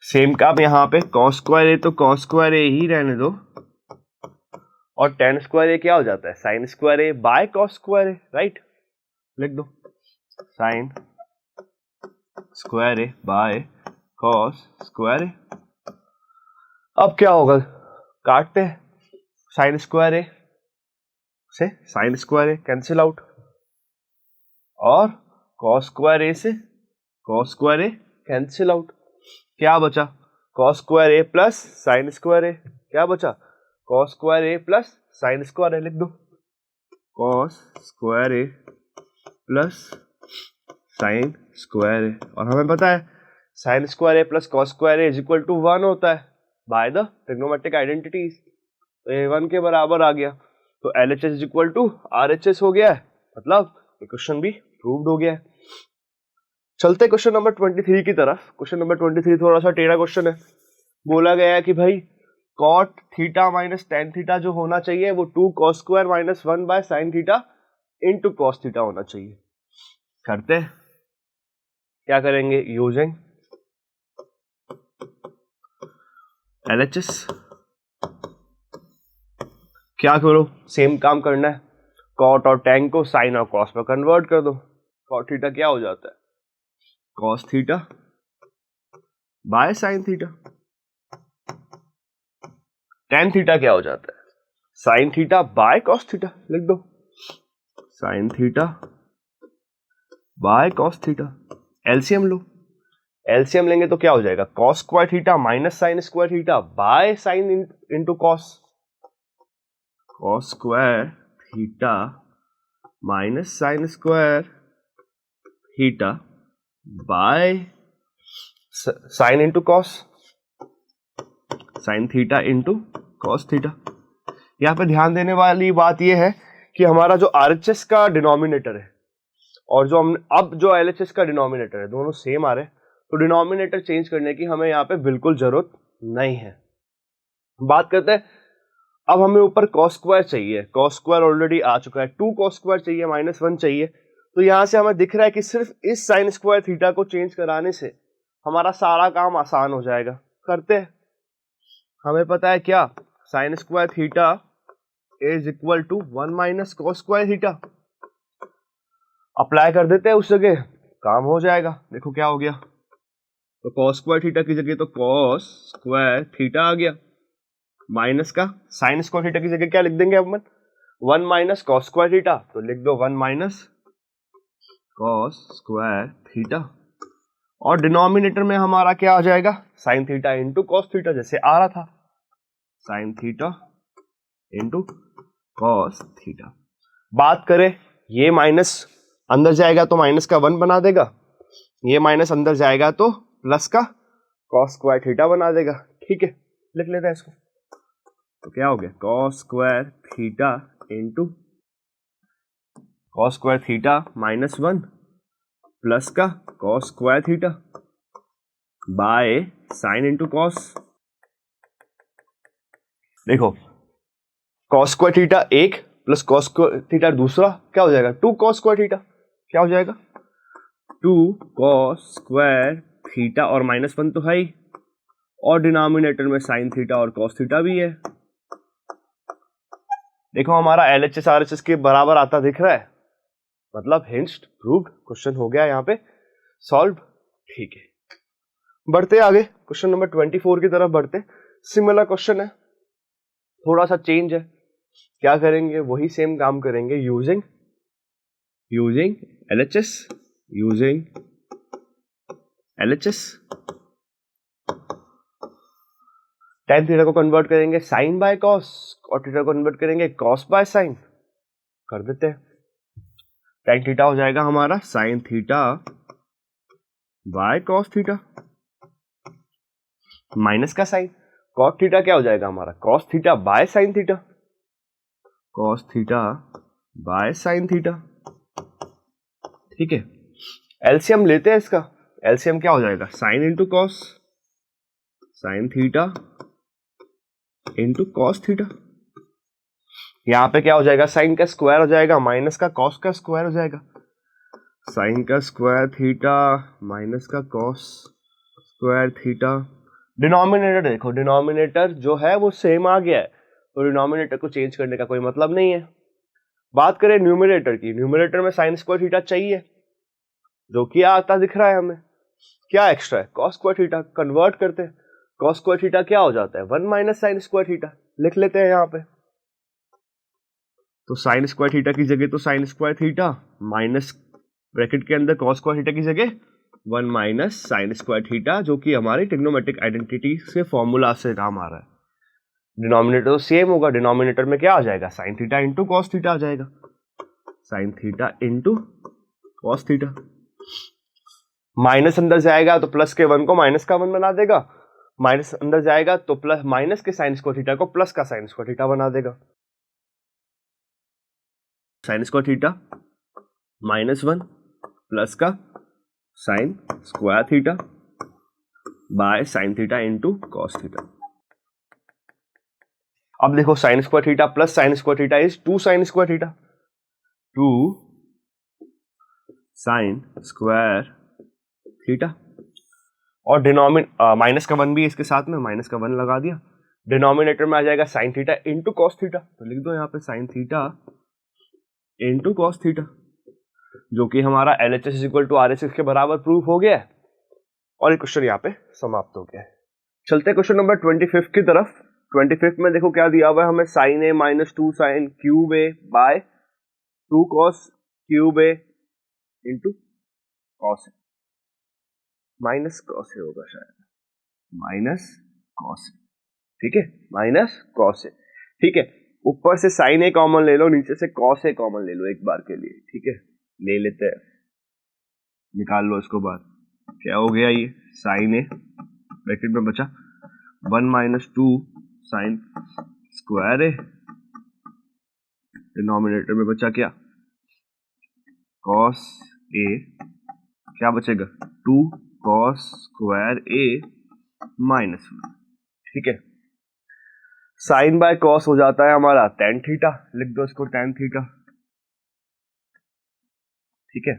सेम काम यहां पे, कॉस स्क्वायर ए तो कॉस स्क्वायर ए ही रहने दो, और टेन स्क्वायर ए क्या हो जाता है, sine square A by cos square A, right. लिख दो sine square A by cos square ए। अब क्या होगा, काटते हैं, साइन स्क्वायर ए से sine square A cancel out, और कॉस स्क्वायर ए से cos square A cancel out. क्या बचा, cos square A plus sine square A. क्या बचा, cos square A plus sine square A. लिख दो cos square A plus sine square a. और हमें पता है sine square A plus cos square A is equal to 1 होता है बाय द ट्रिग्नोमेट्रिक आइडेंटिटीज। तो ये 1 के बराबर आ गया, तो LHS is equal to RHS हो गया है, मतलब ये क्वेश्चन भी प्रूव्ड हो गया है। चलते क्वेश्चन नंबर 23 की तरफ। क्वेश्चन नंबर 23 थोड़ा सा टेढ़ा क्वेश्चन है। बोला गया है कि भाई cot theta minus tan theta जो होना चाहिए वो 2 cos square minus 1 by sine theta into cos theta होना चाहिए। करते हैं, क्या करेंगे, यूजिंग LHS। क्या करो, सेम काम करना है, कॉट और टेन को साइन और कॉस में कन्वर्ट कर दो। कॉट थीटा क्या हो जाता है, cos theta by sine theta. Tan theta क्या हो जाता है, sine theta by cos theta. लिख दो sign theta by cos theta. LCM low, LCM लेंगे तो क्या हो जाएगा, cos square theta minus sine square theta by sine into cos. Cos square theta minus sine square theta by sine into cos, sign theta into cos theta. यहां पे ध्यान देने वाली बात यह है कि हमारा जो RHS का डिनोमिनेटर है और जो हमने अब जो LHS का डिनोमिनेटर है दोनों सेम आ रहे हैं, तो डिनोमिनेटर चेंज करने की हमें यहाँ पे बिल्कुल जरूरत नहीं है। बात करते हैं, अब हमें ऊपर कॉस स्क्वायर चाहिए, कॉस स्क्वायर ऑलरेडी आ चुका है, 2 कॉस स्क्वायर चाहिए माइनस 1 चाहिए। तो यहां से हमें दिख रहा है कि सिर्फ इस साइन स्क्वायर थीटा को चेंज कराने से हमारा सारा काम आसान हो जाएगा। करते हैं, हमें पता है क्या, sine square theta is equal to 1 minus cos square theta. Apply कर देते हैं उस जगह, काम हो जाएगा। देखो क्या हो गया, तो कॉस स्क्वायर थीटा की जगह तो कॉस स्क्वायर थीटा आ गया, माइनस का साइन स्क्वायर थीटा की जगह क्या लिख देंगे अपन, 1 माइनस कॉस स्क्वायर थीटा, तो लिख दो 1 माइनस कॉस स्क्वायर थीटा, और डिनोमिनेटर में हमारा क्या आ जाएगा, sine theta into cos theta, जैसे आ रहा था sign theta into cos theta. बात करें ये माइनस अंदर जाएगा तो माइनस का 1 बना देगा, ये माइनस अंदर जाएगा तो प्लस का कॉस स्क्वायर थीटा बना देगा। ठीक है, लिख लेते हैं इसको, तो क्या हो गया cos square theta into cos square theta minus 1 plus का cos square theta by sine into cos. देखो कॉस स्क्वायर थीटा एक प्लस कॉस स्क्वायर थीटा दूसरा क्या हो जाएगा, 2 कॉस स्क्वायर थीटा, क्या हो जाएगा 2 कॉस स्क्वायर थीटा, और माइनस 1 तो है ही, और डिनोमिनेटर में साइन थीटा और कॉस थीटा भी है। देखो हमारा LHS RHS के बराबर आता दिख रहा है, मतलब हिंट्स प्रूव्ड, क्वेश्चन हो गया यहाँ पे सॉल्व। ठीक है, बढ़ते आगे क्वेश्चन नंबर 24 की तरफ बढ़ते। सिमिलर क्वेश्चन है, थोड़ा सा चेंज है, क्या करेंगे वही सेम काम करेंगे, यूजिंग LHS tan थीटा को कन्वर्ट करेंगे साइन बाय कॉस, और थीटा को कन्वर्ट करेंगे कॉस बाय साइन, कर देते हैं। tan थीटा हो जाएगा हमारा sign theta by cos theta, minus का साइन, कॉस थीटा क्या हो जाएगा हमारा cos theta by sine theta, cos theta by sine theta. ठीक है, एलसीएम लेते हैं इसका, एलसीएम क्या हो जाएगा sign into cos, sign theta into cos theta, यहां पे क्या हो जाएगा साइन का स्क्वायर हो जाएगा माइनस का कॉस का स्क्वायर हो जाएगा, साइन का स्क्वायर थीटा माइनस का कॉस स्क्वायर थीटा। डिनोमिनेटर देखो, डिनोमिनेटर जो है वो सेम आ गया है, तो डिनोमिनेटर को चेंज करने का कोई मतलब नहीं है। बात करें न्यूमरेटर की, न्यूमरेटर में साइन स्क्वायर थीटा चाहिए, जो कि आता दिख रहा है हमें, क्या एक्स्ट्रा है कॉस स्क्वायर थीटा, कन्वर्ट करते हैं, कॉस स्क्वायर थीटा क्या हो जाता है 1 माइनस साइन स्क्वायर थीटा, लिख लेते हैं यहाँ पे। तो साइन स्क्वायर थीटा की जगह तो sign square theta minus bracket के अंदर कॉस स्क्वायर थीटा की जगह 1 माइनस साइन स्क्वायर थीटा, जो कि हमारी ट्रिग्नोमेट्रिक आइडेंटिटी से फॉर्मूला से काम आ रहा है। डिनोमिनेटर तो सेम होगा, डिनोमिनेटर में क्या आ जाएगा sine theta into cos theta आ जाएगा, sine theta into cos theta, minus अंदर जाएगा तो प्लस के 1 को माइनस का 1 बना देगा, माइनस अंदर जाएगा तो प्लस माइनस के साइन स्क्वायर थीटा को प्लस का साइन स्क्वायर थीटा बना देगा, sine square theta minus 1 plus का sine square theta by sine theta into cos theta. अब देखो sine square theta plus sine square theta is 2 sine square theta, 2 sine square theta, और minus का 1 भी इसके साथ में, माइनस का 1 लगा दिया, डिनोमिनेटर में आ जाएगा sine theta into cos theta, तो लिख दो यहाँ पे sine theta into cos theta, जो कि हमारा LHS is equal to RHS के बराबर प्रूफ हो गया है, और ये क्वेश्चन यहाँ पे समाप्त हो गया है। चलते हैं क्वेश्चन नंबर 25 की तरफ। 25 में देखो क्या दिया हुआ है हमें, साइन ए माइनस 2 साइन क्यूब ए बाय 2 कॉस क्यूब ए इंटू कॉस ए, माइनस कॉस ए होगा शायद, माइनस कॉस ए, ठीक है, माइनस कॉस ए। ठीक है, ऊपर से साइन ए कॉमन ले लो, नीचे से कॉस ए कॉमन ले लो एक बार के लिए, ठीक है, ले लेते हैं, निकाल लो इसको बाहर, क्या हो गया ये साइन ए ब्रैकेट में बचा 1 minus 2 sine square A, denominator में बचा क्या कॉस ए, क्या बचेगा 2 कॉस स्क्वायर ए माइनस 1, ठीक है, साइन बाय कॉस हो जाता है हमारा tan थीटा, लिख दो इसको tan थीटा, ठीक है,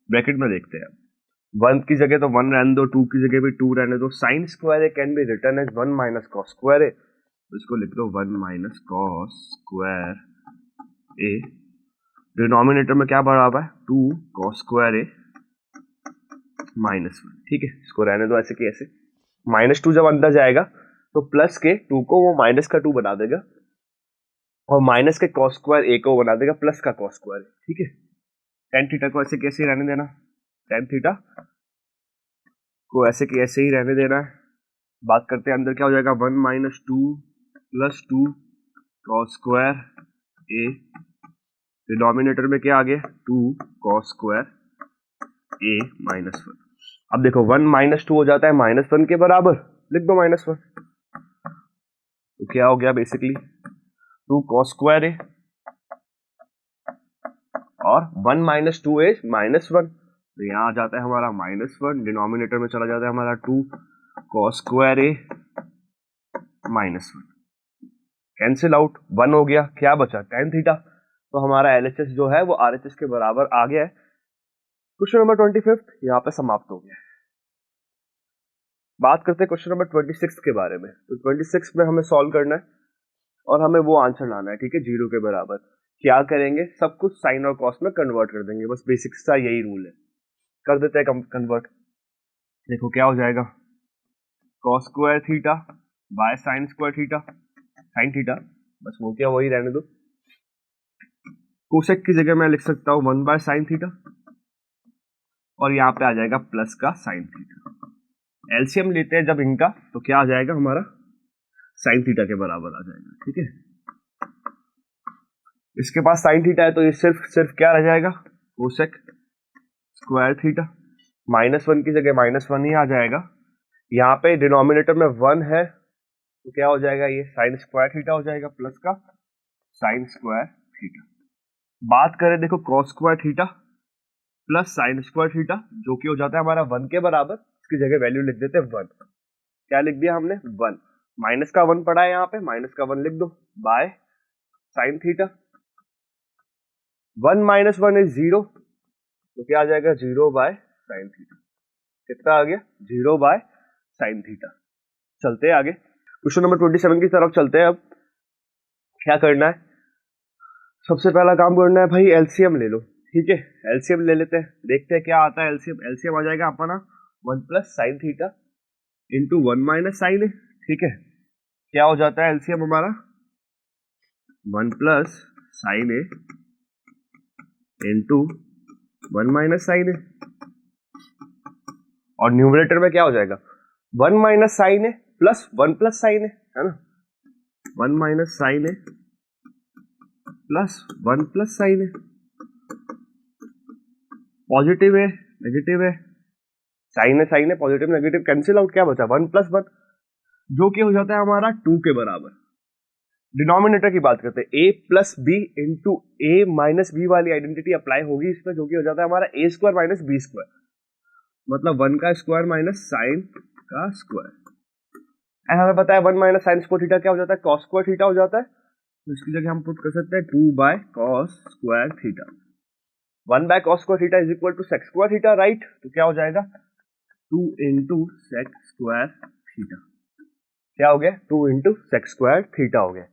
ब्रैकेट में देखते हैं 1 की जगह तो 1 रहने दो, 2 की जगह भी 2 रहने दो, sine square A can be written as 1 minus cos square A, इसको लिख दो 1 minus cos square A, denominator में क्या बढ़ा हुआ है 2 कॉस स्क्वायर ए -1, ठीक है, इसको रहने दो ऐसे कि ऐसे। -2 जब अंदर जाएगा तो प्लस के 2 को वो माइनस का 2 बना देगा और माइनस के cos स्क्वायर a को बना देगा प्लस का cos स्क्वायर, ठीक है। tan थीटा को ऐसे कैसे रहने देना, tan थीटा को ऐसे कि ऐसे ही रहने देना है। बात करते हैं अंदर क्या हो जाएगा, 1 - 2 + 2 cos स्क्वायर a, डिनोमिनेटर में क्या आ गया 2 cos स्क्वायर a -1। अब देखो 1 - 2 हो जाता है -1 के बराबर, लिख दो -1, तो क्या हो गया बेसिकली 2 cos स्क्वायर a और 1 - 2 is -1, तो यहाँ आ जाता है हमारा -1, डिनोमिनेटर में चला जाता है हमारा 2 cos square a -1, cancel out, 1 हो गया, क्या बचा tan थीटा। तो हमारा LHS जो है वो RHS के बराबर आ गया है। क्वेश्चन नंबर 25 यहाँ पे समाप्त हो गया। बात करते हैं क्वेश्चन नंबर 26 के बारे में। तो 26 में हमें सॉल्व करना है और हमें वो आंसर लाना है, ठीक है, 0 के बराबर। क्या करेंगे, सब कुछ साइन और कॉस में कन्वर्ट कर देंगे, बस बेसिक सा यही रूल है। कर देते हैं कन्वर्ट। देखो क्या हो जाएगा, cos square theta by sine square theta, sine theta बस वो क्या वही रहने दो। कोसेक की जगह मैं लिख सकता हूँ 1 बाय साइन थीटा और यहाँ पे आ जाएगा प्लस का साइन थीटा। एलसीएम लेते हैं जब इनका, तो क्या आ जाएगा हमारा साइन थीटा के बराबर आ जाएगा, ठीक है। इसके पास साइन थीटा है तो ये सिर्फ क्या रह जाएगा, कोसेक स्क्वायर थीटा। -1 की जगह -1 ही आ जाएगा। यहाँ पे डिनोमिनेटर में 1 है तो क्या हो जाएगा, ये साइन स्क्वायर थीटा हो जाएगा प्लस का साइन स्क्वायर थीटा। बात करें देखो cos square theta plus sine square theta, जो कि हो जाता है हमारा 1 के बराबर। इसकी जगह वैल्यू लिख देते हैं 1। क्या लिख दिया हमने, 1। माइनस का 1 पड़ा है यहाँ पे, माइनस का 1 लिख दो बाय साइन थीटा। 1 - 1 इज 0, तो क्या आ जाएगा 0 बाय साइन थीटा। कितना आ गया, 0 बाय साइन थीटा। चलते हैं आगे, क्वेश्चन नंबर 27 की तरफ चलते हैं। अब क्या करना है, सबसे पहला काम करना है भाई एलसीएम ले लो, ठीक है। एलसीएम ले लेते हैं, देखते हैं क्या आता है एलसीएम। एलसीएम आ जाएगा अपना 1 + sign theta into 1 - sign A, ठीक है। क्या हो जाता है एलसीएम हमारा 1 + साइन ए इंटू 1 - साइन ए, और न्यूमरेटर में क्या हो जाएगा 1 - sign A plus 1 + sign A, है ना। 1 - साइन ए प्लस 1 + साइन ए, पॉजिटिव है नेगेटिव है, साइन है पॉजिटिव नेगेटिव कैंसिल आउट, क्या बचा 1 + 1, जो कि हो जाता है हमारा 2 के बराबर। डिनोमिनेटर की बात करते हैं, a + b into a - b वाली आइडेंटिटी अप्लाई होगी इसमें, जो कि हो जाता है हमारा a² - b², मतलब 1 का स्क्वायर माइनस साइन का स्क्वायर। एंड हमें पता है 1 - साइन स्क्वायर थीटा क्या हो जाता है, cos स्क्वायर थीटा हो जाता है। तो इसकी जगह हम पुट कर सकते हैं 2 by cos square theta. 1 by cos square theta is equal to sec square theta, right. तो क्या हो जाएगा 2 इंटू sec स्क्वायर थीटा। क्या हो गया 2 इंटू sec स्क्वायर थीटा हो गया।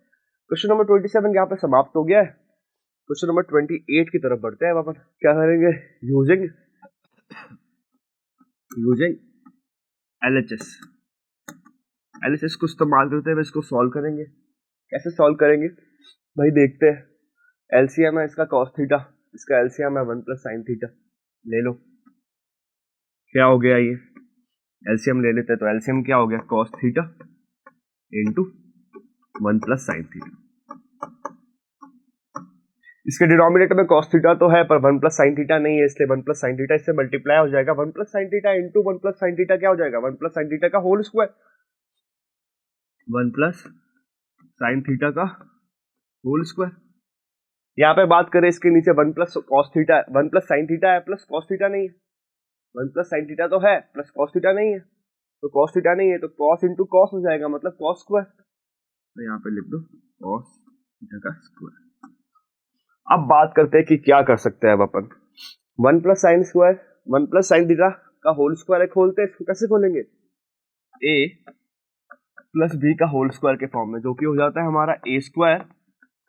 क्वेश्चन नंबर 27 यहाँ पे समाप्त हो गया है। क्वेश्चन नंबर 28 की तरफ बढ़ते हैं। अपन क्या करेंगे, यूजिंग LHS को इस्तेमाल करते हुए इसको सॉल्व करेंगे। कैसे सॉल्व करेंगे भाई, देखते हैं। एलसीएम है इसका cos थीटा, इसका एलसीएम है 1 + साइन थीटा, ले लो। क्या हो गया, ये एलसीएम ले लेते हैं, तो एलसीएम क्या हो गया cos theta into 1 + sine theta. इसके डिनोमिनेटर में cos थीटा तो है पर 1 + साइन थीटा नहीं है, इसलिए 1 + साइन थीटा इससे मल्टीप्लाई हो जाएगा। 1 + sign theta into 1 + sign theta क्या हो जाएगा 1 + साइन थीटा का होल स्क्वायर, 1 + साइन थीटा का होल स्क्वायर। यहाँ पे बात करें इसके नीचे 1 + cos थीटा, 1 + साइन थीटा है प्लस cos थीटा नहीं है। 1 + साइन थीटा तो है प्लस cos थीटा नहीं है, तो cos थीटा नहीं है तो cos इंटू cos हो जाएगा, मतलब cos स्क्वायर। तो यहाँ पे लिख दो cos थीटा का स्क्वायर। अब बात करते हैं कि क्या कर सकते हैं अब अपन। 1 + साइन स्क्वायर 1 + साइन थीटा का होल स्क्वायर खोलते हैं, इसको कैसे खोलेंगे, a + b का होल स्क्वायर के फॉर्म में, जो कि हो जाता है हमारा a²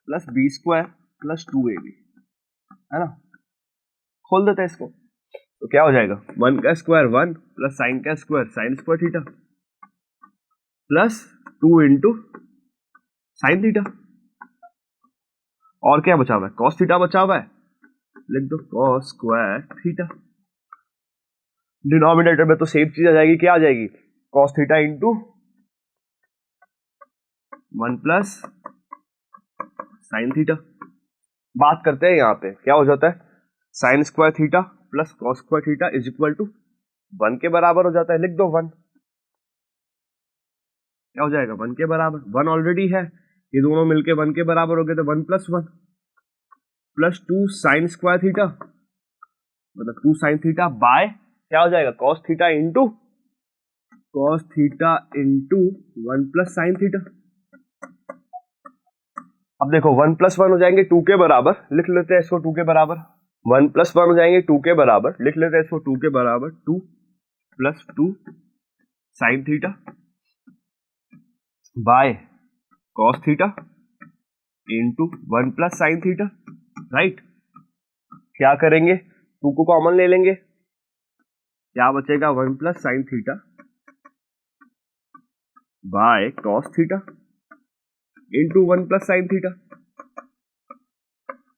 + b² + 2ab, है ना। खोल देते हैं इसको। तो क्या हो जाएगा 1 का स्क्वायर 1 प्लस साइन का square sine square theta plus 2 into sine theta. और क्या बचा हुआ है, कॉस थीटा बचा हुआ है, लिख दो कॉस स्क्वायर थीटा। डिनोमिनेटर में तो सेम चीज आ जाएगी, क्या आ जाएगी cos theta into 1 plus sine theta. बात करते हैं यहाँ पे क्या हो जाता है, sine square theta plus cos square theta is equal to 1 के बराबर हो जाता है, लिख दो 1। क्या हो जाएगा 1 के बराबर, 1 ऑलरेडी है, ये दोनों मिलके 1 के बराबर हो गए तो 1 plus 1 plus 2 sine square theta मतलब 2 साइन थीटा बाय क्या हो जाएगा cos theta into 1 plus sine theta. अब देखो 1 प्लस 1 हो जाएंगे 2 के बराबर, लिख लेते हैं इसको 2 के बराबर। 1 प्लस 1 हो जाएंगे 2 के बराबर, लिख लेते हैं इसको 2 के बराबर। 2 plus 2 sign theta by cos theta into 1 plus sine theta, right. क्या करेंगे 2 को कॉमन ले लेंगे, क्या बचेगा 1 plus sine theta by cos theta into 1 plus sine theta.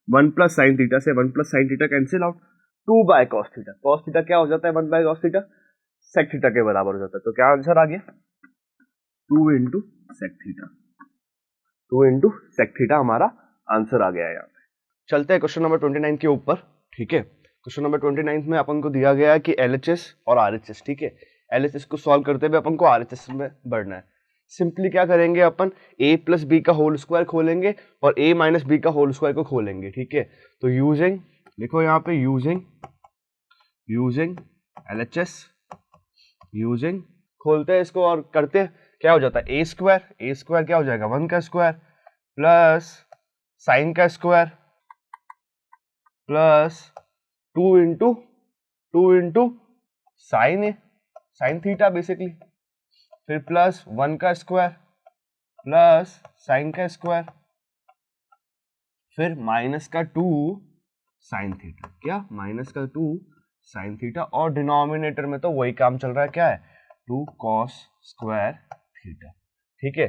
1 plus sine theta से 1 plus sine theta cancel out, 2 by cos theta. Cos theta क्या हो जाता है 1 by cos theta, sec theta के बराबर हो जाता है। तो क्या आंसर आ गया 2 into sec theta. 2 into sec theta हमारा आंसर आ गया है यहाँ पे। चलते हैं क्वेश्चन नंबर 29 के ऊपर, ठीक है। क्वेश्चन नंबर 29 में अपन को दिया गया है कि LHS और RHS, ठीक है। LHS को सॉल्व करते हुए अपन को RHS में बढ़ना है। सिंपली क्या करेंगे अपन a प्लस बी का होल स्क्वायर खोलेंगे और a माइनस बी का होल स्क्वायर को खोलेंगे, ठीक है। तो यूजिंग, लिखो यहाँ पे यूजिंग LHS, यूजिंग, खोलते हैं इसको और करते हैं, क्या हो जाता है a स्क्वायर क्या हो जाएगा 1 का स्क्वायर प्लस साइन का square plus 2 into sine theta basically, फिर प्लस 1 का स्क्वायर प्लस साइन का स्क्वायर, फिर माइनस का 2 साइन थीटा, क्या माइनस का 2 साइन थीटा। और डिनोमिनेटर में तो वही काम चल रहा है, क्या है 2 कॉस स्क्वायर थीटा, ठीक है।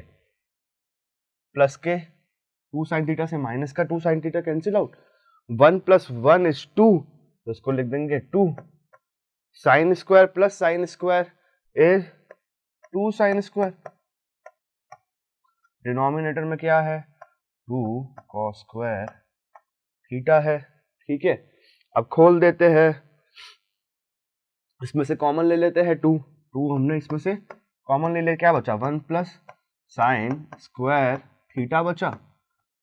प्लस के 2 साइन थीटा से माइनस का 2 sign theta cancel out, 1 plus 1 is 2, तो इसको लिख देंगे 2 sine square plus sine square is 2 sine square. Denominator में क्या है 2 कॉस स्क्वायर थीटा है, ठीक है। अब खोल देते हैं, इसमें से कॉमन ले लेते हैं 2 हमने इसमें से कॉमन ले लिया, क्या बचा 1 प्लस साइन स्क्वायर थीटा बचा।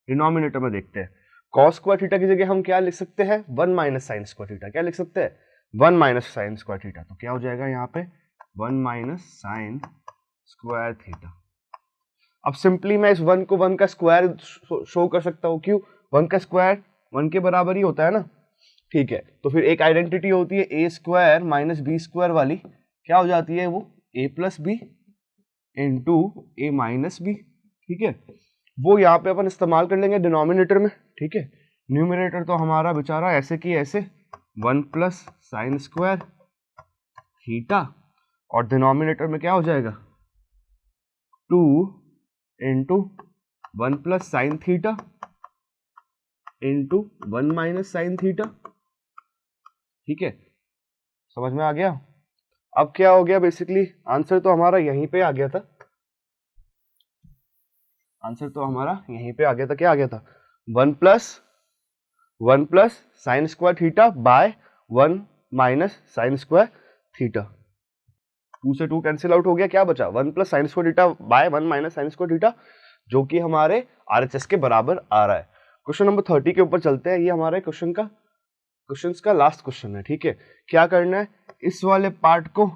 डिनोमिनेटर में देखते हैं, कॉस स्क्वायर थीटा की जगह हम क्या लिख सकते हैं 1 माइनस साइन स्क्वायर थीटा, क्या लिख सकते हैं 1 माइनस साइन स्क्वायर थीटा। तो क्या हो जाएगा यहाँ पे 1 माइनस साइन स्क्वायर थीटा। अब सिंपली मैं इस 1 को 1 का स्क्वायर शो कर सकता हूँ, क्यों 1 का स्क्वायर 1 के बराबर ही होता है ना, ठीक है। तो फिर एक आइडेंटिटी होती है a square minus B square वाली, क्या हो जाती है वो a plus B into A minus B, ठीक है। वो यहाँ पे अपन इस्तेमाल कर लेंगे डिनोमिनेटर में, ठीक है। न्यूमरेटर तो हमारा बेचारा ऐसे की ऐसे 1 प्लस साइन स्क्वायर थीटा, और डिनोमिनेटर में क्या हो जाएगा 2 into 1 plus sine theta into 1 minus sine theta, ठीक है। समझ में आ गया। अब क्या हो गया, बेसिकली आंसर तो हमारा यहीं पे आ गया था, क्या आ गया था 1 plus sine square theta by 1 minus sine square theta. 2 से 2 कैंसिल आउट हो गया, क्या बचा 1 plus sine square theta by 1 minus sine square theta, जो कि हमारे RHS के बराबर आ रहा है। क्वेश्चन नंबर 30 के ऊपर चलते हैं। ये हमारे क्वेश्चंस का लास्ट क्वेश्चन है, ठीक है। क्या करना है, इस वाले पार्ट को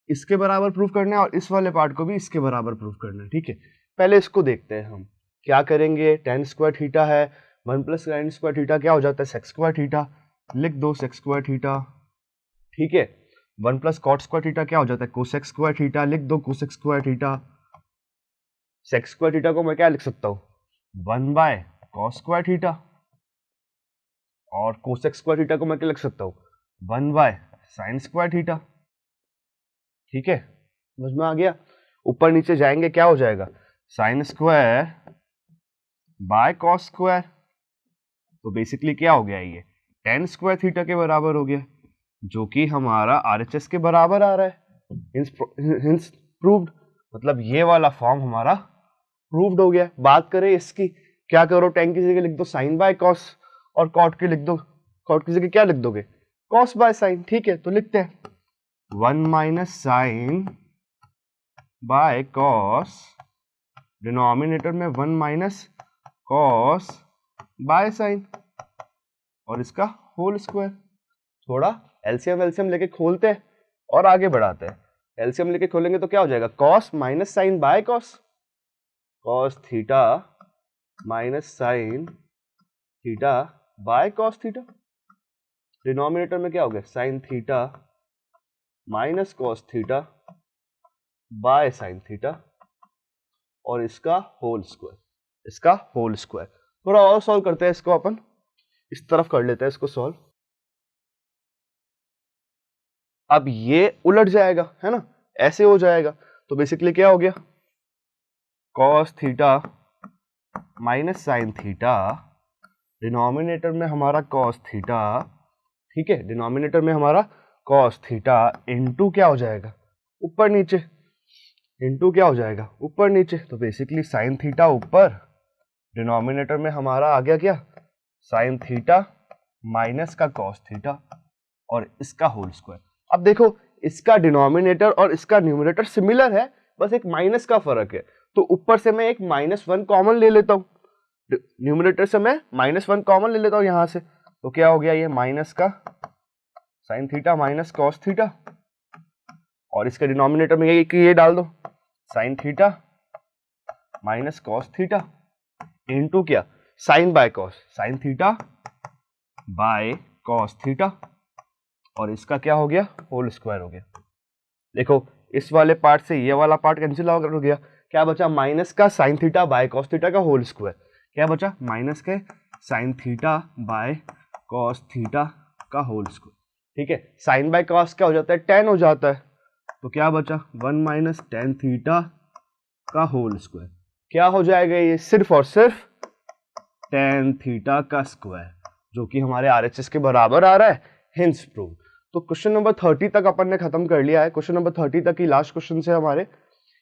इसके बराबर प्रूव करना है और इस वाले पार्ट को भी इसके बराबर प्रूव करना है, ठीक है। पहले इसको देखते हैं हम क्या करेंगे। tan स्क्वायर थीटा है 1 प्लस साइन स्क्वायर थीटा, क्या हो जाता है sec स्क्वायर थीटा, लिख दो sec स्क्वायर थीटा, ठीक है। 1 प्लस कॉट स्क्वायर थीटा क्या हो जाता है कोसेक स्क्वायर थीटा, लिख दो cosec square theta. sec square theta को मैं क्या लिख सकता हूँ 1 बाय कॉस स्क्वायर थीटा, और कोसेक स्क्वायर थीटा को मैं क्या लिख सकता हूँ 1/sin² थीटा। ठीक है, समझ में आ गया। ऊपर नीचे जाएंगे क्या हो जाएगा, sin² बाय cos²। तो बेसिकली क्या हो गया, ये tan² थीटा के बराबर हो गया, जो कि हमारा RHS के बराबर आ रहा है। हिंस प्रूव्ड, मतलब ये वाला फॉर्म हमारा प्रूव्ड हो गया। बात करें इसकी, क्या करो, tan की जगह लिख दो sin/cos और cot की लिख दो, cot की जगह क्या लिख दोगे, cos/sin। ठीक है, तो लिखते हैं 1 - sin/cos, डिनोमिनेटर में 1 - cos/sin और इसका होल स्क्वायर। थोड़ा एलसीएम लेके खोलते हैं और आगे बढ़ाते हैं। एलसीएम लेके खोलेंगे तो क्या हो जाएगा, cos - sin/cos, cos theta minus sin theta by cos theta. Denominator में क्या हो गया, sin theta minus cos theta bye sin theta और इसका होल स्क्वायर, इसका होल स्क्वायर। थोड़ा और सॉल्व करते हैं इसको, अपन इस तरफ कर लेते हैं इसको सॉल्व। अब ये उलट जाएगा, है ना, ऐसे हो जाएगा। तो बेसिकली क्या हो गया, cos theta minus sin theta, denominator में हमारा cos थीटा। ठीक है, डिनोमिनेटर में हमारा cos थीटा इनटू क्या हो जाएगा, ऊपर नीचे, इनटू क्या हो जाएगा, ऊपर नीचे। तो बेसिकली sin थीटा ऊपर, डिनोमिनेटर में हमारा आ गया क्या, sin थीटा माइनस का cos थीटा और इसका होल स्क्वायर। अब देखो, इसका डिनोमिनेटर और इसका न्यूमरेटर सिमिलर है, बस एक माइनस का फर्क है। तो ऊपर से मैं एक -1 कॉमन ले लेता हूँ, न्यूमरेटर से मैं -1 कॉमन ले लेता हूँ यहाँ से। तो क्या हो गया, ये माइनस का sin theta minus cos theta और इसके डिनोमिनेटर में ये डाल दो, sin theta minus cos theta into क्या, sin/cos, sin theta by cos theta और इसका क्या हो गया, होल स्क्वायर हो गया। देखो, इस वाले पार्ट से ये वाला पार्ट कैंसिल हो गया, क्या बचा, माइनस का sin theta by cos theta का होल स्क्वायर। क्या बचा, माइनस के sin theta by cos theta का होल स्क्वायर। ठीक है, sin/cos क्या हो जाता है, tan हो जाता है। तो क्या बचा, 1 - tan थीटा का होल स्क्वायर। क्या हो जाएगा, ये सिर्फ और सिर्फ tan थीटा का स्क्वायर, जो कि हमारे RHS के बराबर आ रहा है, हिंस प्रूव। तो क्वेश्चन नंबर 30 तक अपन ने खत्म कर लिया है। क्वेश्चन नंबर 30 तक की लास्ट क्वेश्चन से हमारे,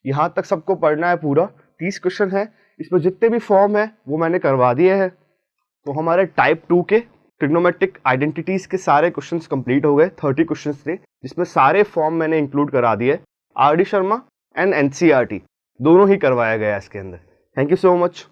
यहां तक सबको पढ़ना है पूरा। 30 क्वेश्चन है, इसमें जितने भी फॉर्म है वो मैंने करवा दिए हैं। तो हमारे टाइप 2 के ट्रिग्नोमेट्रिक आइडेंटिटीज के सारे क्वेश्चंस कंप्लीट हो गए। 30 क्वेश्चंस थे, जिसमें सारे फॉर्म मैंने इंक्लूड करा दिए। RD शर्मा एंड NCERT दोनों ही करवाया गया इसके अंदर। Thank you so much.